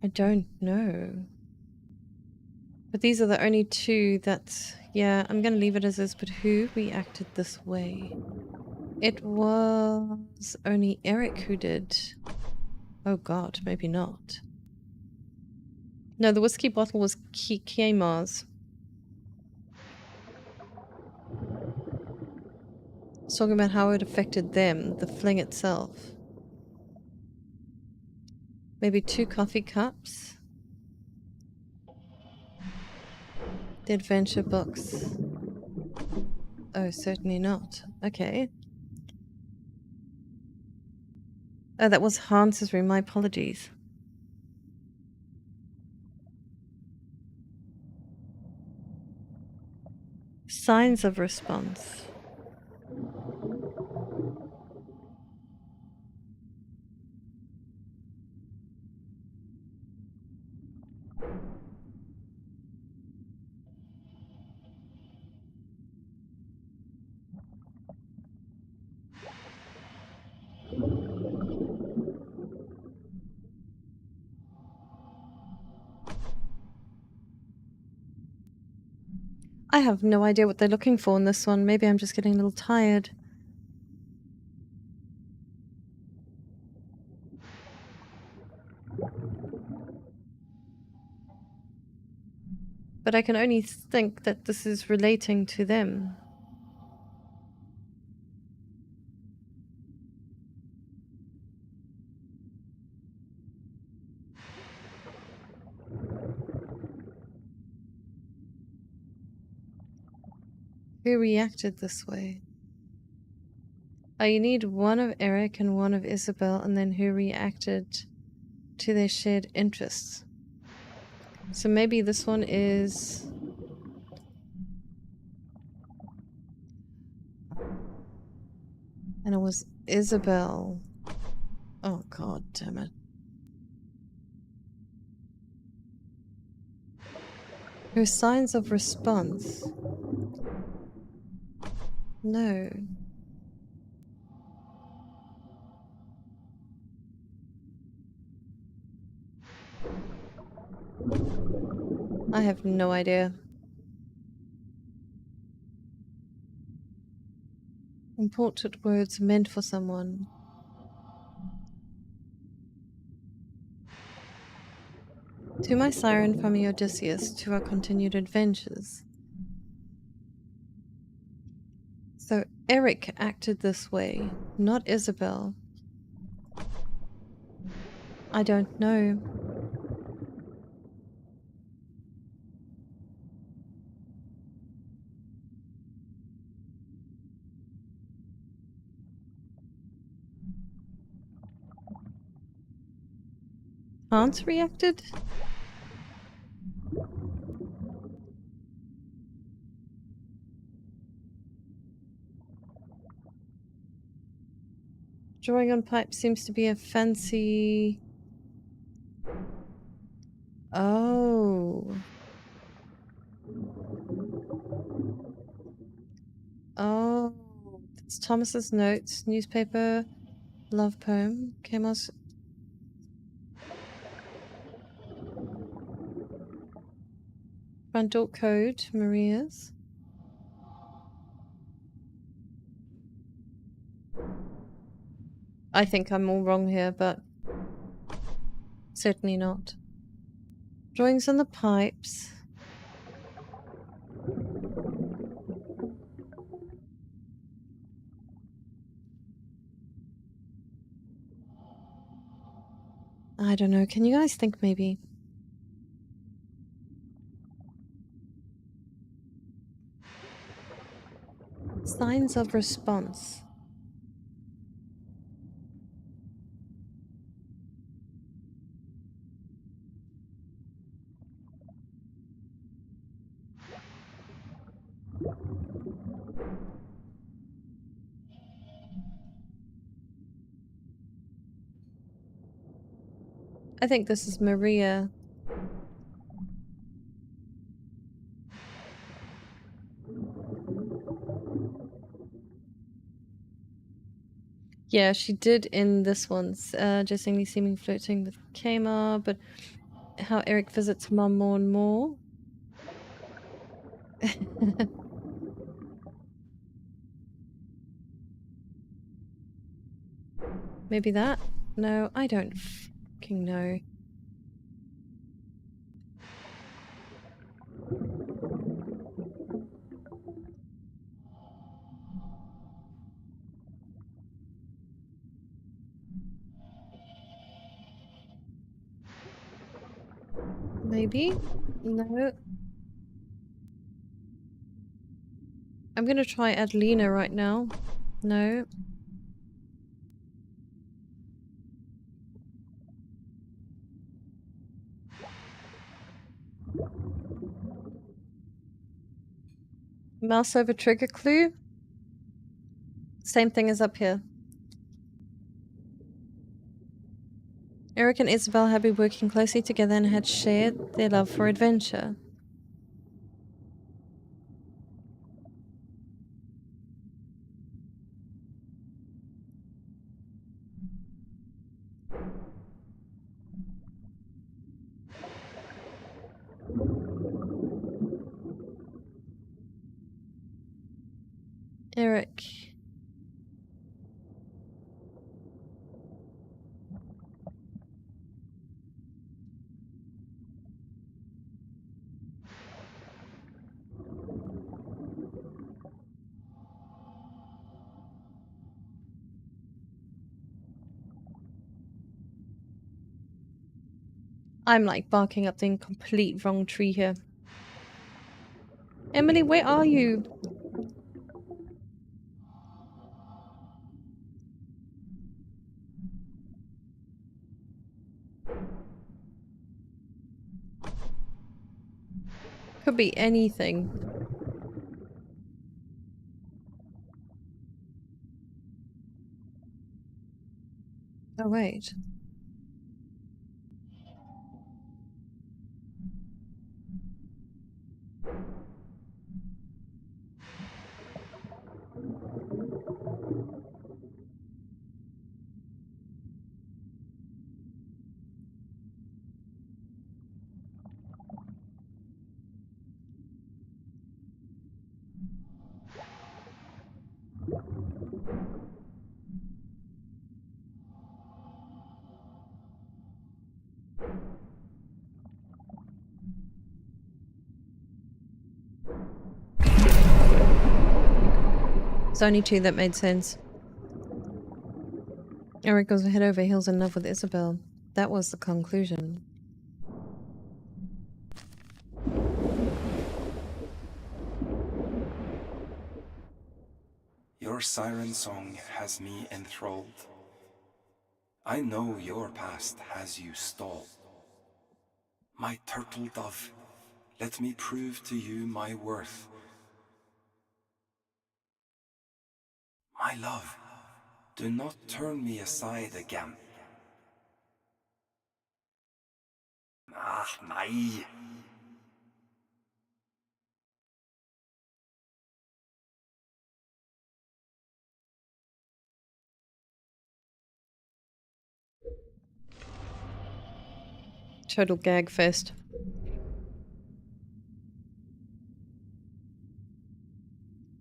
Speaker 1: I don't know. But these are the only two that... Yeah, I'm gonna leave it as is, but who reacted this way? It was only Eric who did. Oh god, maybe not. No, the whiskey bottle was Kiemar's. It's talking about how it affected them, the fling itself. Maybe 2 coffee cups. The adventure books. Oh, certainly not. Okay. Oh, that was Hans's room. My apologies. Signs of response. I have no idea what they're looking for in this one. Maybe I'm just getting a little tired. But I can only think that this is relating to them. Who reacted this way? Oh, you need one of Eric and one of Isabel, and then who reacted to their shared interests. So maybe this one is... And it was Isabel. Oh god damn it. Her signs of response. No. I have no idea. Important words meant for someone. To my siren from Odysseus, to our continued adventures. So Eric acted this way, not Isabel. I don't know. Hans reacted? Drawing on pipe seems to be a fancy... Oh. Oh. It's Thomas's notes, newspaper, love poem, Kamos. Front door code, Maria's. I think I'm all wrong here, but certainly not. Drawings on the pipes. I don't know. Can you guys think maybe? Signs of response. I think this is Maria. Yeah, she did in this one's, jestingly seeming flirting with Kmar, but how Eric visits Mom more and more. Maybe that? No, I don't fucking know. Maybe? No. I'm gonna try Adelina right now. No. Mouse over trigger clue? Same thing as up here. Eric and Isabel had been working closely together and had shared their love for adventure. Eric. I'm like barking up the complete wrong tree here. Emily, where are you? Could be anything. Oh, wait. It's only two that made sense. Eric goes head over heels in love with Isabel. That was the conclusion.
Speaker 8: Your siren song has me enthralled. I know your past has you stalled. My turtle dove, let me prove to you my worth. My love, do not turn me aside again. Ah, nej.
Speaker 1: Total gag fest.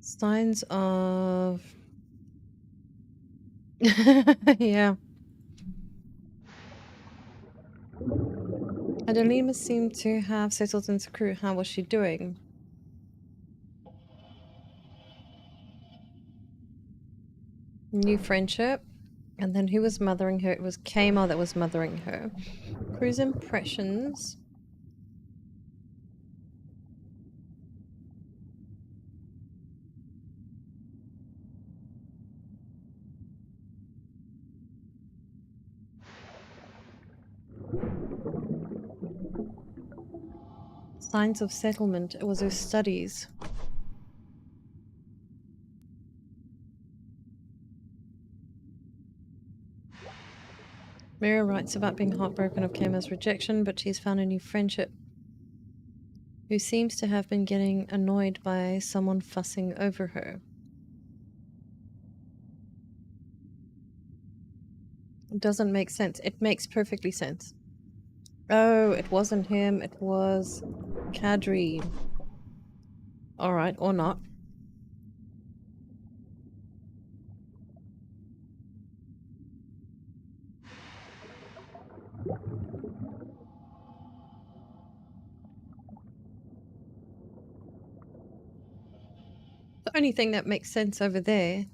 Speaker 1: Signs of... yeah. Adelina seemed to have settled into crew. How was she doing? New friendship. And then who was mothering her? It was Kmar that was mothering her. Crew's impressions. Signs of settlement. It was her studies. Mira writes about being heartbroken of Kmar's rejection, but she's found a new friendship who seems to have been getting annoyed by someone fussing over her. It doesn't make sense. It makes perfectly sense. Oh, it wasn't him. It was Kadri. Alright, or not. The only thing that makes sense over there.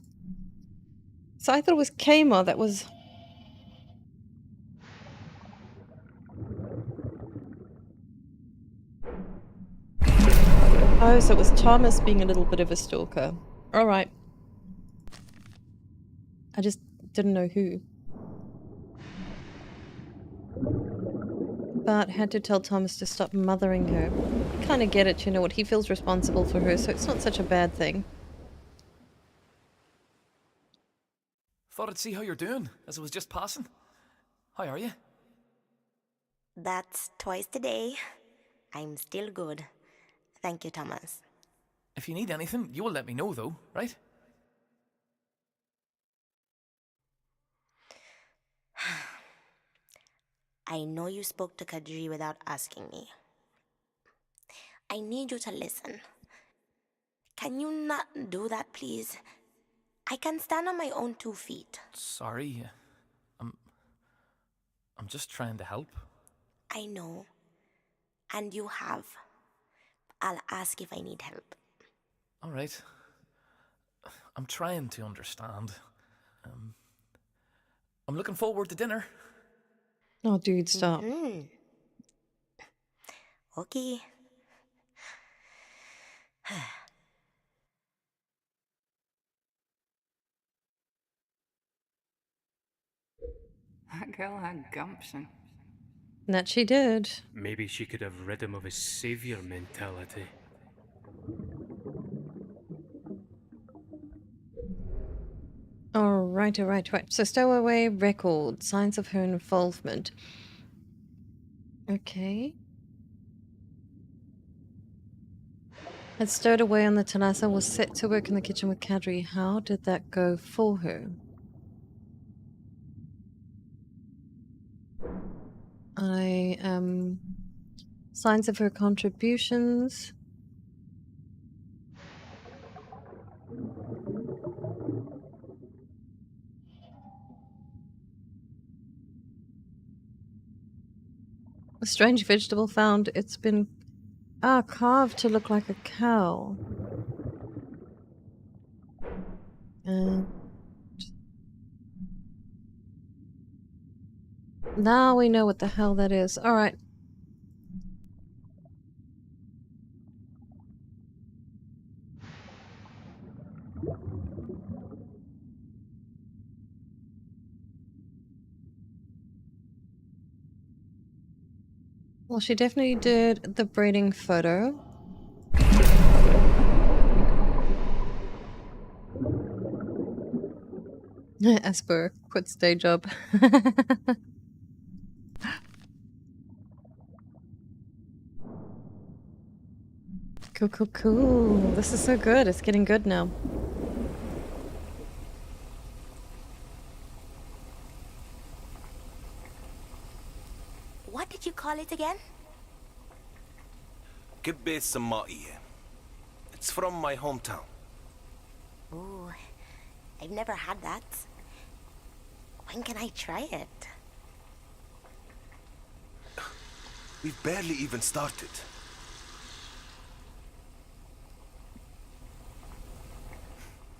Speaker 1: So I thought it was Kmar that was... Oh, so it was Thomas being a little bit of a stalker. Alright. I just didn't know who. But had to tell Thomas to stop mothering her. I kind of get it, you know what? He feels responsible for her, so it's not such a bad thing.
Speaker 11: Thought I'd see how you're doing, as I was just passing. How are you?
Speaker 14: That's twice today. I'm still good. Thank you, Thomas.
Speaker 11: If you need anything, you will let me know, though, right?
Speaker 14: I know you spoke to Kadri without asking me. I need you to listen. Can you not do that, please? I can stand on my own 2 feet.
Speaker 11: Sorry. I'm just trying to help.
Speaker 14: I know. And you have. I'll ask if I need help.
Speaker 11: All right. I'm trying to understand. I'm looking forward to dinner.
Speaker 1: Oh, dude, stop.
Speaker 14: Okay.
Speaker 3: That girl had gumption.
Speaker 1: That she did.
Speaker 5: Maybe she could have rid him of his savior mentality.
Speaker 1: Alright. So stowaway record, signs of her involvement. Okay. Had stowed away on the Thalassa, was set to work in the kitchen with Kadri. How did that go for her? Signs of her contributions. A strange vegetable found. It's been carved to look like a cow. Now we know what the hell that is. Alright. Well, she definitely did the breeding photo. Esper quits day job. Cool. This is so good. It's getting good now.
Speaker 14: What did you call it again?
Speaker 10: Kibbe Samai. It's from my hometown.
Speaker 14: Ooh, I've never had that. When can I try it?
Speaker 10: We've barely even started.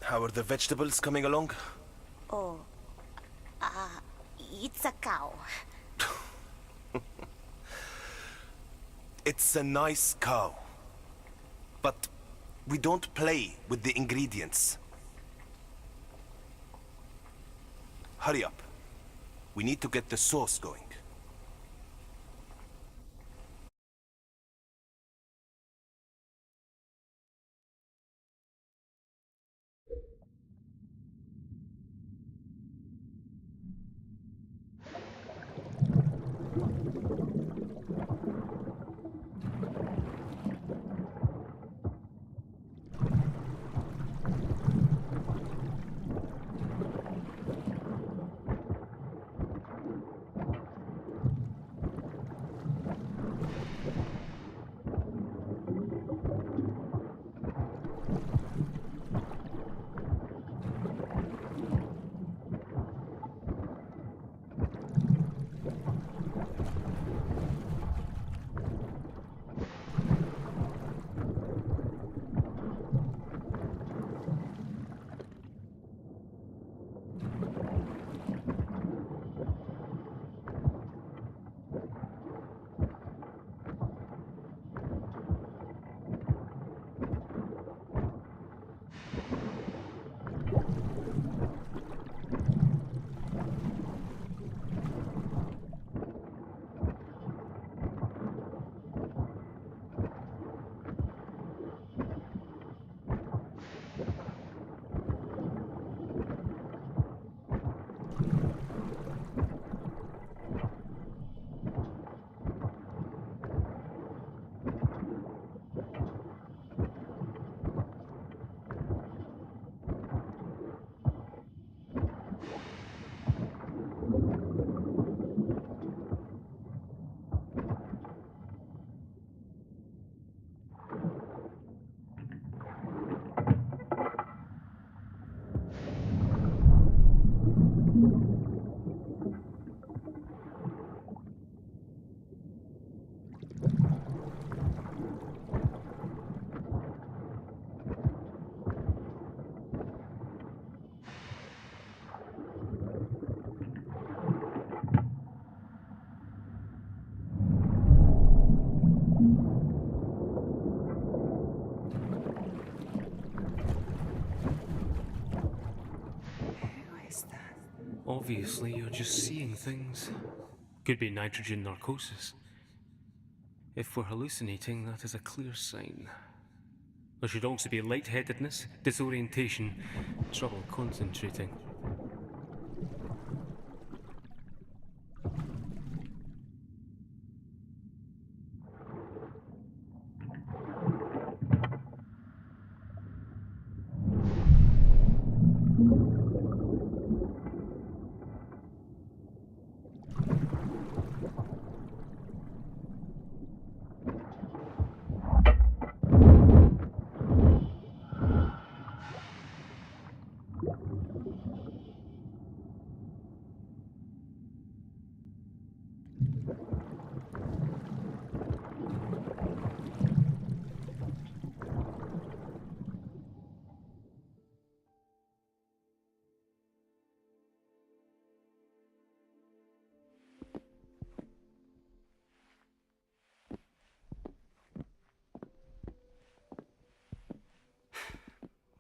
Speaker 10: How are the vegetables coming along?
Speaker 14: Oh, it's a cow.
Speaker 10: It's a nice cow. But we don't play with the ingredients. Hurry up. We need to get the sauce going.
Speaker 5: Obviously, you're just seeing things. Could be nitrogen narcosis. If we're hallucinating, that is a clear sign. There should also be lightheadedness, disorientation, trouble concentrating.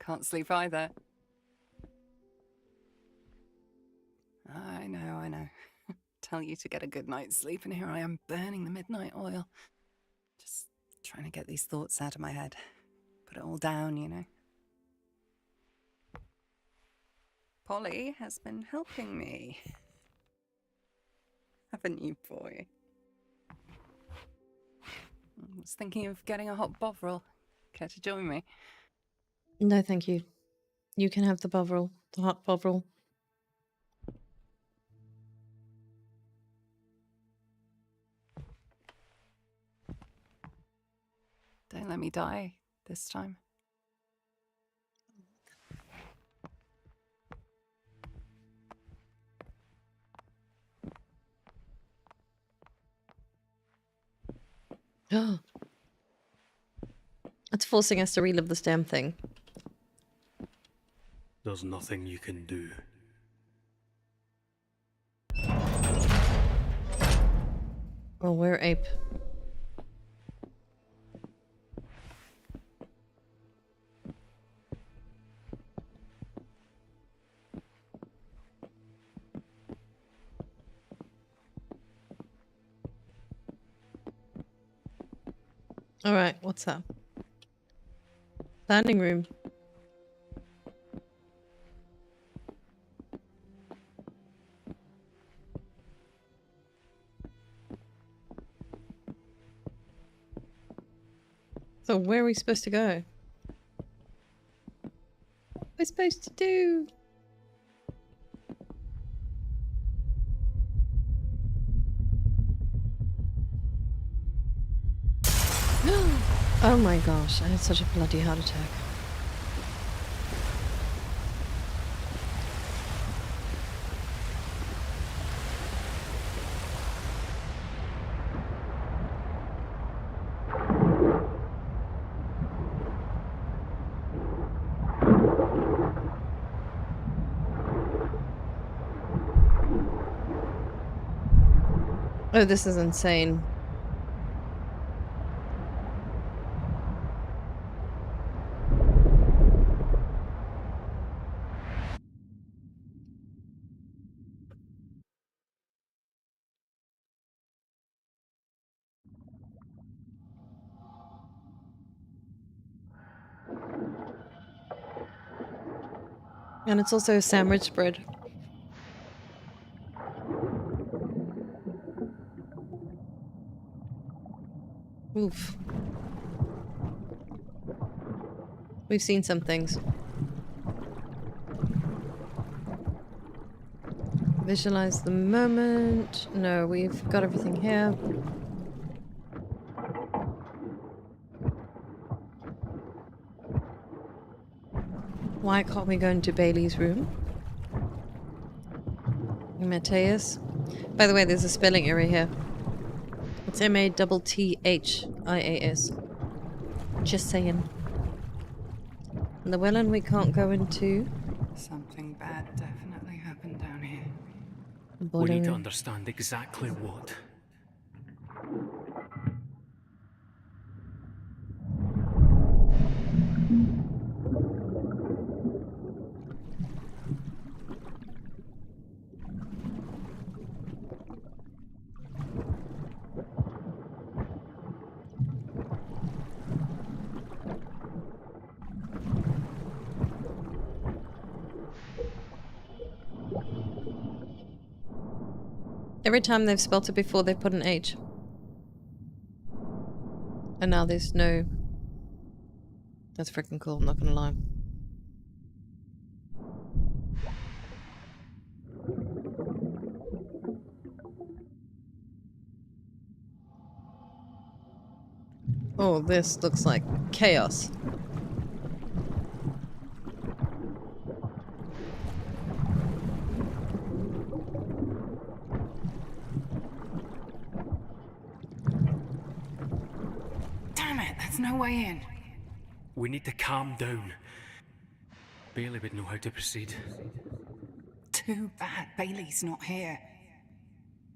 Speaker 3: Can't sleep either. I know. Tell you to get a good night's sleep, and here I am burning the midnight oil. Just trying to get these thoughts out of my head. Put it all down, you know. Polly has been helping me. Haven't you, boy? I was thinking of getting a hot bovril. Care to join me?
Speaker 1: No, thank you. You can have the bovril, the hot bovril.
Speaker 3: Don't let me die this time.
Speaker 1: It's forcing us to relive this damn thing.
Speaker 5: There's nothing you can do.
Speaker 1: Oh, we're ape. Alright, what's that? Standing room. So where are we supposed to go? What are we supposed to do? Oh my gosh, I had such a bloody heart attack. Oh, this is insane. And it's also a sandwich spread. Oof. We've seen some things. Visualize the moment. No, we've got everything here. Why can't we go into Bailey's room? Mateus. By the way, there's a spelling error here. It's M-A-T-T-H-I-A-S. Just saying. And the Welland we can't go into.
Speaker 3: Something bad definitely happened down here.
Speaker 5: We need to understand exactly what.
Speaker 1: Every time they've spelt it before, they've put an H. And now there's no... That's freaking cool, I'm not gonna lie. Oh, this looks like chaos.
Speaker 13: Damn it, there's no way in.
Speaker 5: We need to calm down. Bailey would know how to proceed.
Speaker 13: Too bad Bailey's not here.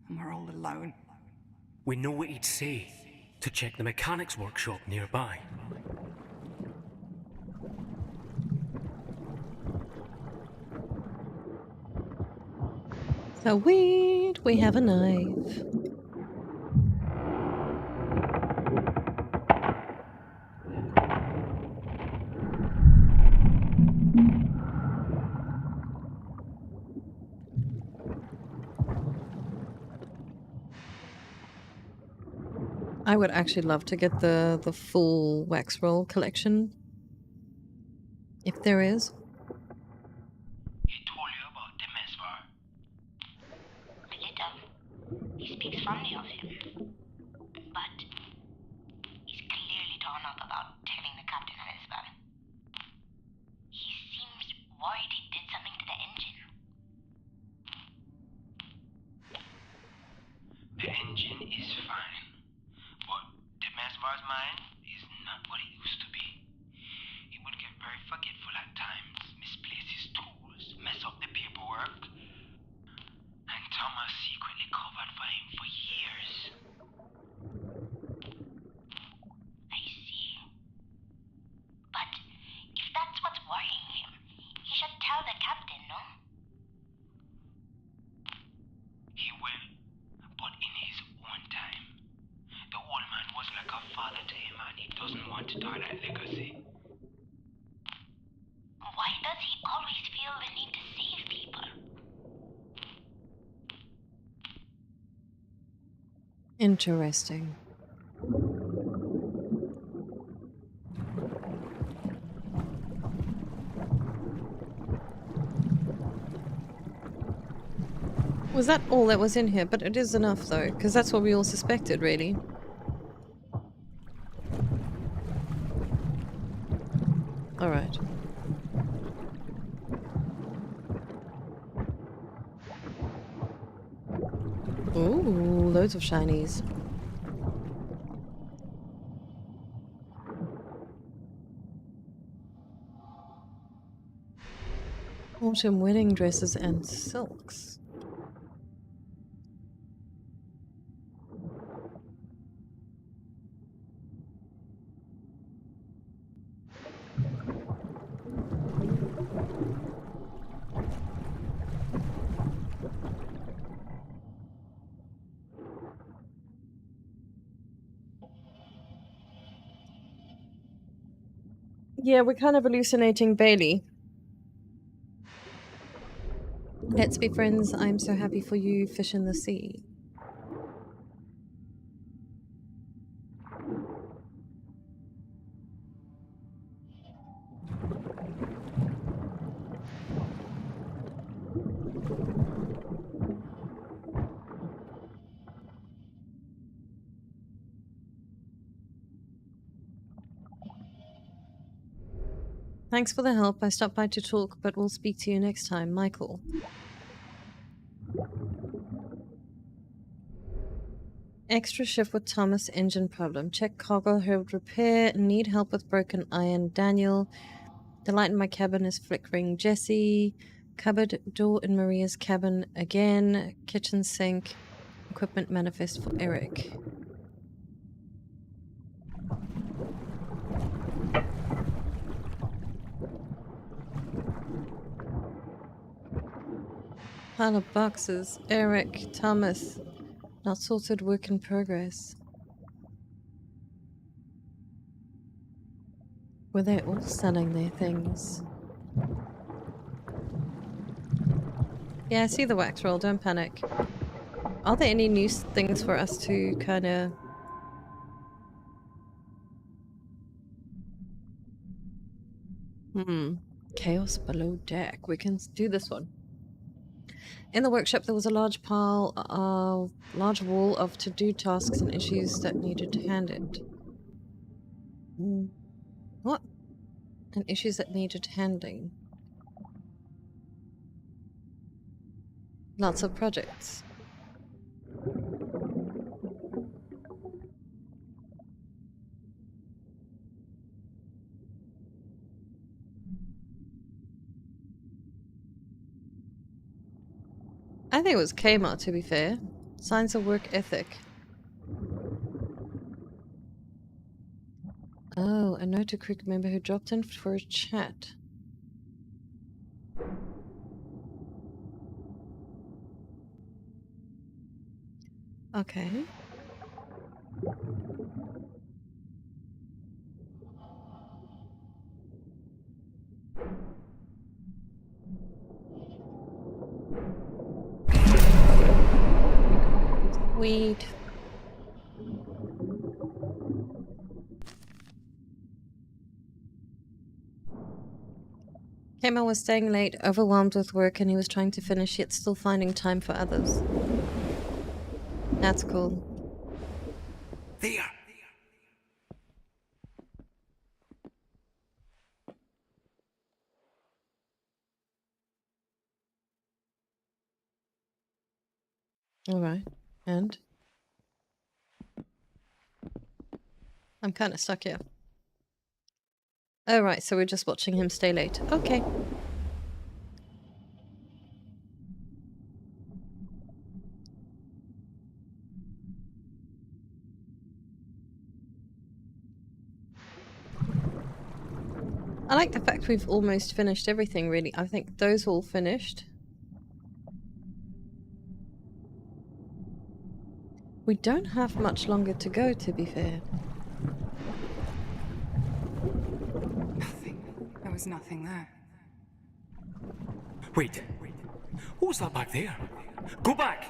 Speaker 13: And we're all alone.
Speaker 5: We know what he'd say. To check the mechanics workshop nearby.
Speaker 1: So weird, we have a knife. I would actually love to get the full wax roll collection. If there is.
Speaker 4: He told you about the Mesvar.
Speaker 14: A little. He speaks fondly of him. But he's clearly torn up about telling the captain of Mesvar. He seems worried he did something to the engine.
Speaker 4: The engine is fine. But the Mesvar's mind is not what it used to be. He would get very forgetful at times, misplace his tools, mess up the paperwork. And Thomas secretly covered for him for years.
Speaker 14: I see. But if that's what's worrying him, he should tell the captain, no?
Speaker 4: He will, but in his own time. The old man was like a father to him and he doesn't want to die that legacy.
Speaker 14: Why does he always feel the need to save people?
Speaker 1: Interesting. Was that all that was in here? But it is enough though, because that's what we all suspected, really. Alright. Ooh, loads of shinies. Autumn wedding dresses and silks. Yeah, we're kind of hallucinating Bailey. Let's be friends. I'm so happy for you. Fish in the sea. Thanks for the help. I stopped by to talk, but we'll speak to you next time. Michael. Extra shift with Thomas, engine problem. Check cargo hold repair. Need help with broken iron. Daniel. The light in my cabin is flickering. Jesse. Cupboard door in Maria's cabin again. Kitchen sink. Equipment manifest for Eric. Pile of boxes. Eric. Thomas. Not sorted, work in progress. Were they all selling their things? Yeah, I see the wax roll, don't panic. Are there any new things for us to kind of... Chaos below deck. We can do this one. In the workshop, there was a large wall of to-do tasks and issues that needed handed. What? And issues that needed handling. Lots of projects. I think it was Kmart, to be fair. Signs of work ethic. Oh, a note to crew member who dropped in for a chat. Okay. Sweet. Kemmer was staying late, overwhelmed with work, and he was trying to finish, yet still finding time for others. That's cool.
Speaker 9: There!
Speaker 1: Alright. And? I'm kind of stuck here. Oh, right, so we're just watching him stay late. Okay. I like the fact we've almost finished everything, really. I think those all finished. We don't have much longer to go, to be fair.
Speaker 3: Nothing. There was nothing there.
Speaker 9: Wait. Who's that back there? Go back!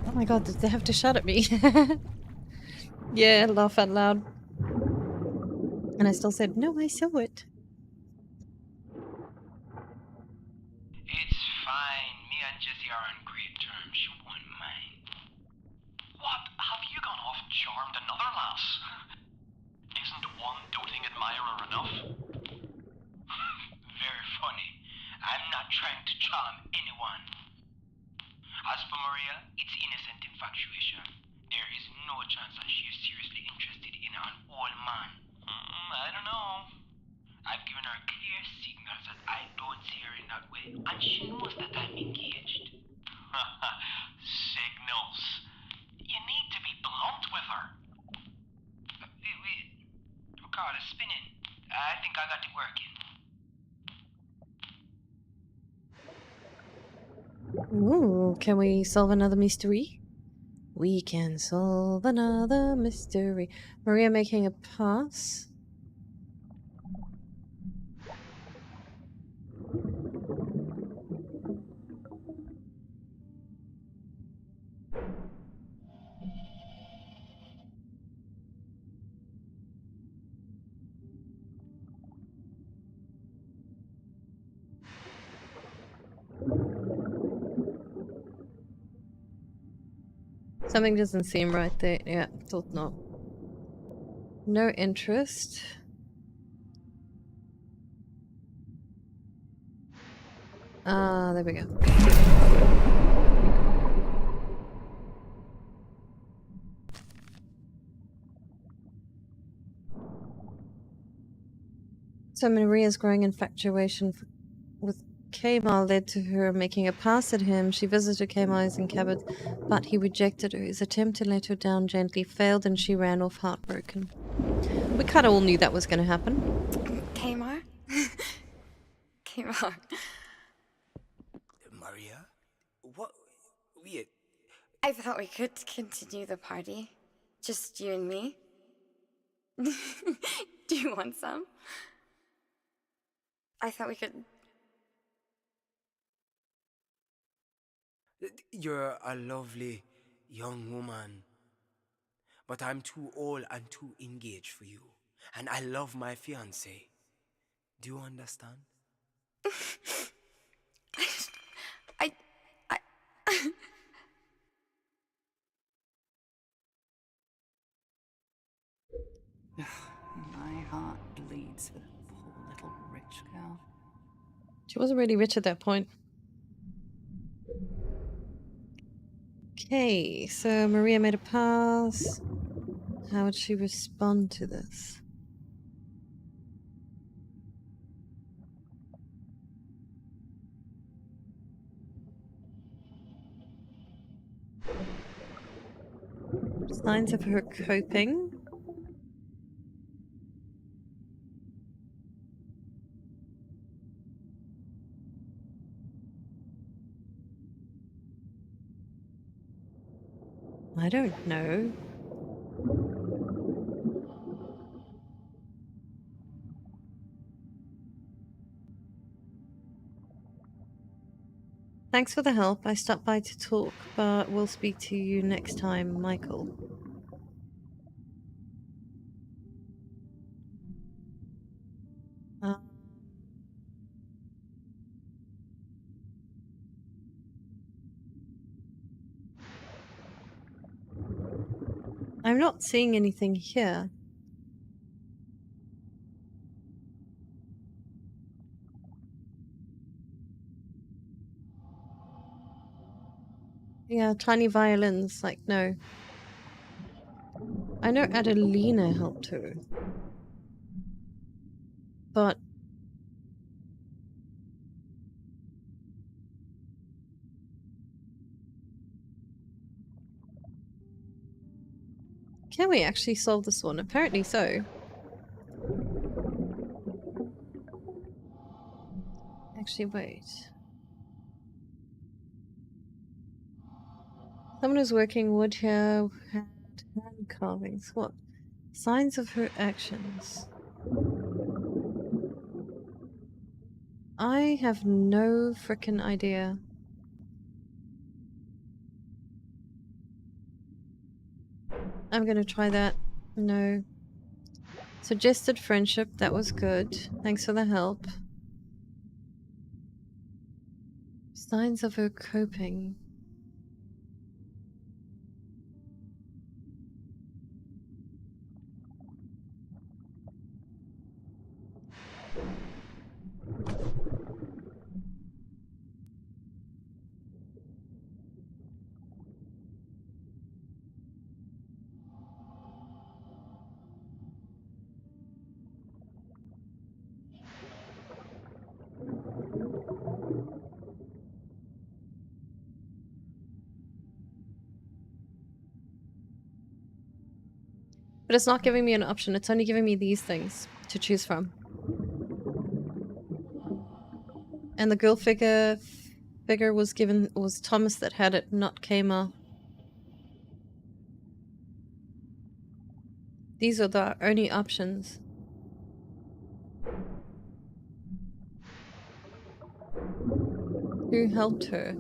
Speaker 1: Oh my god, did they have to shout at me? Yeah, laugh out loud. And I still said, no, I saw it.
Speaker 6: It's fine. Me and Jessie are on great terms. She won't mind. What? Have you gone off and charmed another lass? Isn't one doting admirer enough? Very funny. I'm not trying to charm anyone. As for Maria, it's innocent infatuation. There is no chance that she is seriously interested in an old man. I don't know. I've given her clear signals that I don't see her in that way, and she knows that I'm engaged. Signals. You need to be blunt with her. Wait. Recorder's spinning. I think I got it working.
Speaker 1: Ooh, can we solve another mystery? We can solve another mystery. Maria making a pass. Something doesn't seem right there. Yeah, thought not. No interest. Ah, there we go. So Maria's growing infatuation with Kemal led to her making a pass at him. She visited Kemal's cabin, but he rejected her. His attempt to let her down gently failed, and she ran off heartbroken. We kind of all knew that was going to happen.
Speaker 12: Kmart? Kmart.
Speaker 9: Maria? What? Wait.
Speaker 12: I thought we could continue the party. Just you and me. Do you want some? I thought we could...
Speaker 9: You're a lovely young woman, but I'm too old and too engaged for you. And I love my fiancé. Do you understand?
Speaker 12: I
Speaker 3: My heart bleeds for that poor little rich girl.
Speaker 1: She wasn't really rich at that point. Okay, so Maria made a pass. How would she respond to this? Signs of her coping. I don't know. Thanks for the help. I stopped by to talk, but we'll speak to you next time, Michael. I'm not seeing anything here. Yeah, tiny violins, like, no. I know Adelina helped her. But... can we actually solve this one? Apparently so. Actually, wait. Someone who's working wood here had hand carvings. What? Signs of her actions. I have no frickin' idea. I'm gonna try that. No. Suggested friendship, that was good. Thanks for the help. Signs of her coping. But it's not giving me an option, it's only giving me these things to choose from. And the girl figure was Thomas that had it, not Kama. These are the only options. Who helped her?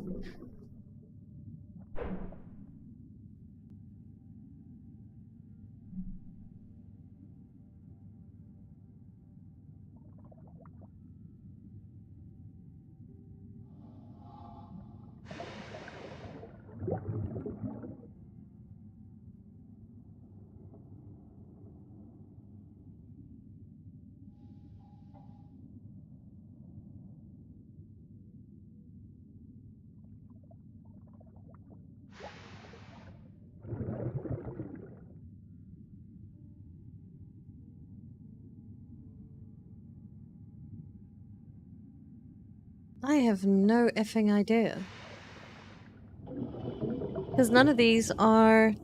Speaker 1: I have no effing idea. Because none of these are...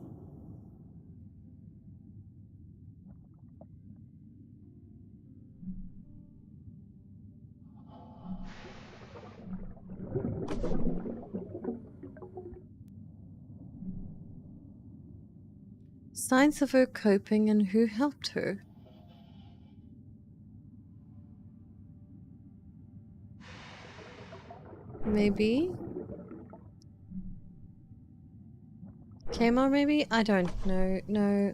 Speaker 1: signs of her coping and who helped her. Maybe? Kmart, maybe? I don't know. No.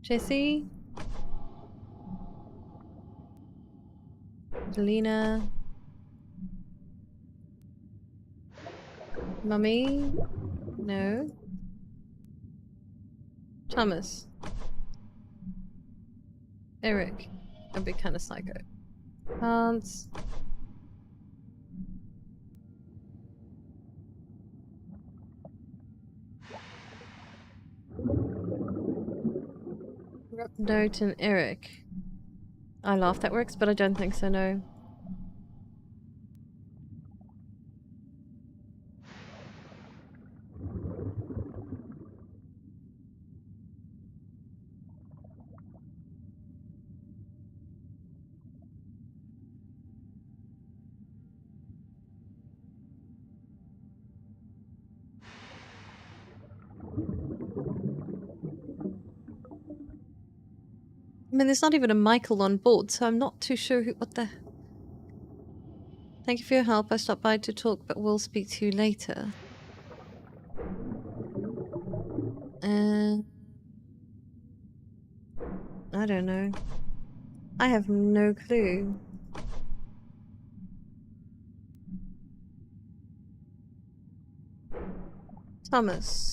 Speaker 1: Jesse? Lena? Mummy? No. Thomas? Eric? A bit kind of psycho. Hans? Note and Eric. I laugh, that works, but I don't think so, no. I mean, there's not even a Michael on board, so I'm not too sure what the... Thank you for your help. I stopped by to talk, but we'll speak to you later. I don't know. I have no clue. Thomas.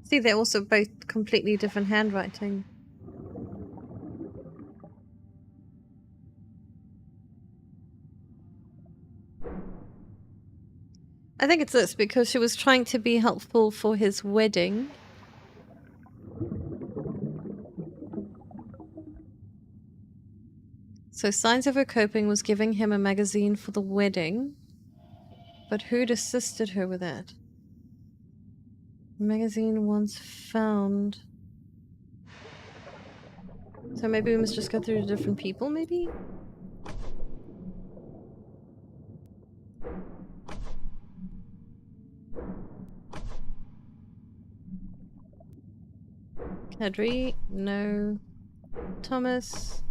Speaker 1: See, they're also both completely different handwriting. I think it's this, because she was trying to be helpful for his wedding. So signs of her coping was giving him a magazine for the wedding. But who'd assisted her with that? Magazine once found. So maybe we must just go through to different people, maybe? Kadri? No. Thomas?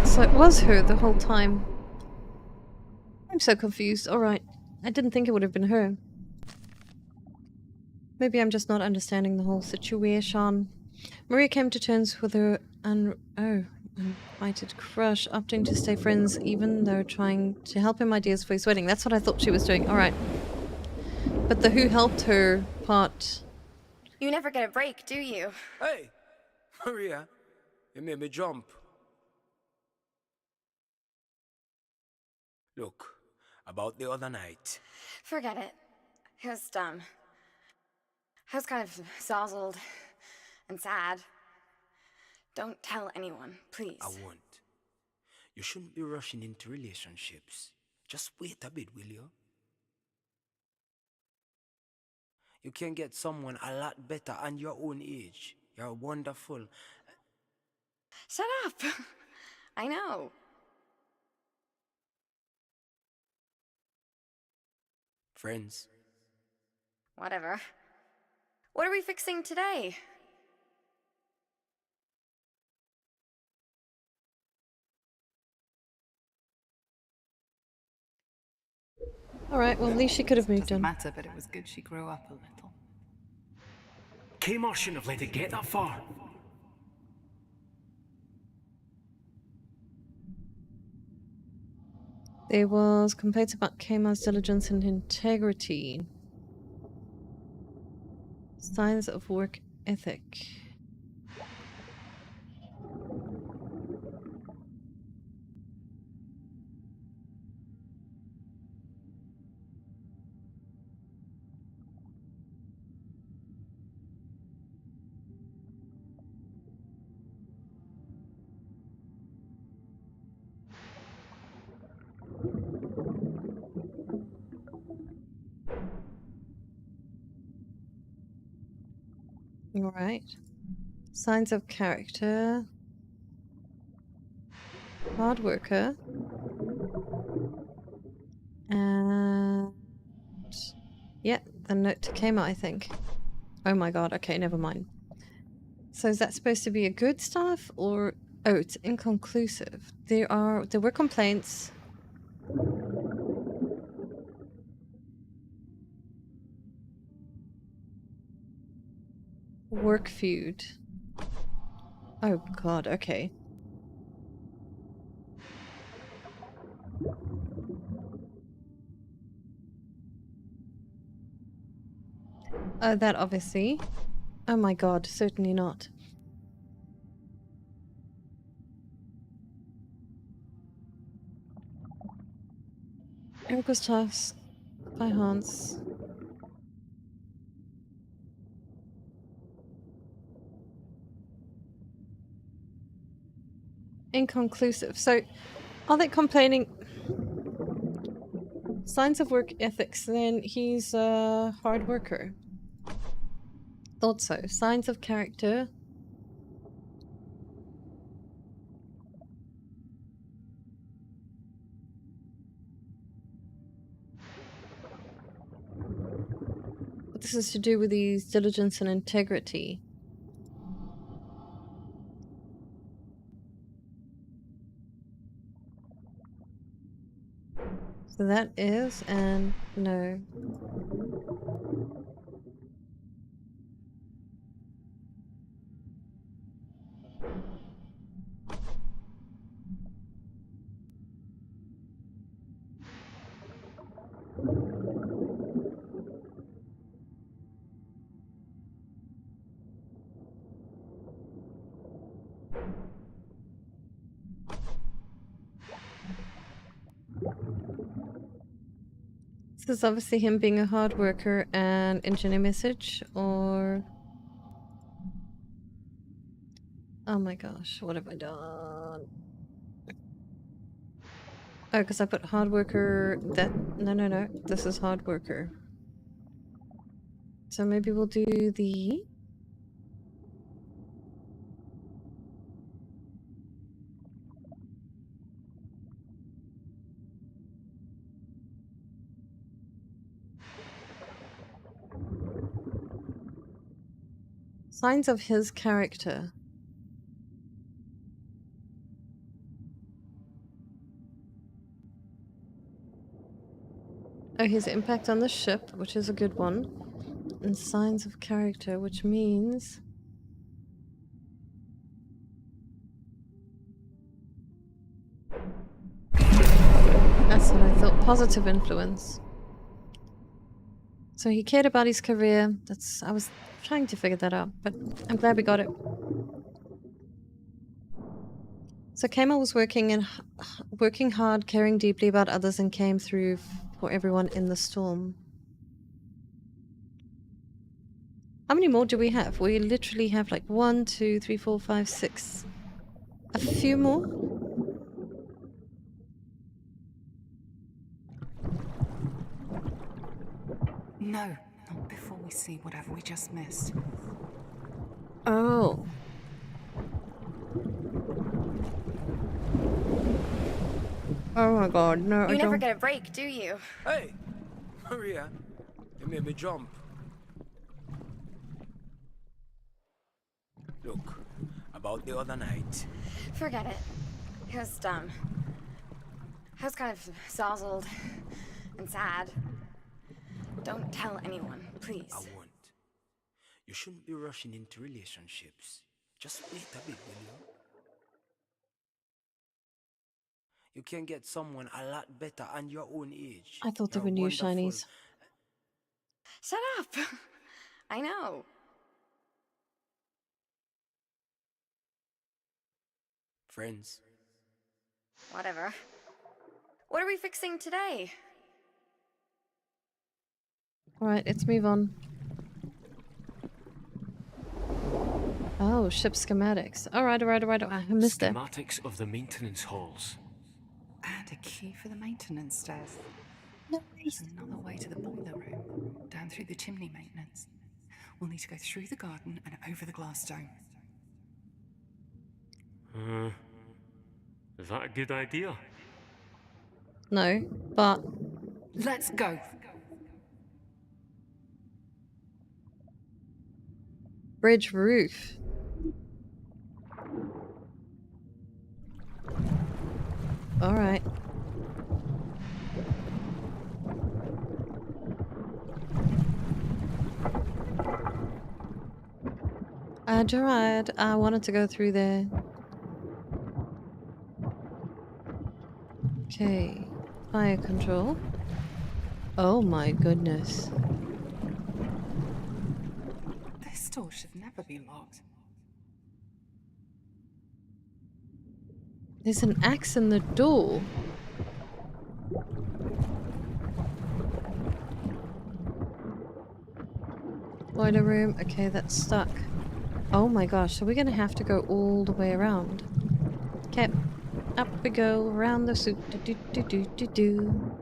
Speaker 1: So it was her the whole time. I'm so confused. Alright. I didn't think it would have been her. Maybe I'm just not understanding the whole situation. Maria came to terms with her invited crush, opting to stay friends even though trying to help him ideas for his wedding. That's what I thought she was doing. Alright. But the who helped her part...
Speaker 12: You never get a break, do you?
Speaker 9: Hey, Maria, you made me jump. Look, about the other night.
Speaker 12: Forget it. It was dumb. I was kind of frazzled and sad. Don't tell anyone, please.
Speaker 9: I won't. You shouldn't be rushing into relationships. Just wait a bit, will you? You can get someone a lot better at your own age. You're wonderful.
Speaker 12: Shut up! I know.
Speaker 9: Friends.
Speaker 12: Whatever. What are we fixing today?
Speaker 1: Alright, well at least she could have moved
Speaker 3: Doesn't
Speaker 1: on.
Speaker 3: matter, but it was good she grew up a little.
Speaker 5: Kmart shouldn't have let it get that far.
Speaker 1: There was complaints about Kmar's diligence and integrity. Signs of work ethic. Alright. Signs of character. Hard worker. And... yeah, the note to Kama, I think. Oh my god, okay, never mind. So is that supposed to be a good stuff, or... oh, it's inconclusive. There were complaints. Work feud. Oh god, okay. That obviously. Oh my god, certainly not. Erica's task by Hans. Inconclusive. So, are they complaining? Signs of work ethics, then he's a hard worker. Thought so. Signs of character. But this is to do with his diligence and integrity. So that is, and no. This is obviously him being a hard worker and engineer message, or... oh my gosh, what have I done? Oh, because I put hard worker, that... no, this is hard worker. So maybe we'll do the... signs of his character. Oh, his impact on the ship, which is a good one. And signs of character, which means... that's what I thought. Positive influence. So he cared about his career. I was trying to figure that out, but I'm glad we got it. So Kama was working hard, caring deeply about others, and came through for everyone in the storm. How many more do we have? We literally have like 1, 2, 3, 4, 5, 6. A few more?
Speaker 3: No, not before we see whatever we just missed.
Speaker 1: Oh. Oh my god, no,
Speaker 12: You never get a break, do you?
Speaker 9: Hey! Maria, you made me jump. Look, about the other night.
Speaker 12: Forget it. It was dumb. I was kind of sozzled and sad. Don't tell anyone, please.
Speaker 9: I won't. You shouldn't be rushing into relationships. Just wait a bit, will you? You can get someone a lot better and your own age.
Speaker 1: I thought they were new shinies.
Speaker 12: Shut up! I know.
Speaker 9: Friends.
Speaker 12: Whatever. What are we fixing today?
Speaker 1: Alright, let's move on. Oh, ship schematics. Alright. I missed it.
Speaker 5: Schematics of the maintenance halls.
Speaker 3: And a key for the maintenance stairs.
Speaker 1: Nice.
Speaker 3: There's another way to the boiler room, down through the chimney maintenance. We'll need to go through the garden and over the glass dome.
Speaker 5: Is that a good idea?
Speaker 1: No, but...
Speaker 3: Let's go!
Speaker 1: Bridge roof. Alright. Gerard, I wanted to go through there. Okay. Fire control. Oh my goodness.
Speaker 3: This door should never be locked.
Speaker 1: There's an axe in the door. Boiler room. Okay, that's stuck. Oh my gosh, so we're gonna have to go all the way around. Okay, up we go, around the soup. Do do do do do do.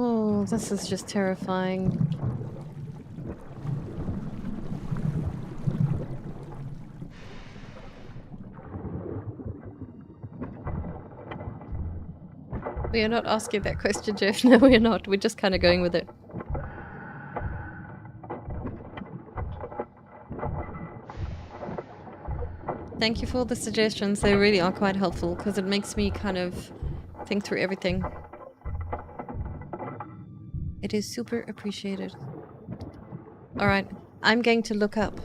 Speaker 1: Oh, this is just terrifying. We are not asking that question, Jeff. No, we are not. We're just kind of going with it. Thank you for all the suggestions. They really are quite helpful because it makes me kind of think through everything. It is super appreciated. Alright, I'm going to look up.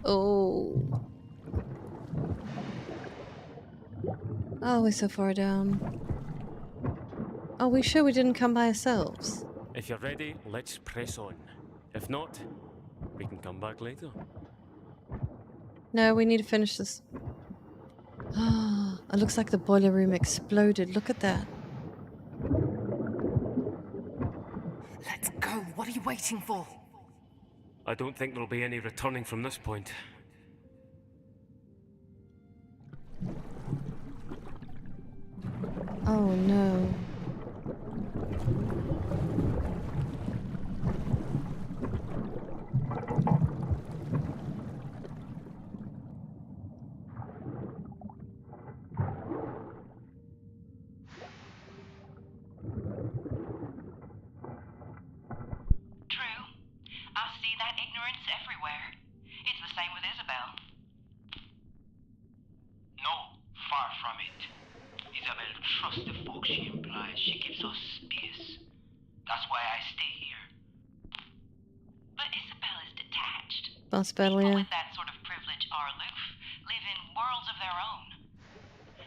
Speaker 1: Oh. Oh, we're so far down. Are we sure we didn't come by ourselves?
Speaker 5: If you're ready, let's press on. If not, we can come back later.
Speaker 1: No, we need to finish this. Ah, it looks like the boiler room exploded. Look at that.
Speaker 3: Let's go. What are you waiting for?
Speaker 5: I don't think there'll be any returning from this point.
Speaker 1: Oh no.
Speaker 2: People with that sort of privilege are aloof, live in worlds of their own.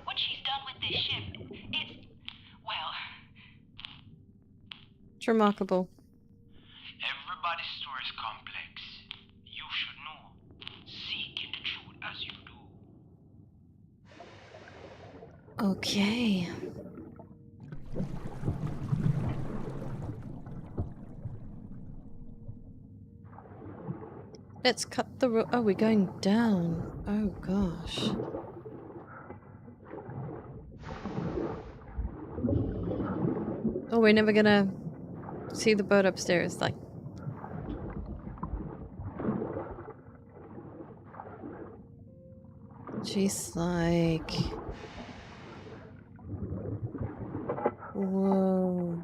Speaker 2: What she's done with this ship, it's, well...
Speaker 1: It's remarkable.
Speaker 6: Everybody's story is complex. You should know. Seek the truth as you do.
Speaker 1: Okay. Let's cut the rope. Oh, we're going down. Oh, gosh. Oh, we're never gonna see the boat upstairs. Like, she's like... Whoa.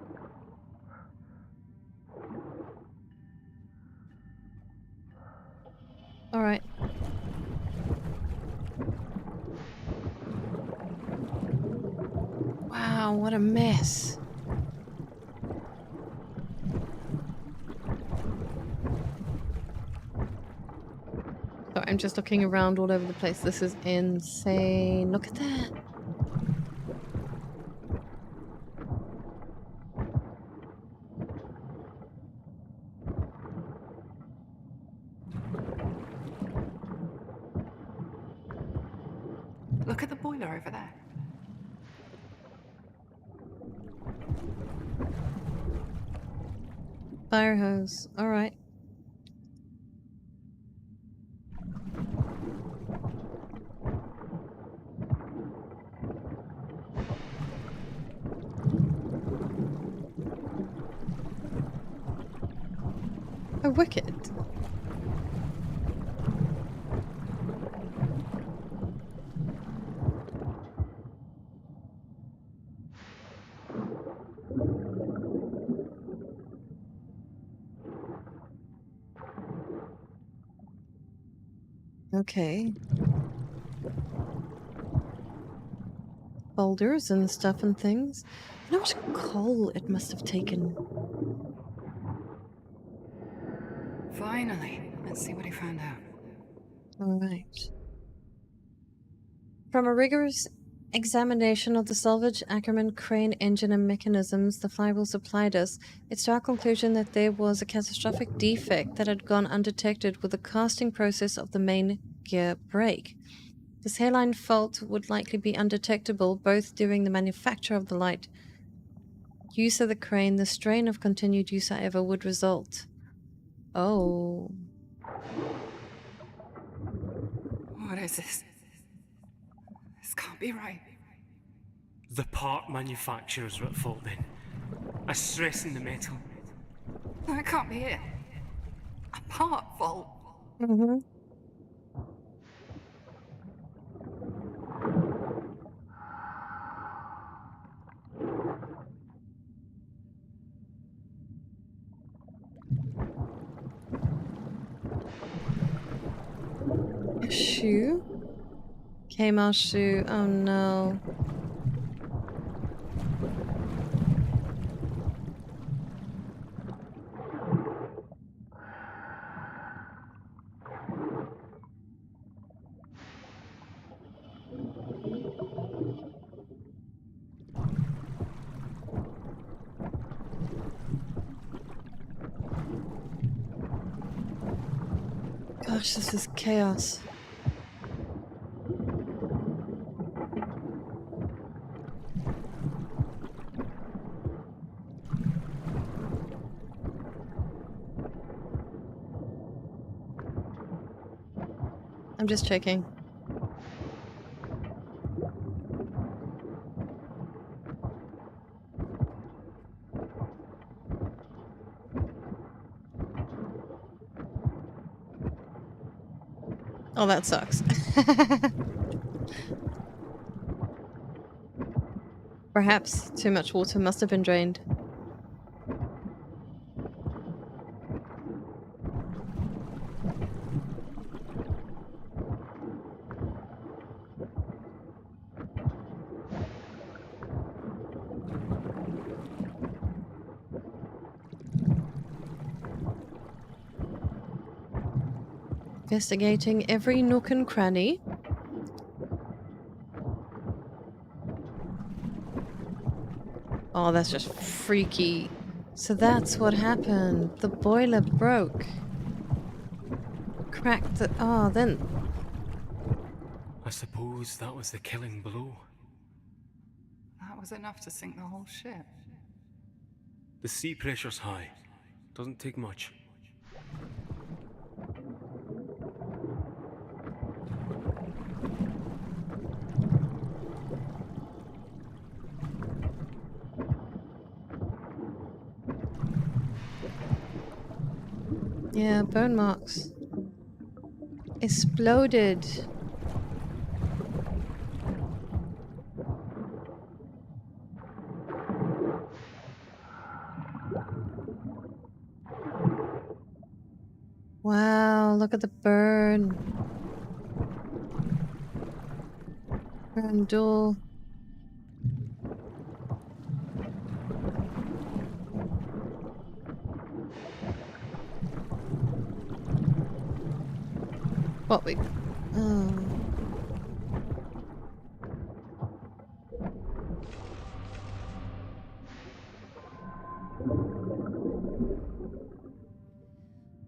Speaker 1: Alright. Wow, what a mess. Sorry, I'm just looking around all over the place. This is insane. Look at that.
Speaker 3: Look at the boiler over there.
Speaker 1: Fire hose. Alright. Oh, wicked. Okay. Boulders and stuff and things. You know how much coal it must have taken?
Speaker 3: Finally. Let's see what he found out.
Speaker 1: Alright. From a rigorous examination of the salvage Ackerman crane engine and mechanisms the flywheel supplied us, it's to our conclusion that there was a catastrophic defect that had gone undetected with the casting process of the main gear brake. This hairline fault would likely be undetectable both during the manufacture of the light use of the crane, the strain of continued use, however, would result. Oh.
Speaker 3: What is this? This can't be right.
Speaker 5: The part manufacturers were at fault then. A stress in the metal.
Speaker 3: No, it can't be it. A part fault.
Speaker 1: Mm-hmm. A shoe? Kmart shoe. Oh no. Gosh, this is chaos. I'm just checking. Oh, that sucks. Perhaps too much water must have been drained. Investigating every nook and cranny. Oh, that's just freaky. So that's what happened. The boiler broke. Cracked the... Oh, then...
Speaker 5: I suppose that was the killing blow.
Speaker 3: That was enough to sink the whole ship.
Speaker 5: The sea pressure's high. Doesn't take much.
Speaker 1: Yeah, burn marks. Exploded. Wow, look at the burn. Burn door. What we... Oh.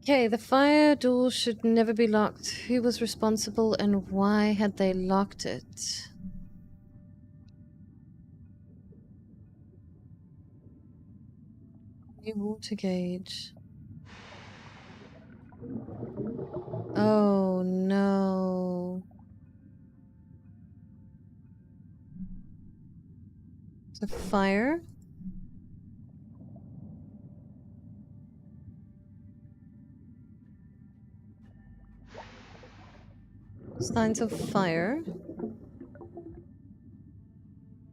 Speaker 1: Okay, the fire door should never be locked. Who was responsible and why had they locked it? New water gauge. Oh no. The fire? Signs of fire.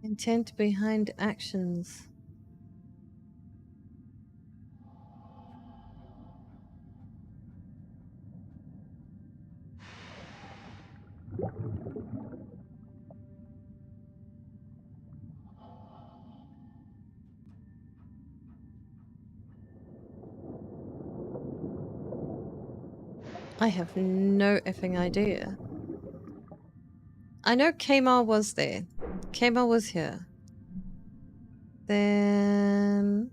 Speaker 1: Intent behind actions. I have no effing idea. I know Kmar was there. Kmar was here. Then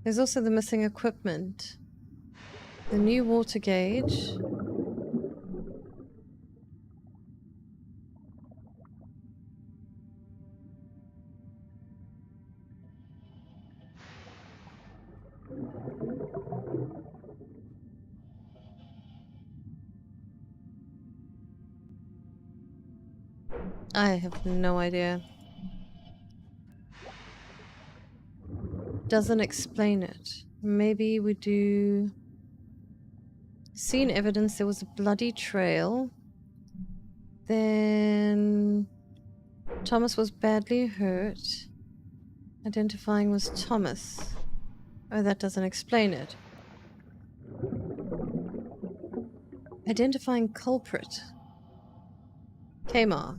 Speaker 1: there's also the missing equipment. The new water gauge. I have no idea. Doesn't explain it. Maybe we do... Seen evidence there was a bloody trail. Then... Thomas was badly hurt. Identifying was Thomas. Oh, that doesn't explain it. Identifying culprit. Kmar.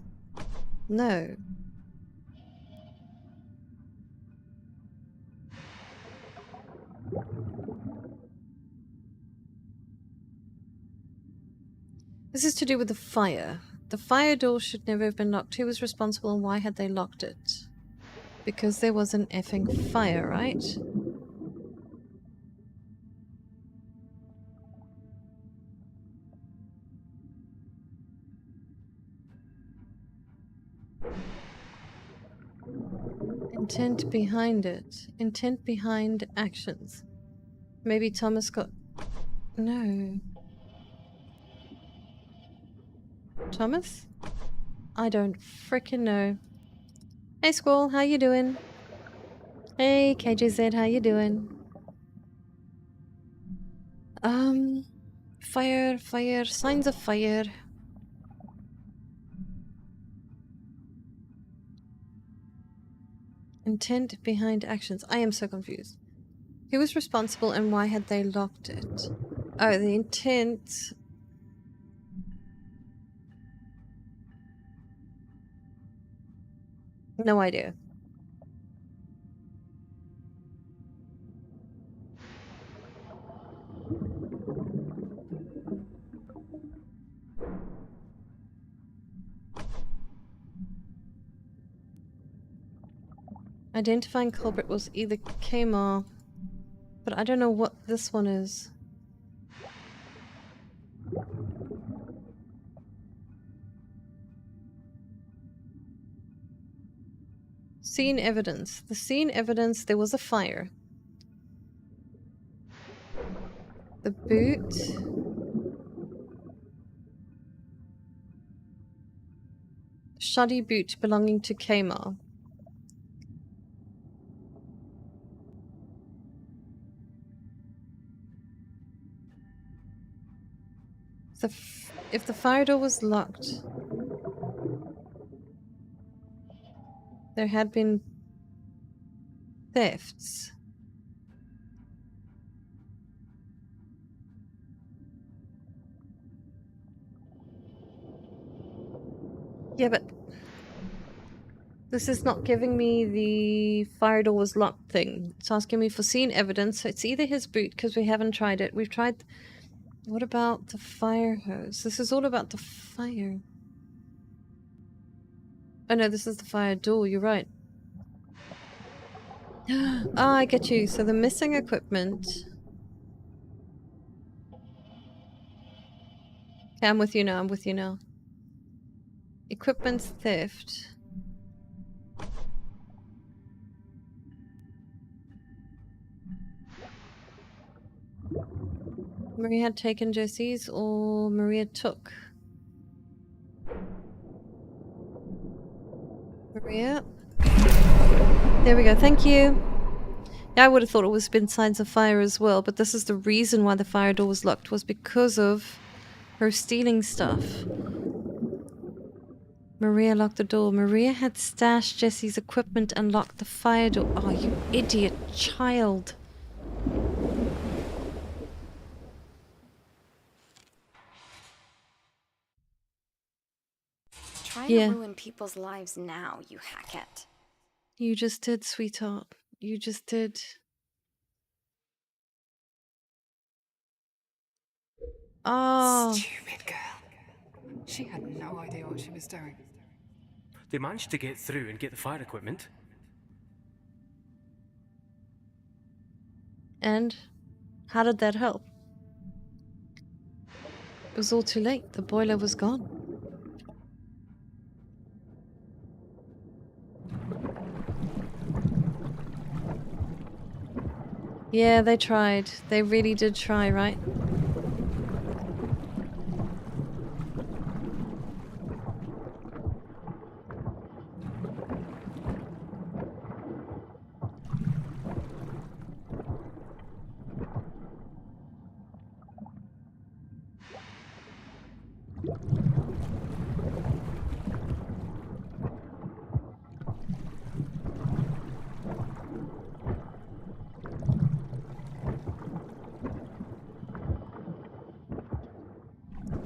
Speaker 1: No. This is to do with the fire. The fire door should never have been locked. Who was responsible and why had they locked it? Because there was an effing fire, right? Intent behind it. Intent behind actions. Maybe Thomas got... No. Thomas? I don't frickin' know. Hey Squall, how you doing? Hey KJZ, how you doing? Fire, signs of fire. Intent behind actions. I am so confused. Who was responsible and why had they locked it? Oh, the intent... No idea. Identifying culprit was either Kmar, but I don't know what this one is. Scene evidence. The scene evidence, there was a fire. The boot. Shoddy boot belonging to Kmar. If the fire door was locked, there had been thefts. Yeah, but this is not giving me the fire door was locked thing. It's asking me for scene evidence. So it's either his boot, because we haven't tried it. We've tried... What about the fire hose? This is all about the fire. Oh no, this is the fire door, you're right. Ah, I get you. So the missing equipment Okay, I'm with you now, I'm with you now. Equipment theft. Maria had taken Jesse's, or Maria took? Maria? There we go, thank you. Yeah, I would have thought it was been signs of fire as well, but this is the reason why the fire door was locked, was because of her stealing stuff. Maria locked the door. Maria had stashed Jesse's equipment and locked the fire door. Oh, you idiot child.
Speaker 12: Trying to ruin people's lives now, you hackett.
Speaker 1: You just did, sweetheart. You just did. Oh.
Speaker 3: Stupid girl. She had no idea what she was doing.
Speaker 5: They managed to get through and get the fire equipment.
Speaker 1: And how did that help? It was all too late. The boiler was gone. Yeah, they tried. They really did try, right?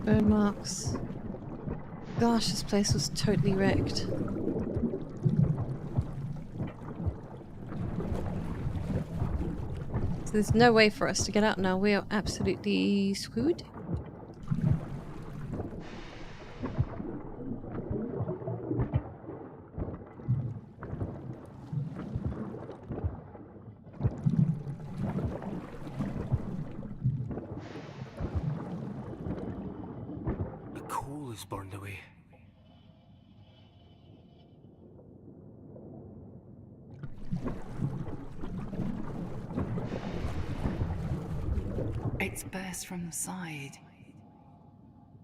Speaker 1: Burn marks. Gosh, this place was totally wrecked. So there's no way for us to get out now. We are absolutely screwed.
Speaker 5: Burned away.
Speaker 3: It's burst from the side.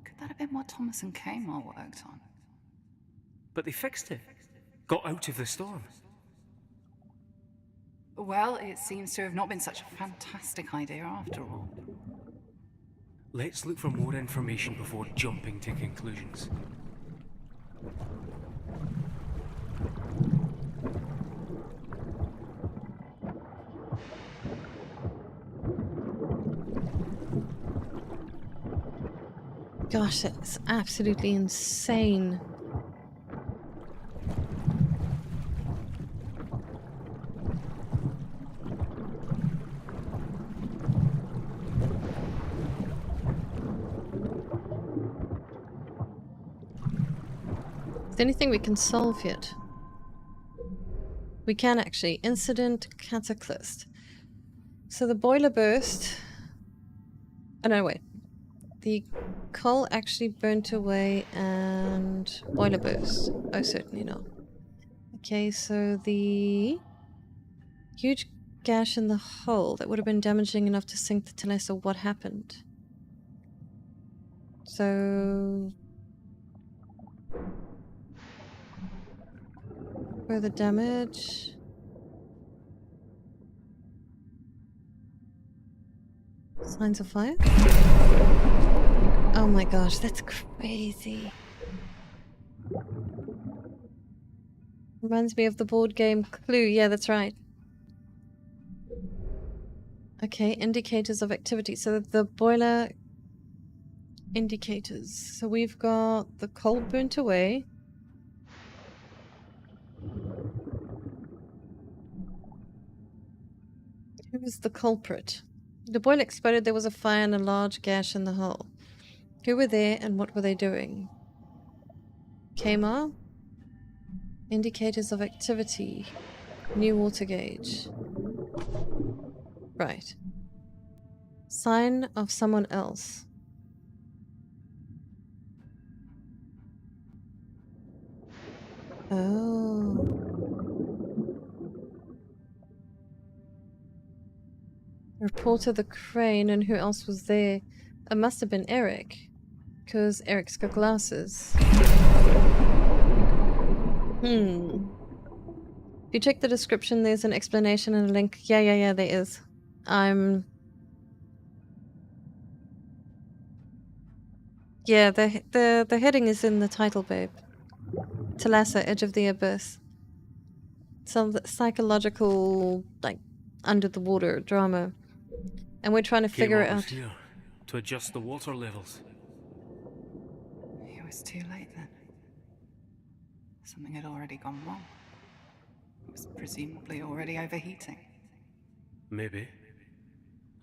Speaker 3: Could that have been what Thomas and Kamar worked on?
Speaker 5: But they fixed it. Got out of the storm.
Speaker 3: Well, it seems to have not been such a fantastic idea after all.
Speaker 5: Let's look for more information before jumping to conclusions.
Speaker 1: Gosh, that's absolutely insane. Is there anything we can solve yet? We can actually. Incident cataclysm. So the boiler burst. Oh no, wait. The coal actually burnt away and boiler burst. Oh, certainly not. Okay, so the huge gash in the hull that would have been damaging enough to sink the Thalassa. What happened? So further damage. Signs of fire? Oh my gosh, that's crazy. Reminds me of the board game Clue. Yeah, that's right. Okay, indicators of activity. So the boiler indicators. So we've got the coal burnt away. Who is the culprit? The boiler exploded. There was a fire and a large gash in the hull. Who were there and what were they doing? Kamar? Indicators of activity. New water gauge. Right. Sign of someone else. Oh. Reported the crane, and who else was there? It must have been Eric, because Eric's got glasses. If you check the description, there's an explanation and a link. Yeah, there is. Yeah, the heading is in the title, babe. Thalassa, Edge of the Abyss. Some psychological, like, under the water drama. And we're trying to figure it out.
Speaker 5: Here to adjust the water levels.
Speaker 3: It was too late then. Something had already gone wrong. It was presumably already overheating.
Speaker 5: Maybe.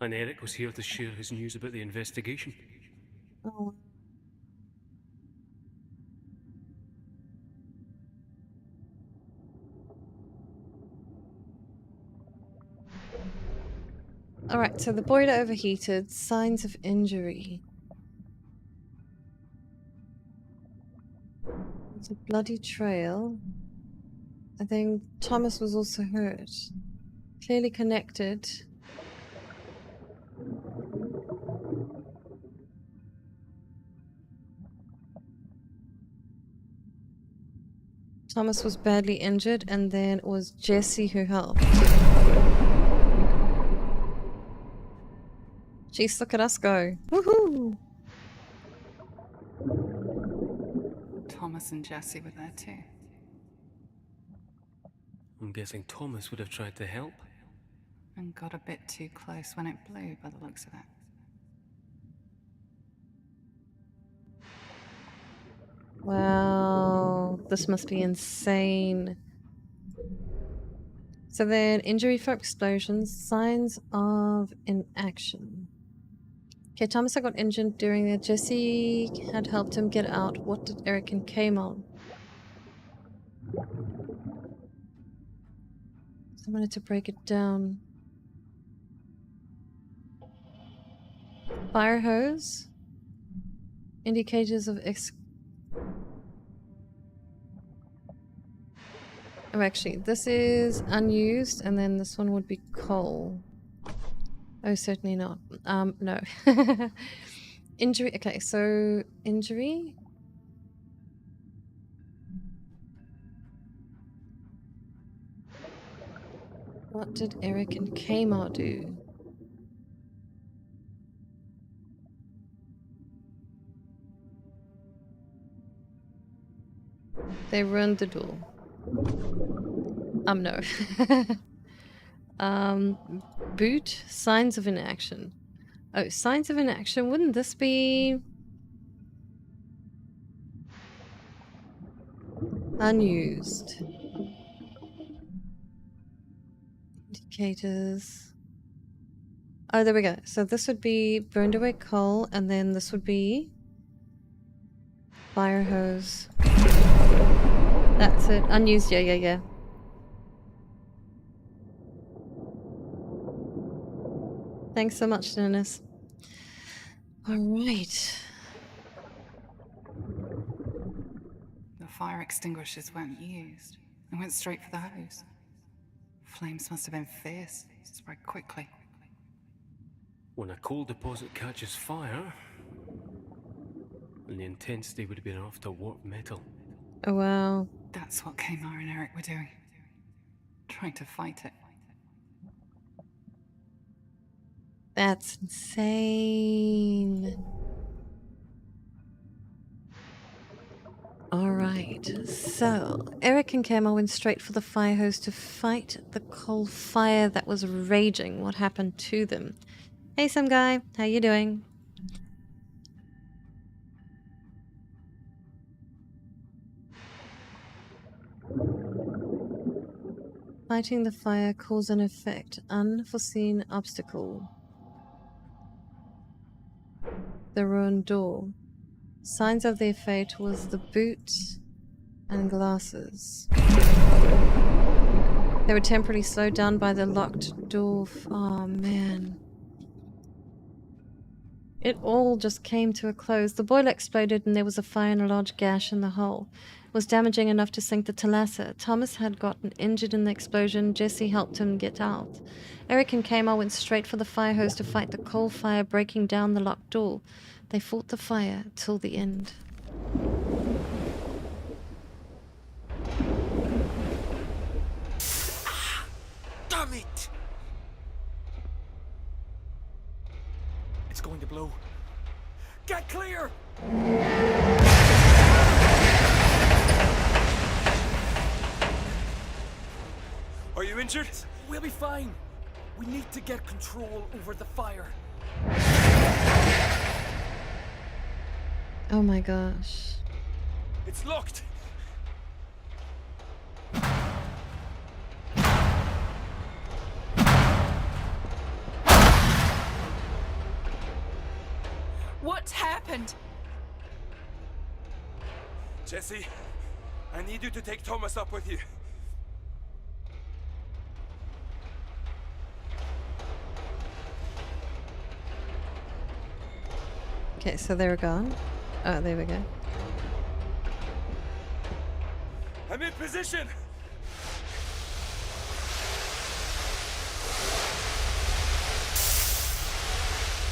Speaker 5: And Eric was here to share his news about the investigation.
Speaker 1: Oh. Alright, so the boiler overheated, signs of injury. There's a bloody trail. I think Thomas was also hurt. Clearly connected. Thomas was badly injured, and then it was Jesse who helped. Jeez, look at us go. Woohoo!
Speaker 3: Thomas and Jesse were there too.
Speaker 5: I'm guessing Thomas would have tried to help.
Speaker 3: And got a bit too close when it blew, by the looks of it.
Speaker 1: Wow, this must be insane. So then, injury for explosions, signs of inaction. Okay, Thomas got injured during it. Jesse had helped him get out. What did Eric and Kame on? So I wanted to break it down. Fire hose. Indicators of Oh, actually, this is unused, and then this one would be coal. Oh, certainly not. No. Injury. Okay, so injury. What did Eric and Kmart do? They ruined the door. No. Boot, signs of inaction. Oh, signs of inaction. Wouldn't this be unused? Indicators. Oh, there we go. So this would be burned away coal, and then this would be fire hose. That's it. Unused. Yeah. Thanks so much, Dennis. Alright.
Speaker 3: The fire extinguishers weren't used. They went straight for the hose. Flames must have been fierce. Spread quickly.
Speaker 5: When a coal deposit catches fire, and the intensity would have been enough to warp metal.
Speaker 1: Oh, wow.
Speaker 3: That's what Kmart and Eric were doing. Trying to fight it.
Speaker 1: That's insane. Alright, so Eric and Kama went straight for the fire hose to fight the coal fire that was raging. What happened to them? Hey, some guy, how you doing? Fighting the fire, cause and effect. Unforeseen obstacle. The ruined door. Signs of their fate was the boot and glasses. They were temporarily slowed down by the locked door. Oh man. It all just came to a close. The boiler exploded and there was a fire and a large gash in the hull. was damaging enough to sink the Thalassa. Thomas had gotten injured in the explosion. Jesse helped him get out. Eric and Kamar went straight for the fire hose to fight the coal fire, breaking down the locked door. They fought the fire till the end.
Speaker 9: Damn it!
Speaker 11: It's going to blow. Get clear!
Speaker 7: Are you injured?
Speaker 11: We'll be fine. We need to get control over the fire.
Speaker 1: Oh my gosh.
Speaker 7: It's locked.
Speaker 15: What's happened?
Speaker 7: Jesse, I need you to take Thomas up with you.
Speaker 1: Okay, so they're gone. Oh, there we go.
Speaker 7: I'm in position!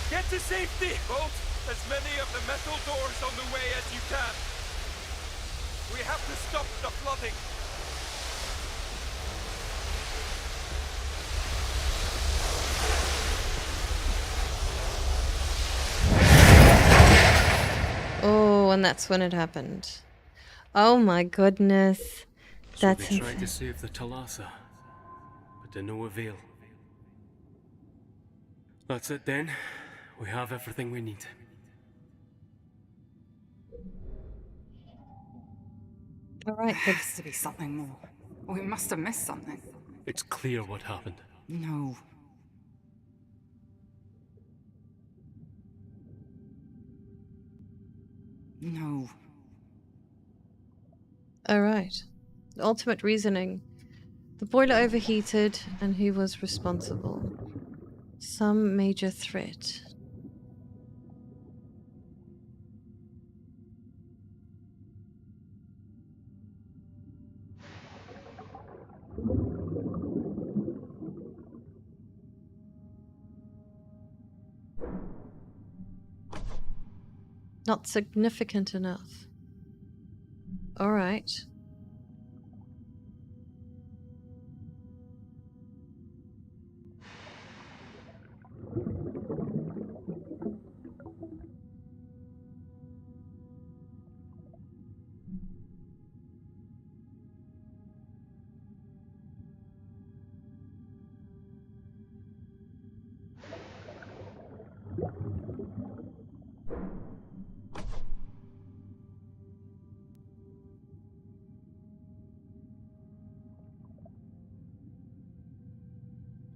Speaker 7: Get to safety! Bolt as many of the metal doors on the way as you can. We have to stop the flooding.
Speaker 1: Oh, and that's when it happened. Oh my goodness. That's
Speaker 5: so they tried
Speaker 1: insane.
Speaker 5: to save the Thalassa, but to no avail. That's it then. We have everything we need.
Speaker 1: Alright,
Speaker 16: There has to be something more. We must have missed something.
Speaker 5: It's clear what happened.
Speaker 16: No. No.
Speaker 1: Alright. The ultimate reasoning. The boiler overheated, and who was responsible? Some major threat. Not significant enough. Alright.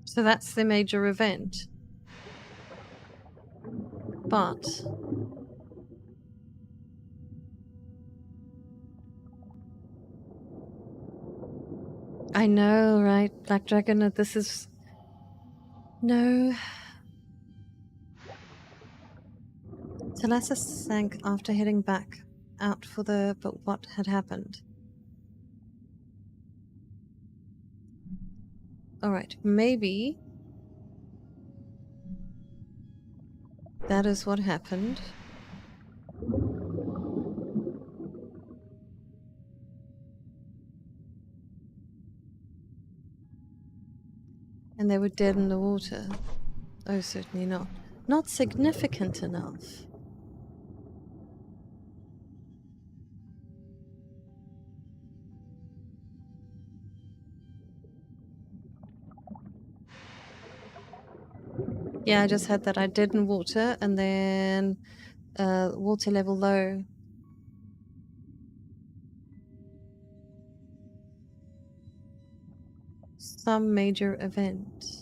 Speaker 1: So that's the major event. But I know, right? Black Dragon, this is... No. Thalassa sank after heading back out for the... But what had happened? Alright, maybe that is what happened. And they were dead in the water. Oh, certainly not. Not significant enough. Yeah, I just had that. I dead in water, and then water level low. Some major event.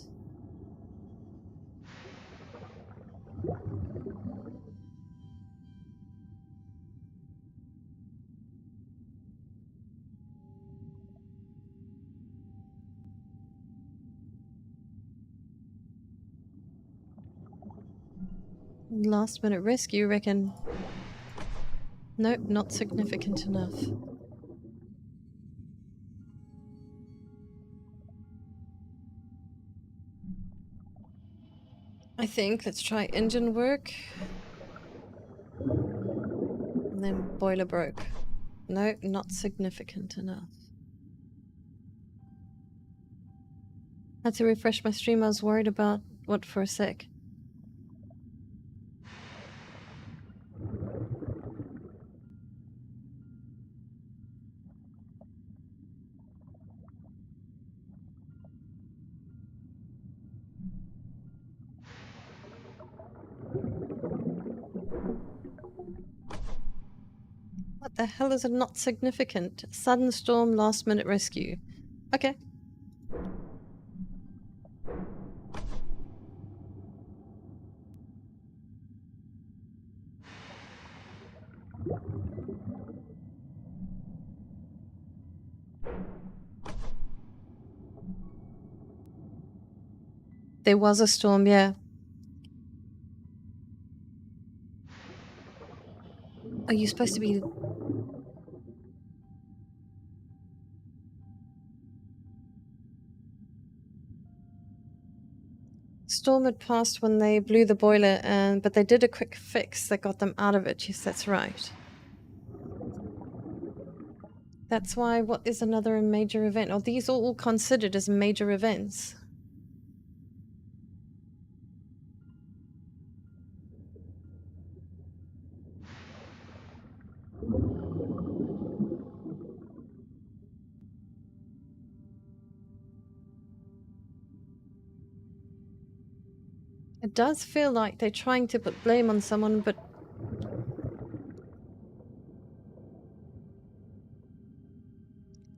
Speaker 1: Last minute rescue, reckon? Nope, not significant enough. I think. Let's try engine work. And then boiler broke. No, not significant enough. Had to refresh my stream. I was worried about what for a sec. What the hell is a not significant? Sudden storm, last minute rescue. Okay. There was a storm, yeah. Are you supposed to be... Storm had passed when they blew the boiler, but they did a quick fix that got them out of it. Yes, that's right. That's why, what is another major event? Are these all considered as major events? It does feel like they're trying to put blame on someone, but...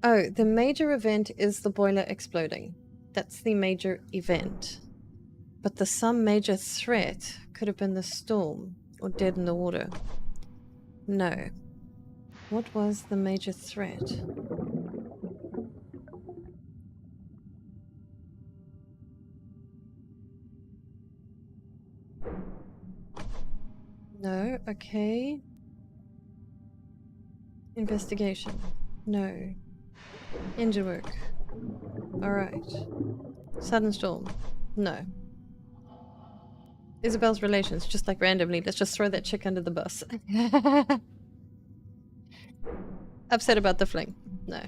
Speaker 1: Oh, the major event is the boiler exploding. That's the major event. But the some major threat could have been the storm, or dead in the water. No. What was the major threat? No, okay. Investigation. No. Engine work. Alright. Sudden storm. No. Isabel's relations, just like randomly. Let's just throw that chick under the bus. Upset about the fling. No.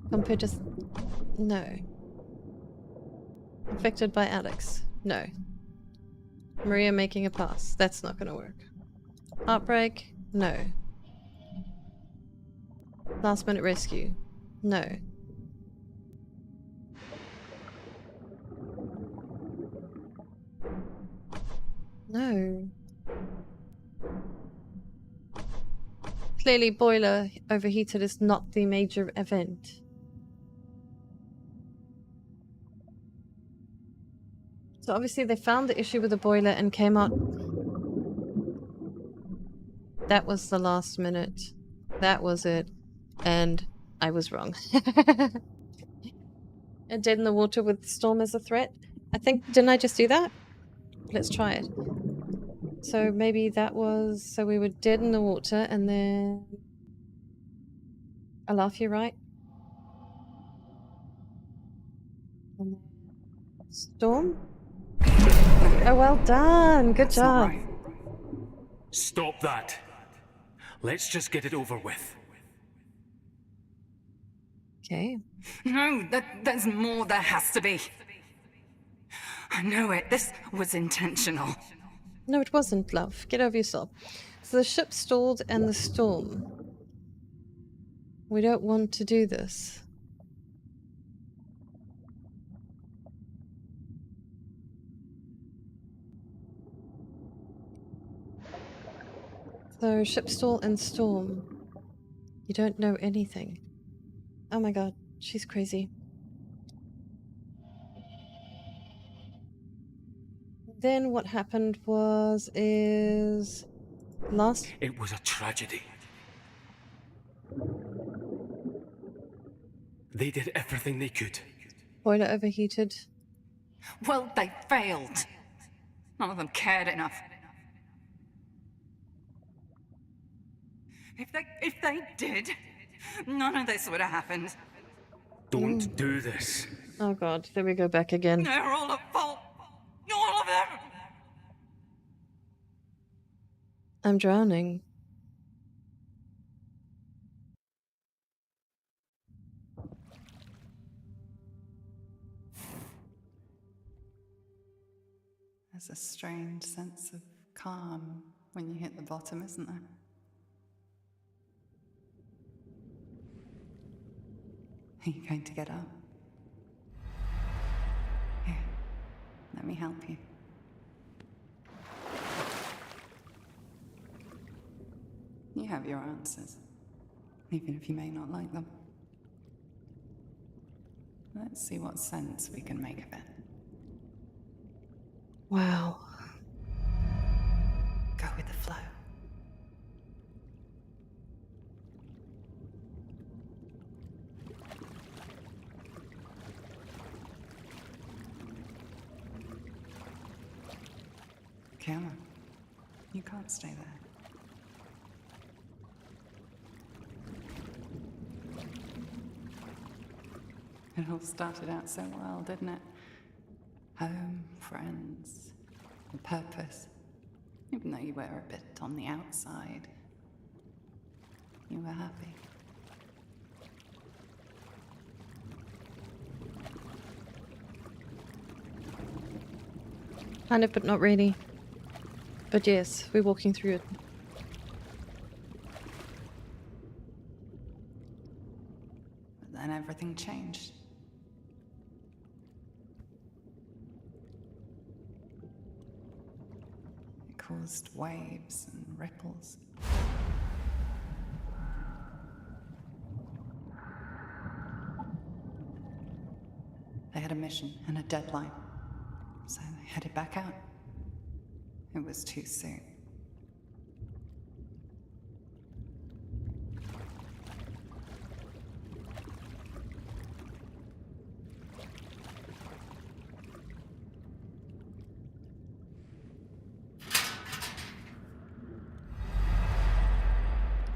Speaker 1: Compared to... No. Affected by Alex. No. Maria making a pass. That's not gonna work. Heartbreak? No. Last minute rescue? No. No. Clearly boiler overheated is not the major event. So obviously they found the issue with the boiler and came out. That was the last minute. That was it. And I was wrong. And dead in the water with storm as a threat. I think, didn't I just do that? Let's try it. So maybe that was, so we were dead in the water and then... I laugh you right? Storm? Oh, well done. Good job.
Speaker 5: Right. Stop that. Let's just get it over with.
Speaker 1: Okay.
Speaker 16: No, there's more. There has to be. I know it. This was intentional.
Speaker 1: No, it wasn't, love. Get over yourself. So the ship stalled and the storm. We don't want to do this. So ship stall and storm. You don't know anything. Oh my god, she's crazy. Then what happened is last...
Speaker 5: It was a tragedy. They did everything they could.
Speaker 1: Boiler overheated.
Speaker 16: Well, they failed. None of them cared enough. If they did, none of this would have happened.
Speaker 5: Don't do this.
Speaker 1: Oh god, there we go back again.
Speaker 16: They're all at fault. All of
Speaker 1: I'm drowning.
Speaker 3: There's a strange sense of calm when you hit the bottom, isn't there? Are you going to get up? Here, let me help you. You have your answers, even if you may not like them. Let's see what sense we can make of it.
Speaker 1: Wow.
Speaker 3: Go with the flow. Camera, you can't stay there. It all started out so well, didn't it? Home, friends, a purpose. Even though you were a bit on the outside, you were happy.
Speaker 1: Kind of, but not really. But yes, we're walking through it.
Speaker 3: But then everything changed. It caused waves and ripples. They had a mission and a deadline, so they headed back out. It was too soon.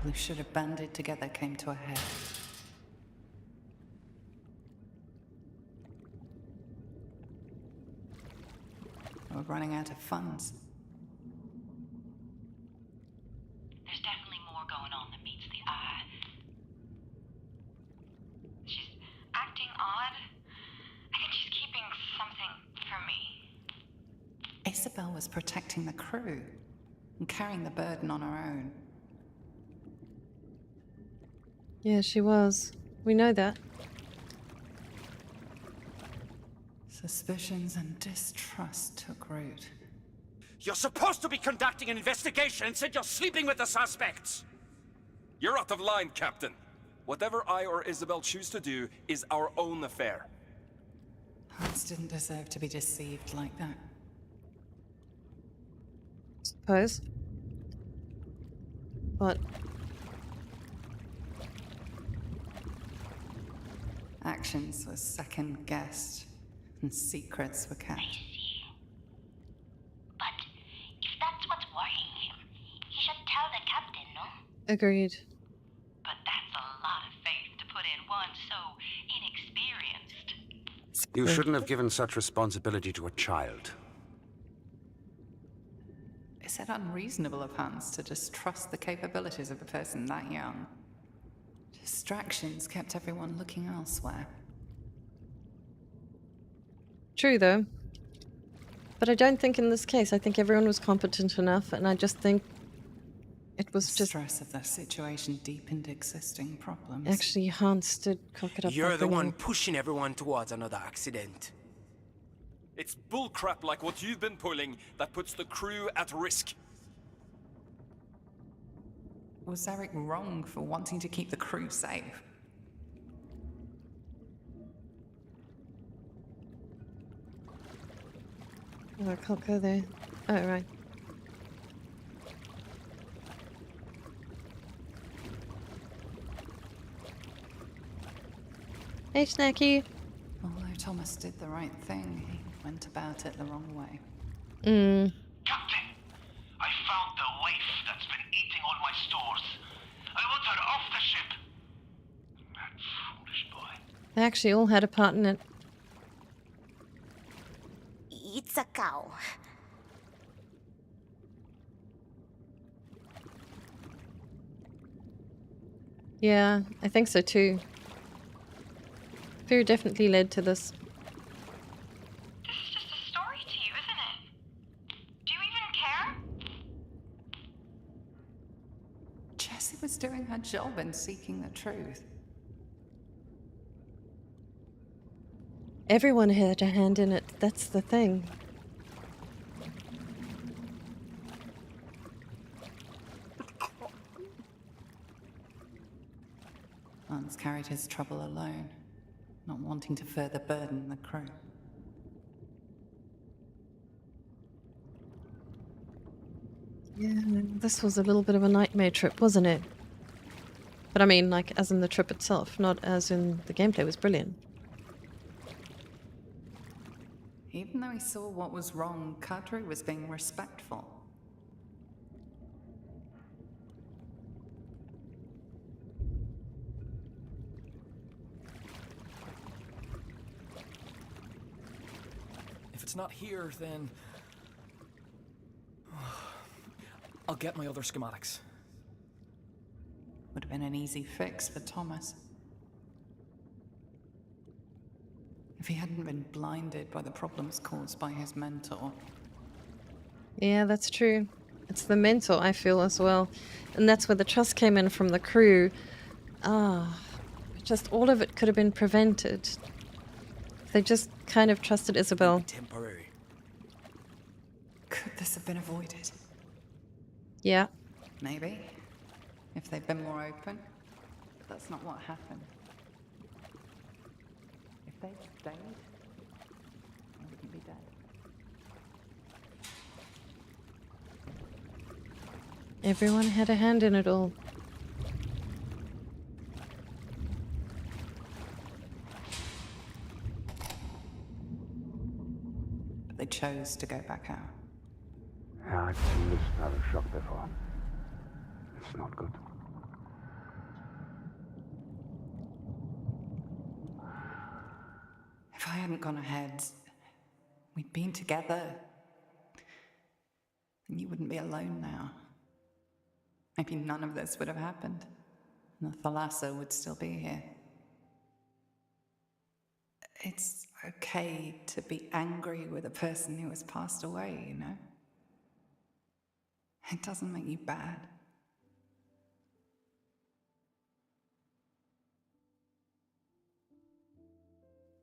Speaker 3: Who should have banded together came to a head. They were running out of funds.
Speaker 2: There's definitely more going on than meets the eye. She's acting odd. I think she's keeping something from me.
Speaker 3: Isabel was protecting the crew and carrying the burden on her own.
Speaker 1: Yeah, she was. We know that.
Speaker 3: Suspicions and distrust took root.
Speaker 6: You're supposed to be conducting an investigation. Instead, you're sleeping with the suspects.
Speaker 7: You're out of line, Captain. Whatever I or Isabel choose to do is our own affair.
Speaker 3: Hans didn't deserve to be deceived like that.
Speaker 1: Suppose. But
Speaker 3: Actions were second-guessed, and secrets were kept.
Speaker 2: But if that's what's worrying him, he should tell the captain, no?
Speaker 1: agreed.
Speaker 2: But that's a lot of faith to put in one so inexperienced.
Speaker 10: You shouldn't have given such responsibility to a child.
Speaker 3: Is it unreasonable of Hans to distrust the capabilities of a person that young? Distractions kept everyone looking elsewhere.
Speaker 1: True, though. But I don't think in this case, I think everyone was competent enough, and I just think it was
Speaker 3: The
Speaker 1: just...
Speaker 3: stress of the situation deepened existing problems.
Speaker 1: Actually, Hans did cock it up.
Speaker 9: You're
Speaker 1: by
Speaker 9: the one
Speaker 1: bringing-
Speaker 9: pushing everyone towards another accident.
Speaker 7: It's bullcrap like what you've been pulling that puts the crew at risk.
Speaker 3: Was Eric wrong for wanting to keep the crew safe?
Speaker 1: Oh, I can't go there. Oh, right. Hey, Snacky.
Speaker 3: Although Thomas did the right thing, he went about it the wrong way.
Speaker 6: Captain, I found the waif that's been eating all my stores. I want her off the ship. That foolish boy.
Speaker 1: They actually all had a part in it.
Speaker 14: It's a cow.
Speaker 1: Yeah, I think so too. Fear definitely led to this.
Speaker 2: This is just a story to you, isn't it? Do you even care?
Speaker 3: Jessie was doing her job in seeking the truth.
Speaker 1: Everyone had a hand in it, that's the thing.
Speaker 3: Lance carried his trouble alone, not wanting to further burden the crew.
Speaker 1: Yeah, this was a little bit of a nightmare trip, wasn't it? But I mean, like, as in the trip itself, not as in the gameplay was brilliant.
Speaker 3: Even though he saw what was wrong, Kadri was being respectful.
Speaker 11: If it's not here, then I'll get my other schematics.
Speaker 3: Would have been an easy fix for Thomas. If he hadn't been blinded by the problems caused by his mentor.
Speaker 1: Yeah, that's true. It's the mentor, I feel, as well. And that's where the trust came in from the crew. Just all of it could have been prevented. They just kind of trusted Isabel.
Speaker 11: Temporary.
Speaker 3: Could this have been avoided?
Speaker 1: Yeah.
Speaker 3: Maybe. If they'd been more open. But that's not what happened. If they'd stayed, I wouldn't be dead.
Speaker 1: Everyone had a hand in it all.
Speaker 3: But they chose to go back out.
Speaker 6: Yeah, I've seen this kind of shock before. It's not good.
Speaker 3: If I hadn't gone ahead, we'd been together. Then you wouldn't be alone now. Maybe none of this would have happened. And the Thalassa would still be here. It's okay to be angry with a person who has passed away, you know? It doesn't make you bad.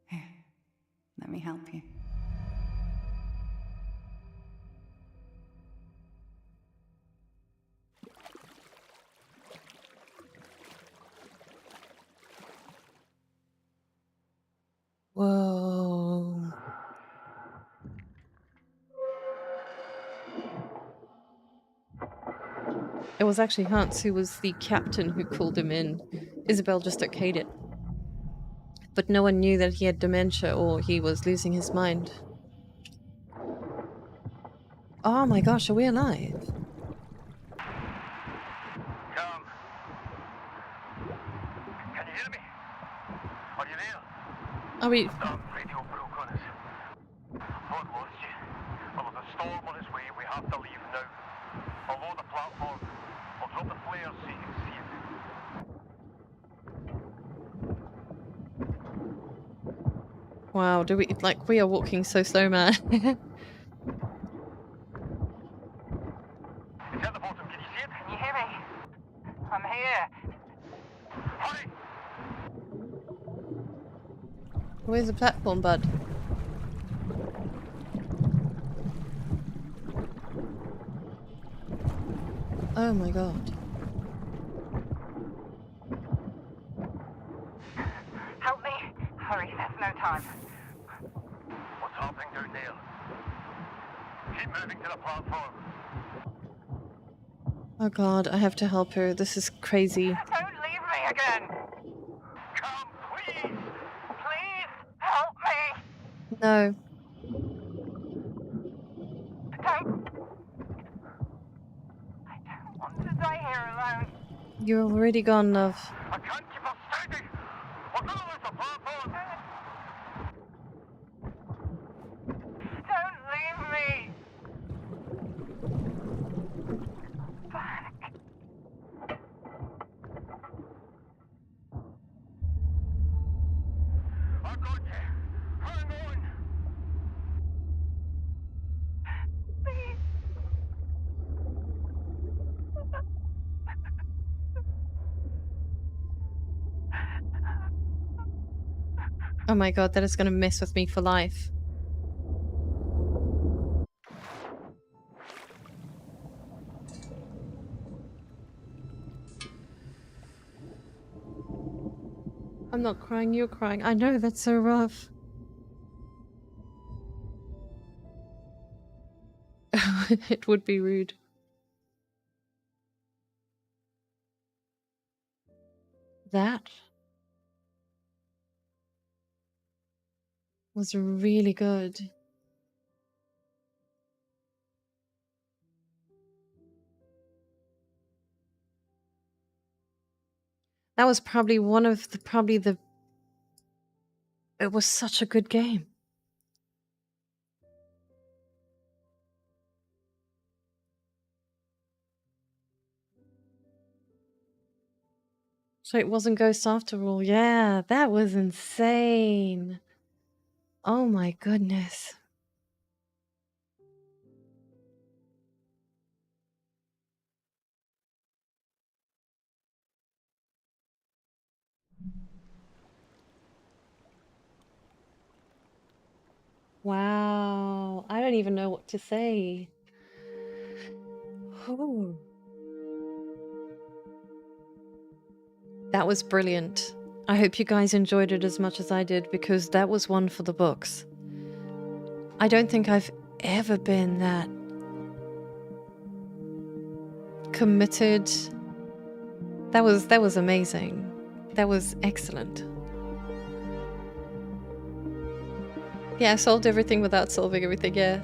Speaker 3: Here, let me help you.
Speaker 1: Whoa. It was actually Hans who was the captain who called him in. Isabel just okayed it. But no one knew that he had dementia or he was losing his mind. Oh my gosh, are we alive?
Speaker 6: Come. Can you hear me? Are you there?
Speaker 1: Are we...
Speaker 6: Radio broke on us. Thought lost you. Well, there's a storm on its way. We have to leave now. I'll load the platform. I'll drop the flares so you can see it.
Speaker 1: Wow, do we... Like, we are walking so slow, man.
Speaker 6: It's at the bottom. Can you see it?
Speaker 4: Can you hear me? I'm here.
Speaker 6: Hurry!
Speaker 1: Where's the platform, bud? Oh my god.
Speaker 4: Help me. Hurry, there's no time.
Speaker 6: What's happening down there? Keep moving to the platform.
Speaker 1: Oh god, I have to help her. This is crazy.
Speaker 4: Don't leave me again.
Speaker 6: Come, please!
Speaker 4: Please, help me.
Speaker 1: No.
Speaker 4: Don't. I don't want to die here alone.
Speaker 1: You're already gone, love.
Speaker 6: I can't keep us steady! We're gonna lose the platform!
Speaker 4: Don't leave me.
Speaker 1: Oh my god, that is gonna mess with me for life. I'm not crying, you're crying. I know, that's so rough. It would be rude. That was really good. That was probably one of the it was such a good game. So it wasn't Ghost after all. Yeah, that was insane. Oh my goodness. Wow. I don't even know what to say. Oh. That was brilliant. I hope you guys enjoyed it as much as I did, because that was one for the books. I don't think I've ever been that committed. That was amazing. That was excellent. Yeah, I solved everything without solving everything, yeah.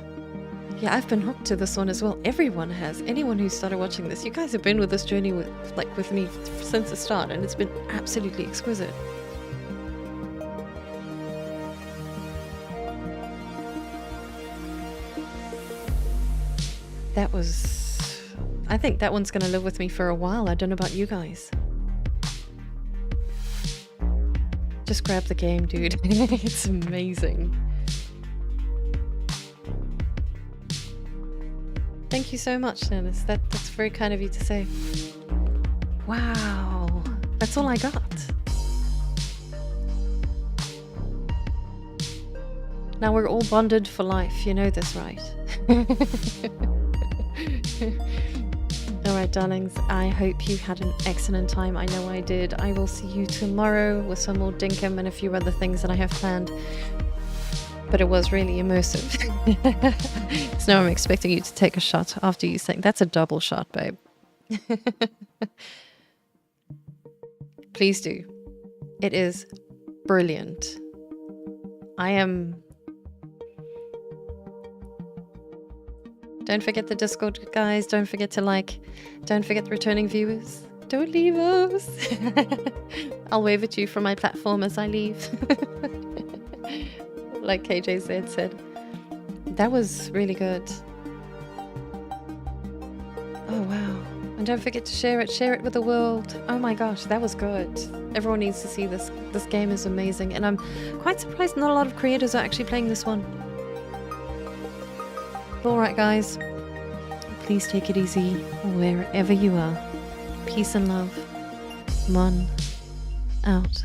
Speaker 1: Yeah, I've been hooked to this one as well. Everyone has. Anyone who started watching this, you guys have been with this journey with me since the start, and it's been absolutely exquisite. That was... I think that one's gonna live with me for a while. I don't know about you guys. Just grab the game, dude. It's amazing. Thank you so much, Dennis. That's very kind of you to say. Wow. That's all I got. Now we're all bonded for life. You know this, right? Alright, darlings. I hope you had an excellent time. I know I did. I will see you tomorrow with some more dinkum and a few other things that I have planned. But it was really immersive. So now I'm expecting you to take a shot after you sing. That's a double shot, babe. Please do. It is brilliant. I am... Don't forget the Discord, guys. Don't forget to like. Don't forget the returning viewers. Don't leave us. I'll wave at you from my platform as I leave. Like KJZ said. That was really good. Oh wow. And don't forget to share it. Share it with the world. Oh my gosh, that was good. Everyone needs to see this. This game is amazing. And I'm quite surprised not a lot of creators are actually playing this one. Alright guys. Please take it easy wherever you are. Peace and love. Mon out.